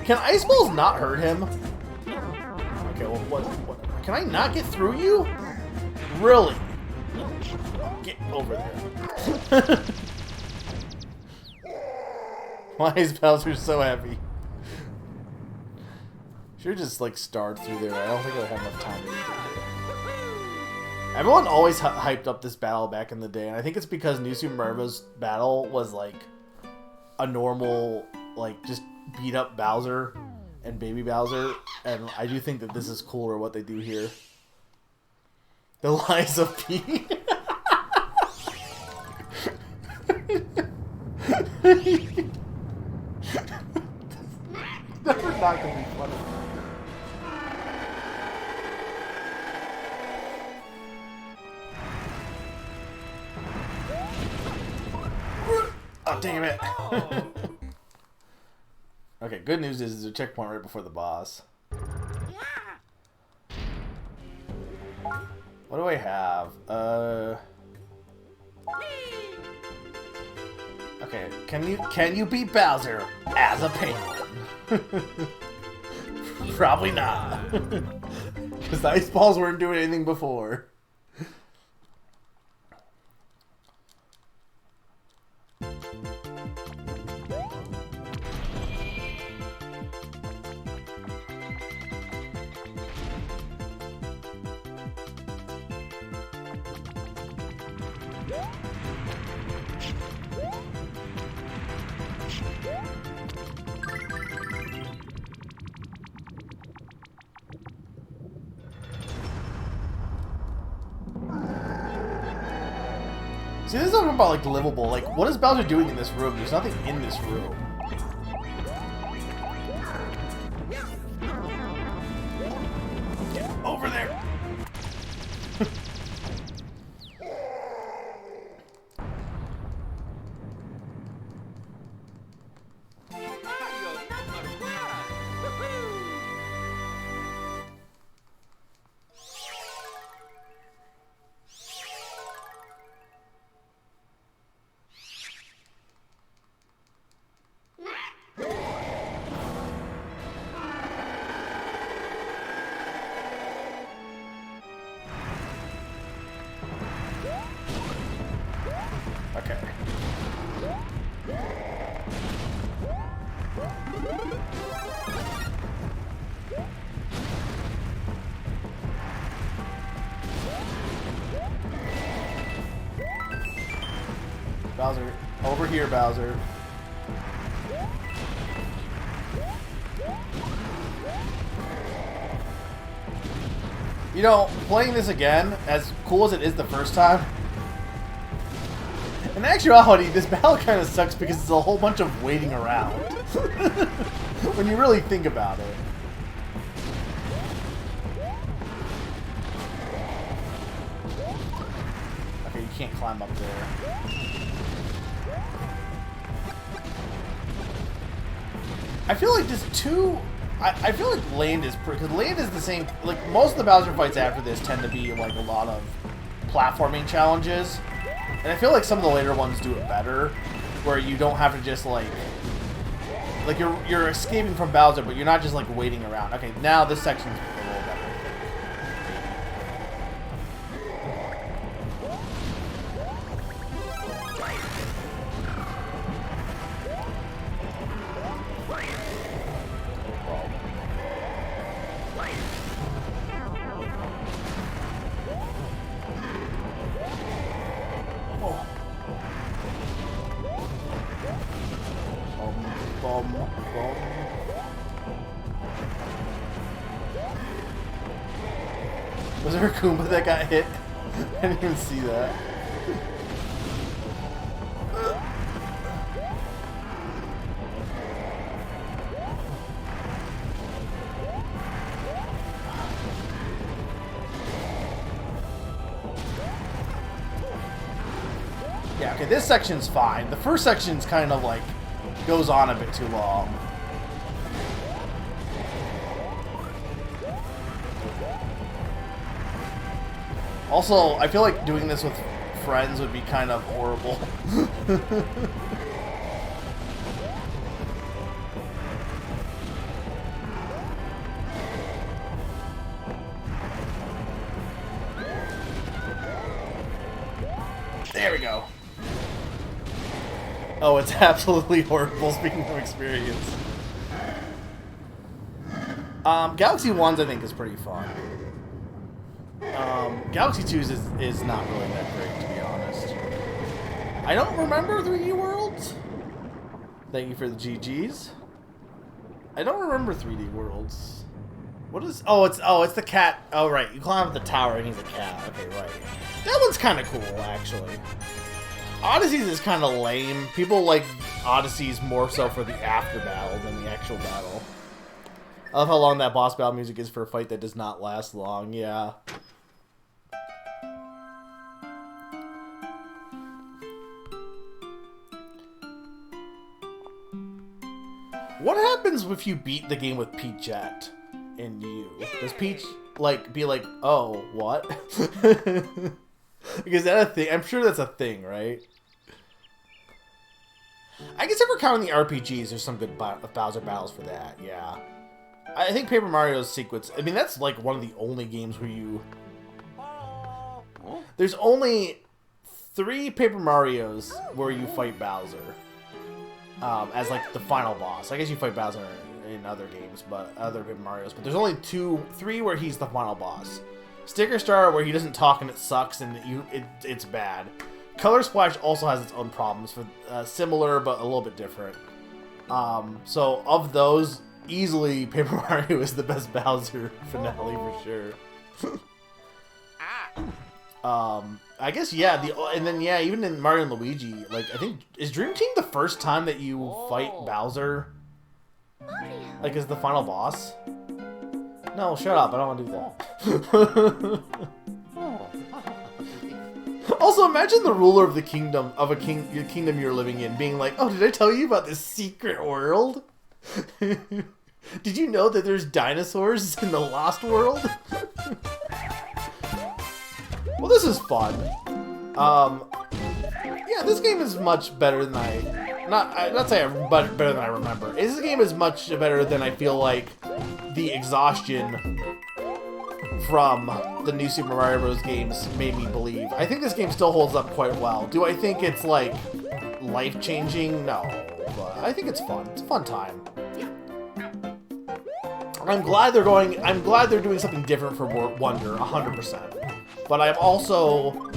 Can ice balls not hurt him? Okay, well, what? Can I not get through you? Really? Get over there. Why is Bowser so heavy? Should've just, like, starred through there. I don't think I would have enough time to get through there. Everyone always hyped up this battle back in the day, and I think it's because New Super Mario Bros. Battle was, like, a normal, like, just beat up Bowser and Baby Bowser, and I do think that this is cooler what they do here. The Lies of P. Never not gonna be funny. Oh, damn it. Okay, good news is there's a checkpoint right before the boss. What do I have? Okay, can you beat Bowser as a penguin? Probably not. Because the ice balls weren't doing anything before. See, this is talking about, like, livable. Like, what is Bowser doing in this room? There's nothing in this room. Get over there! Mario #1! Woohoo! Bowser. Over here, Bowser. You know, playing this again, as cool as it is the first time, in actuality, this battle kind of sucks because it's a whole bunch of waiting around. When you really think about it. Okay, you can't climb up there. I feel like there's two... I feel like Land is pretty... Because Land is the same... Like, most of the Bowser fights after this tend to be, like, a lot of platforming challenges. And I feel like some of the later ones do it better. Where you don't have to just, like... Like, you're escaping from Bowser, but you're not just, like, waiting around. Okay, now this section's a little better. Was there a Goomba that got hit? I didn't even see that. Yeah, okay, this section's fine. The first section's kind of like goes on a bit too long. Also, I feel like doing this with friends would be kind of horrible. There we go. Oh, it's absolutely horrible, speaking of experience. Galaxy 1's, I think, is pretty fun. Galaxy 2's is not really that great, to be honest. I don't remember 3D Worlds. Thank you for the GGs. I don't remember 3D Worlds. What is... Oh, it's the cat. Oh, right. You climb up the tower and he's a cat. Okay, right. That one's kind of cool, actually. Odysseys is kind of lame. People like Odysseys more so for the after battle than the actual battle. I love how long that boss battle music is for a fight that does not last long. Yeah. What happens if you beat the game with Peachette and you? Does Peach, like, be like, oh, what? Is that a thing? I'm sure that's a thing, right? I guess if we're counting the RPGs, there's some good Bowser battles for that, yeah. I think Paper Mario's sequence, I mean, that's like one of the only games where you... There's only 3 Paper Marios where you fight Bowser. As like the final boss. I guess you fight Bowser in other games, but other Paper Marios. But there's only 3 where he's the final boss. Sticker Star where he doesn't talk and it sucks and it's bad. Color Splash also has its own problems, for similar but a little bit different. So of those, easily Paper Mario is the best Bowser finale for sure. I guess yeah. And then yeah, even in Mario and Luigi, like I think is Dream Team the first time that you fight Bowser, like as the final boss? No, shut up! I don't want to do that. Also, imagine the ruler of the kingdom of your kingdom you're living in being like, "Oh, did I tell you about this secret world? Did you know that there's dinosaurs in the Lost World?" Well, this is fun. Yeah, this game is much better than not say better than I remember. This game is much better than I feel like the exhaustion from the new Super Mario Bros. Games made me believe. I think this game still holds up quite well. Do I think it's like life-changing? No, but I think it's fun. It's a fun time. I'm glad they're doing something different for Wonder, 100%. But I'm also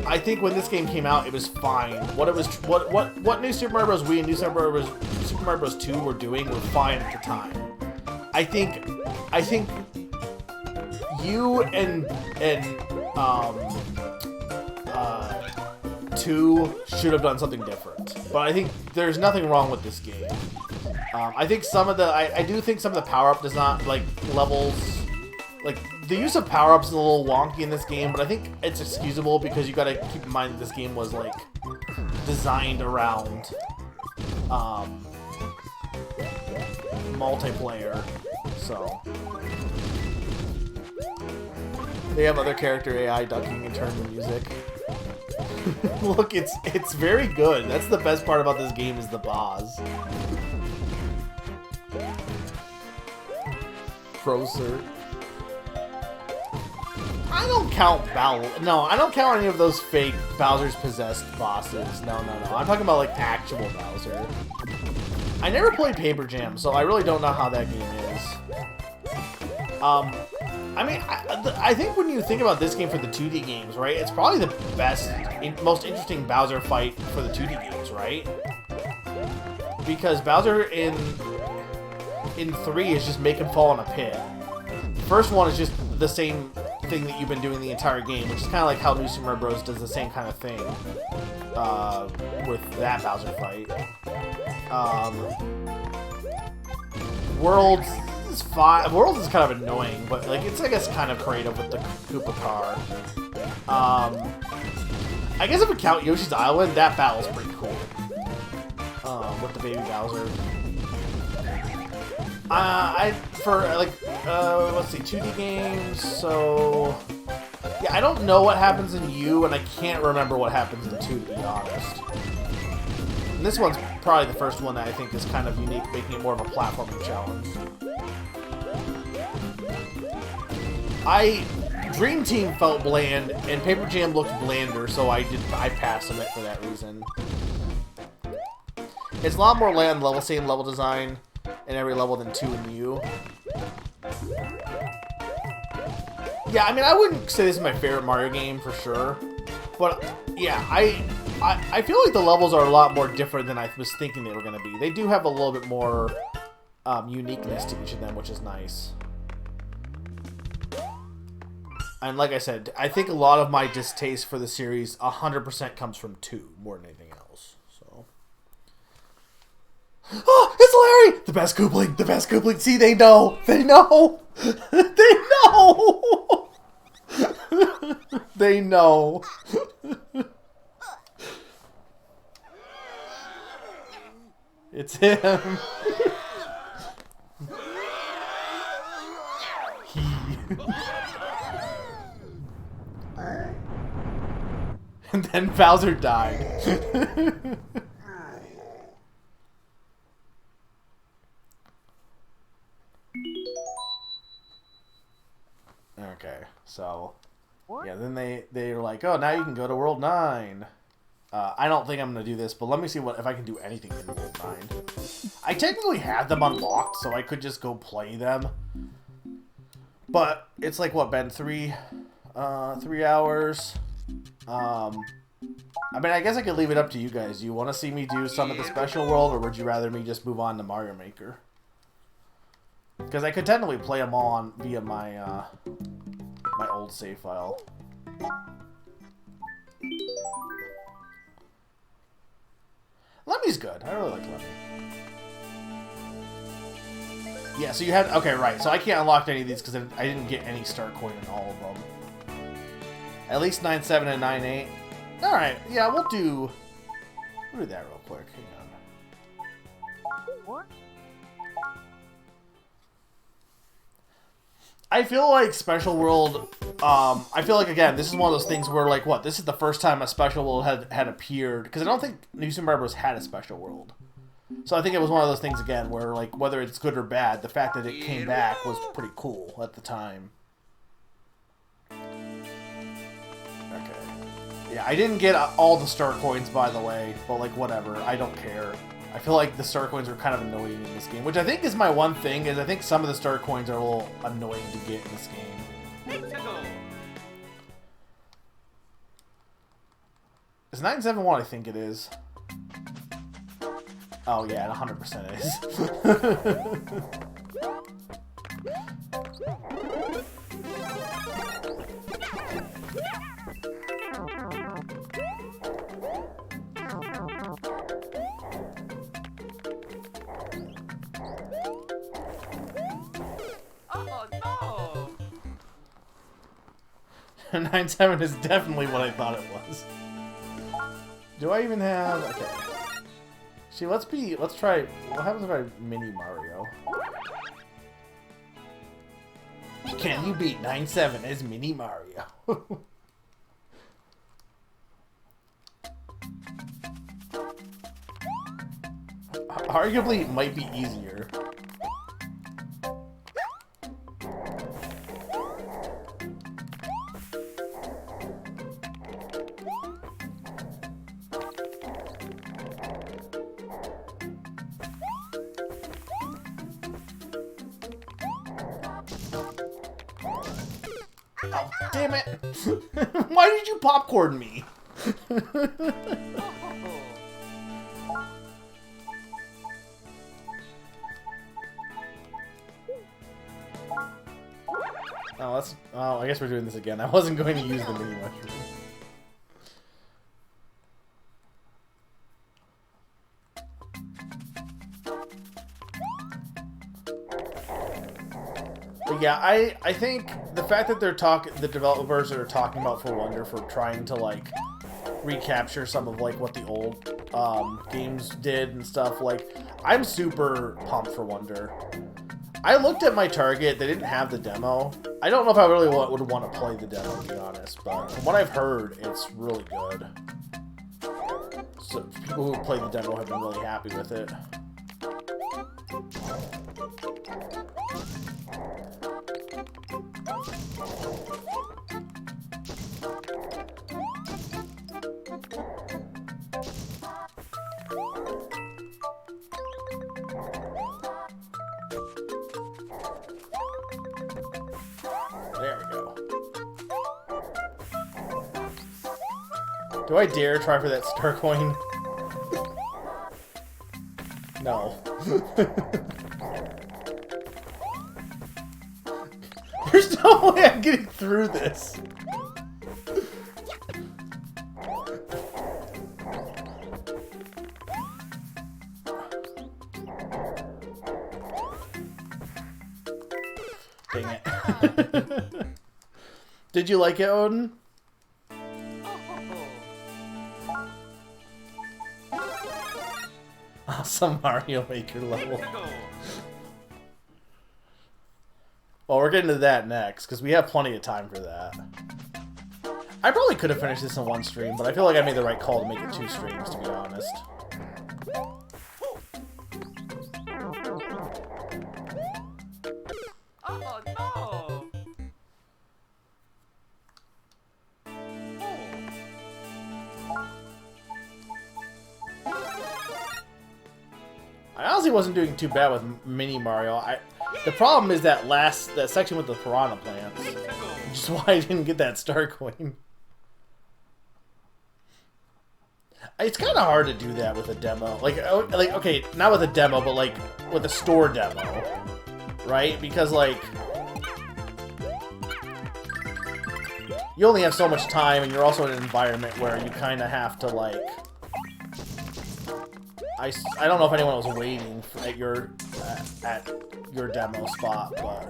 I think when this game came out, it was fine. What New Super Mario Bros. Wii and New Super Mario Bros. 2 were doing were fine at the time. I think you and 2 should have done something different. But I think there's nothing wrong with this game. I think some of the I do think some of the power up does not like levels. Like, the use of power-ups is a little wonky in this game, but I think it's excusable because you gotta keep in mind that this game was, like, designed around, multiplayer, so. They have other character AI ducking and turn the music. Look, it's very good. That's the best part about this game is the boss. Frozer. I don't count I don't count any of those fake Bowser's Possessed bosses. No. I'm talking about, like, actual Bowser. I never played Paper Jam, so I really don't know how that game is. I mean, I think when you think about this game for the 2D games, right, it's probably the best, most interesting Bowser fight for the 2D games, right? Because Bowser in 3 is just make him fall in a pit. First one is just the same thing that you've been doing the entire game, which is kind of like how New Super Mario Bros. Does the same kind of thing with that Bowser fight. Worlds is fine. Worlds is kind of annoying, but like it's I guess kind of creative with the Koopa car. I guess if we count Yoshi's Island, that battle's pretty cool. With the baby Bowser. Let's see, 2D games, so... Yeah, I don't know what happens in U, and I can't remember what happens in 2, to be honest. And this one's probably the first one that I think is kind of unique, making it more of a platforming challenge. Dream Team felt bland, and Paper Jam looked blander, so I passed on it for that reason. It's a lot more land level, same level design in every level than 2 and U. Yeah, I mean, I wouldn't say this is my favorite Mario game for sure, but yeah, I feel like the levels are a lot more different than I was thinking they were going to be. They do have a little bit more uniqueness to each of them, which is nice. And like I said, I think a lot of my distaste for the series 100% comes from 2 more than anything else. So, oh, it's Larry! The best Koopling! The best Koopling! See, they know! They know! They know! They know. It's him. And then Bowser died. Okay, so yeah, then they're like, oh, now you can go to World 9. I don't think I'm gonna do this, but let me see if I can do anything in World 9. I technically had them unlocked, so I could just go play them. But it's like what, Ben, 3 hours. I mean, I guess I could leave it up to you guys. Do you want to see me do some of the special world, or would you rather me just move on to Mario Maker? Because I could technically play them all on via my my old save file. Lemmy's good. I really like Lemmy. Yeah, so you had... Okay, right. So I can't unlock any of these because I didn't get any star coin in all of them. At least 9-7 and 9-8. Alright, yeah, we'll do that real quick. Hang on. What? I feel like Special World, I feel like, again, this is one of those things where, like, what, this is the first time a Special World had appeared, because I don't think New Super Mario Bros. Had a Special World. So I think it was one of those things, again, where, like, whether it's good or bad, the fact that it came back was pretty cool at the time. Okay. Yeah, I didn't get all the star coins, by the way, but, like, whatever, I don't care. I feel like the star coins are kind of annoying in this game, which I think is my one thing, is I think some of the star coins are a little annoying to get in this game. Is 971? I think it is. Oh yeah, it 100% is. Oh no! 9-7 is definitely what I thought it was. Do I even have... Okay. See, let's try... What happens if I mini Mario? Can you beat 9-7 as mini Mario? Arguably, it might be easier. Oh, damn it! Why did you popcorn me? Oh, that's... Oh, I guess we're doing this again. I wasn't going to use the mini mushroom. But yeah, I think the fact that the developers are talking about For Wonder for trying to like recapture some of like what the old games did and stuff, like I'm super pumped for Wonder. I looked at my target, they didn't have the demo. I don't know if I really would want to play the demo, to be honest, but from what I've heard, it's really good. So people who played the demo have been really happy with it. There we go. Do I dare try for that star coin? No. There's no way I'm getting through this. Dang it. Did you like it, Odin? Awesome Mario Maker level. Well, we're getting to that next, because we have plenty of time for that. I probably could have finished this in one stream, but I feel like I made the right call to make it 2 streams, to be honest. Oh no! I honestly wasn't doing too bad with Mini Mario. The problem is that that section with the piranha plants, which is why I didn't get that star coin. It's kind of hard to do that with a demo. Like okay, not with a demo, but like with a store demo, right? Because like you only have so much time, and you're also in an environment where you kind of have to like. I don't know if anyone was waiting at your demo spot, but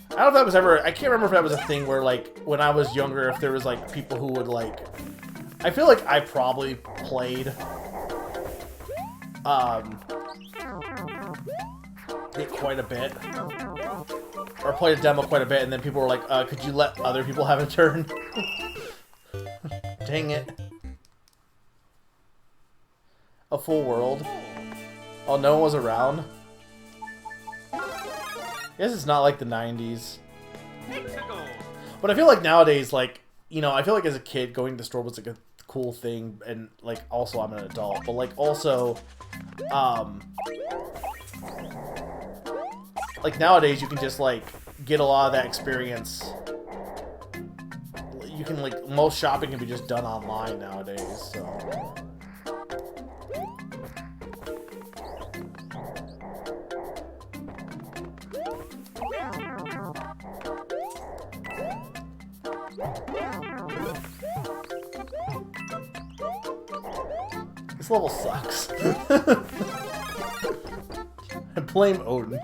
I don't know if that was ever. I can't remember if that was a thing where like when I was younger, if there was like people who would like. I feel like I probably played it quite a bit, or played a demo quite a bit, and then people were like, "Could you let other people have a turn?" Dang it. A full world. Oh, no one was around? I guess it's not like the 90s. But I feel like nowadays, like, you know, I feel like as a kid, going to the store was like a cool thing, and like, also I'm an adult, but like, also, like nowadays you can just like, get a lot of that experience you can like most shopping can be just done online nowadays. So. This level sucks. I blame Odin.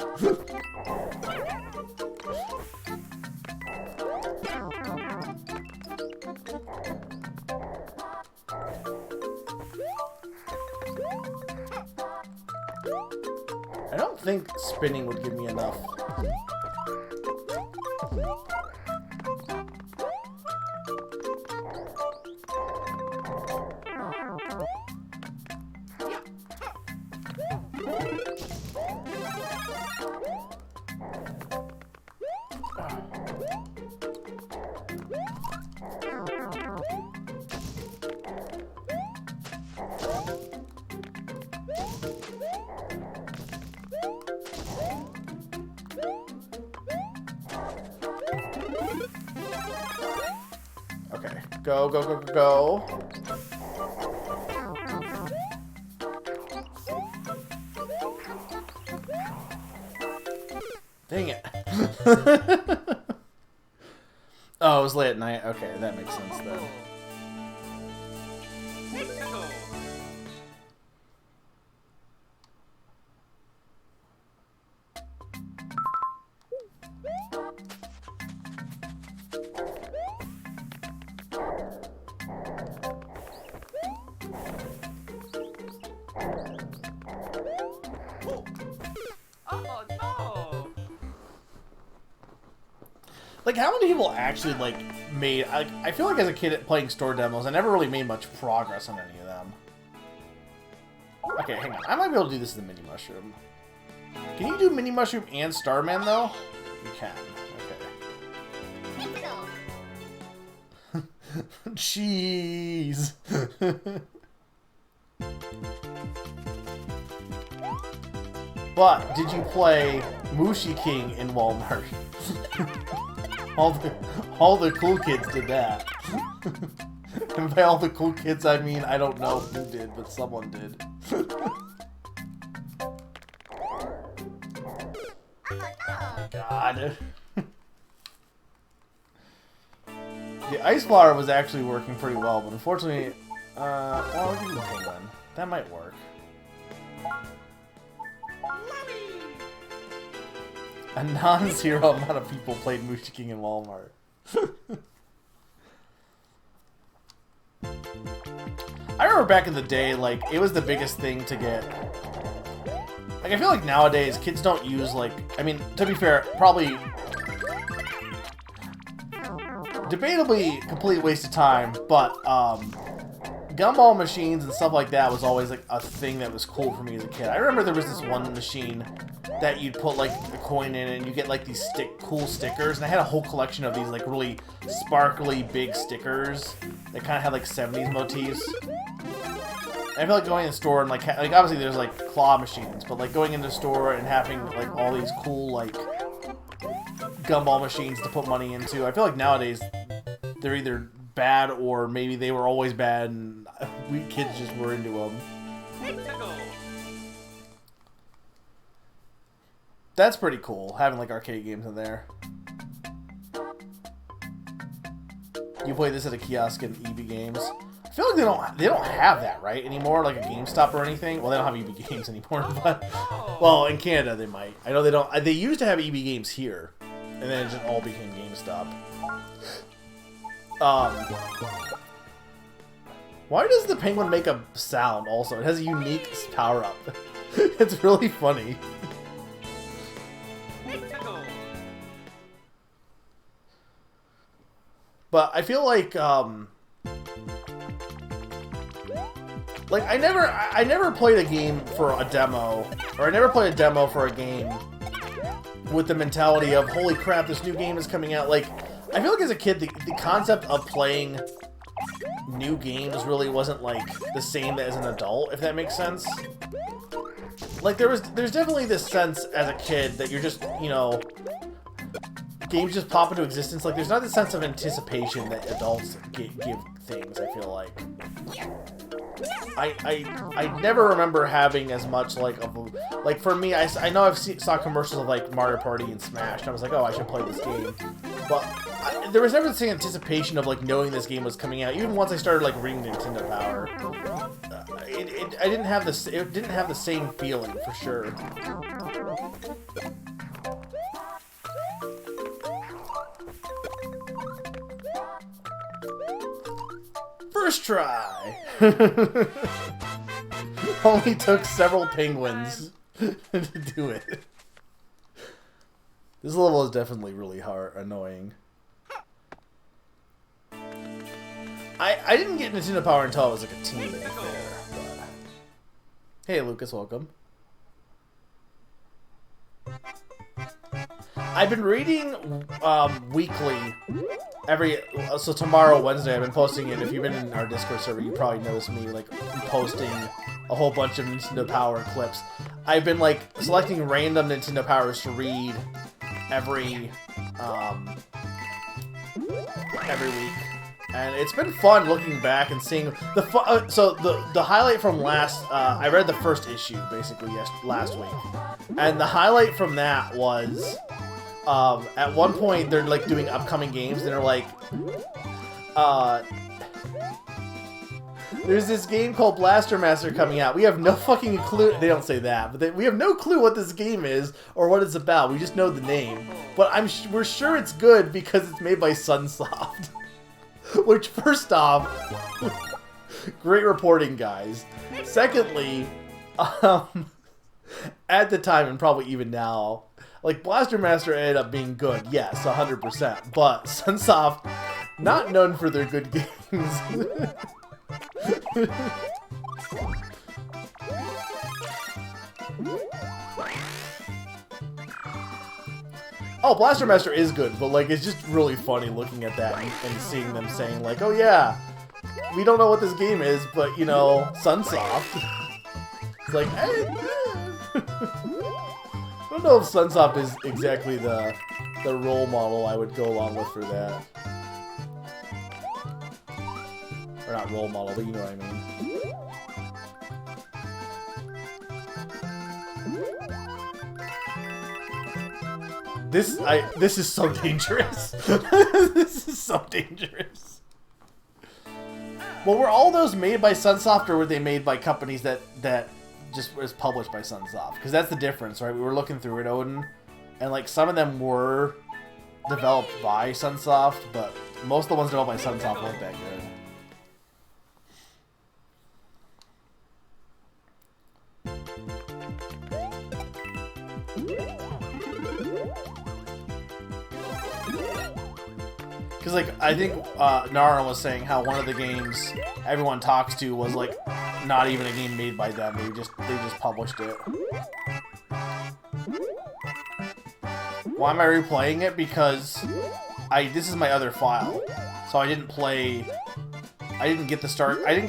I don't think spinning would give me enough. Okay, go, go, go, go, go. Dang it. Oh, it was late at night. Okay, that makes sense then. Oh no! Like, how many people actually, like, made... I feel like as a kid playing store demos, I never really made much progress on any of them. Okay, hang on. I might be able to do this in the Mini Mushroom. Can you do Mini Mushroom and Starman, though? You can. Okay. Jeez. But, did you play Mushi King in Walmart? all the cool kids did that. And by all the cool kids, I mean, I don't know who did, but someone did. God. The Ice Flower was actually working pretty well, but unfortunately, well, we can do Penguin. That might work. A non-zero amount of people played Mushi King in Walmart. I remember back in the day, like, it was the biggest thing to get... Like, I feel like nowadays, kids don't use, like... I mean, to be fair, probably... Debatably, complete waste of time, but, gumball machines and stuff like that was always, like, a thing that was cool for me as a kid. I remember there was this one machine that you'd put, like, a coin in and you get, like, these cool stickers, and I had a whole collection of these, like, really sparkly, big stickers that kind of had, like, 70s motifs. And I feel like going in the store and, like, obviously there's, like, claw machines, but, like, going in the store and having, like, all these cool, like, gumball machines to put money into, I feel like nowadays they're either bad or maybe they were always bad and we kids just were into them. That's pretty cool, having like arcade games in there. You play this at a kiosk in EB Games. I feel like they don't have that right anymore, like a GameStop or anything. Well, they don't have EB Games anymore, but well, in Canada they might. I know they don't. They used to have EB Games here, and then it just all became GameStop. Why does the penguin make a sound? Also, it has a unique power up. It's really funny. But I feel like I never played a game for a demo, or I never played a demo for a game with the mentality of, holy crap, this new game is coming out. Like, I feel like as a kid, the concept of playing new games really wasn't, like, the same as an adult, if that makes sense. Like, there's definitely this sense as a kid that you're just, you know, games just pop into existence. Like, there's not the sense of anticipation that adults give things, I feel like. I never remember having as much, like, of a, like, for me, I know saw commercials of, like, Mario Party and Smash, and I was like, oh, I should play this game. But there was never this anticipation of, like, knowing this game was coming out. Even once I started, like, reading Nintendo Power, I didn't have this. It didn't have the same feeling, for sure. First try! Only took several penguins to do it. This level is definitely really annoying. I didn't get Nintendo Power until I was like a teen, to be fair. But... Hey Lucas, welcome. I've been reading weekly. So tomorrow, Wednesday, I've been posting it. If you've been in our Discord server, you probably noticed me, like, posting a whole bunch of Nintendo Power clips. I've been, like, selecting random Nintendo Powers to read every week. And it's been fun looking back and seeing the so the highlight from last, I read the first issue, basically, last week. And the highlight from that was... at one point, they're, like, doing upcoming games, and they're like, there's this game called Blaster Master coming out. We have no fucking clue. They don't say that, but we have no clue what this game is or what it's about. We just know the name. But we're sure it's good because it's made by Sunsoft. Which, first off, great reporting, guys. Secondly, at the time, and probably even now, like, Blaster Master ended up being good, yes, 100%, but Sunsoft, not known for their good games. Oh, Blaster Master is good, but, like, it's just really funny looking at that and seeing them saying, like, oh yeah, we don't know what this game is, but, you know, Sunsoft. It's like, hey, I don't know if Sunsoft is exactly the role model I would go along with for that. Or not role model, but you know what I mean. This is so dangerous. This is so dangerous. Well, were all those made by Sunsoft, or were they made by companies that just was published by Sunsoft? Because that's the difference, right? We were looking through it, Odin, and, like, some of them were developed by Sunsoft, but most of the ones developed by Sunsoft weren't that good. Because, like, I think Nara was saying how one of the games everyone talks to was, like, not even a game made by them. They just published it. Why am I replaying it? Because this is my other file, so I didn't get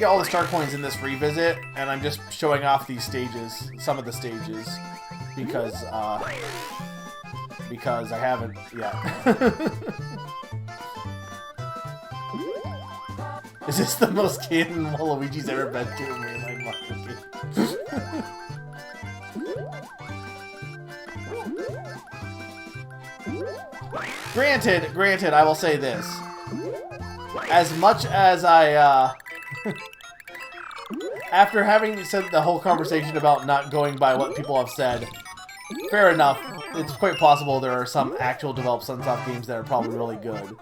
all the star coins in this revisit, and I'm just showing off these stages, some of the stages, because I haven't yet. Is this the most canon Waluigi's ever been to in mainline Mario? Granted, I will say this. As much as I, after having said the whole conversation about not going by what people have said, fair enough, it's quite possible there are some actual developed Sunsoft games that are probably really good.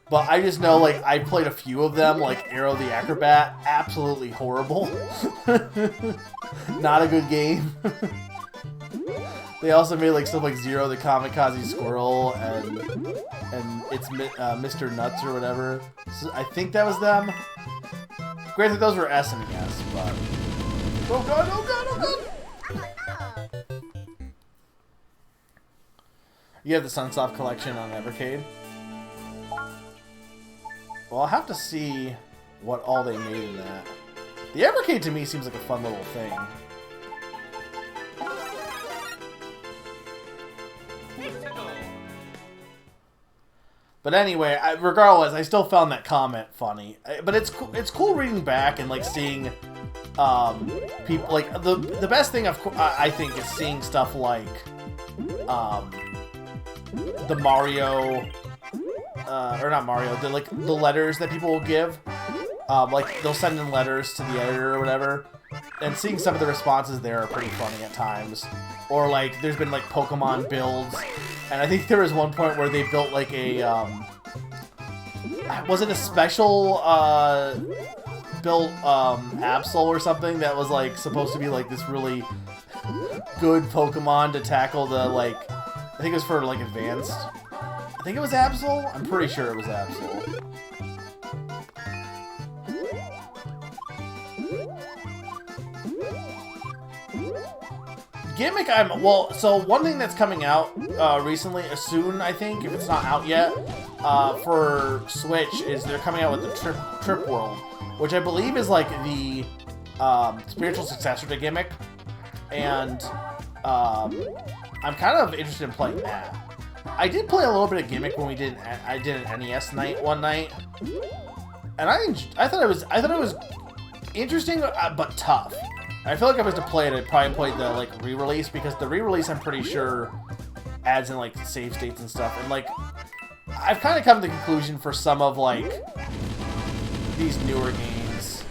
But I just know, like, I played a few of them, like Aero the Acrobat, absolutely horrible. Not a good game. They also made, like, stuff like Zero the Kamikaze Squirrel and it's Mr. Nuts or whatever. So I think that was them. Granted, those were S and S, but... Oh god, oh god, oh god! You have the Sunsoft collection on Evercade? Well, I'll have to see what all they made in that. The Evercade to me seems like a fun little thing. Nintendo. But anyway, regardless, I still found that comment funny. But it's cool reading back and like seeing people like the best thing I think is seeing stuff like the Mario or not Mario, the letters that people will give. Like they'll send in letters to the editor or whatever, and seeing some of the responses there are pretty funny at times. Or like there's been like Pokemon builds, and I think there was one point where they built like a was it a special built Absol or something that was like supposed to be like this really good Pokemon to tackle the like, I think it was for like advanced. I think it was Absol. I'm pretty sure it was Absol. Gimmick, so one thing that's coming out recently, soon, I think, if it's not out yet, for Switch, is they're coming out with the Trip World, which I believe is like the spiritual successor to Gimmick, and I'm kind of interested in playing that. I did play a little bit of Gimmick when I did an NES night one night, and I thought it was interesting but tough. I feel like if I was to play it, I'd probably play the like re-release, because the re-release I'm pretty sure adds in like save states and stuff. And like I've kind of come to the conclusion for some of like these newer games,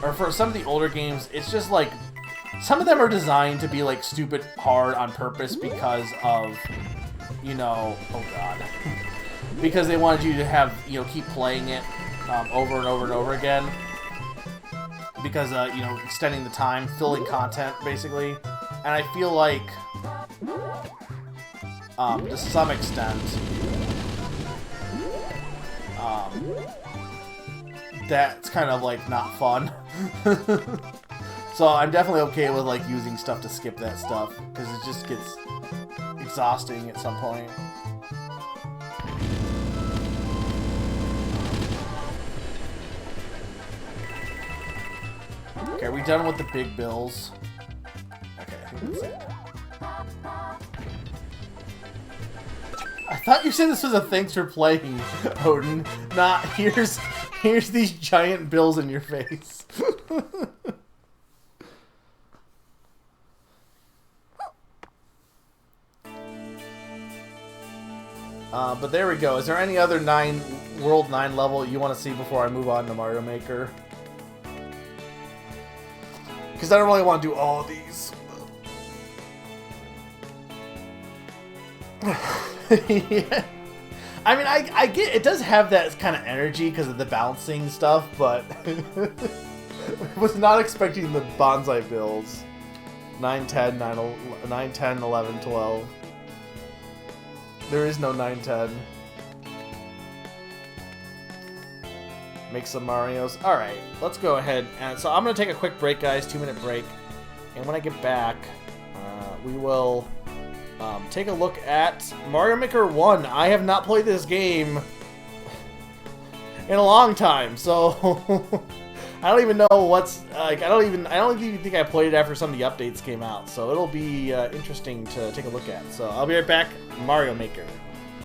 or for some of the older games, it's just like some of them are designed to be like stupid hard on purpose because of, you know, oh god, because they wanted you to have, you know, keep playing it over and over and over again. Because, you know, extending the time, filling content, basically. And I feel like, to some extent, that's kind of, like, not fun. So I'm definitely okay with, like, using stuff to skip that stuff, because it just gets exhausting at some point. Okay, are we done with the big bills? Okay, I think that's it. I thought you said this was a thanks for playing, Odin. Not here's these giant bills in your face. But there we go. Is there any other World 9 level you want to see before I move on to Mario Maker? Because I don't really want to do all of these. Yeah. I mean, I get it does have that kind of energy because of the bouncing stuff, but I was not expecting the bonsai bills. 9, 10, 11, 12. There is no 9, 10. Make some Marios. Alright, let's go ahead. And so I'm going to take a quick break, guys. 2-minute break. And when I get back, we will take a look at Mario Maker 1. I have not played this game in a long time, so I don't even know what's like. I don't even think I played it after some of the updates came out. So it'll be interesting to take a look at. So I'll be right back. Mario Maker.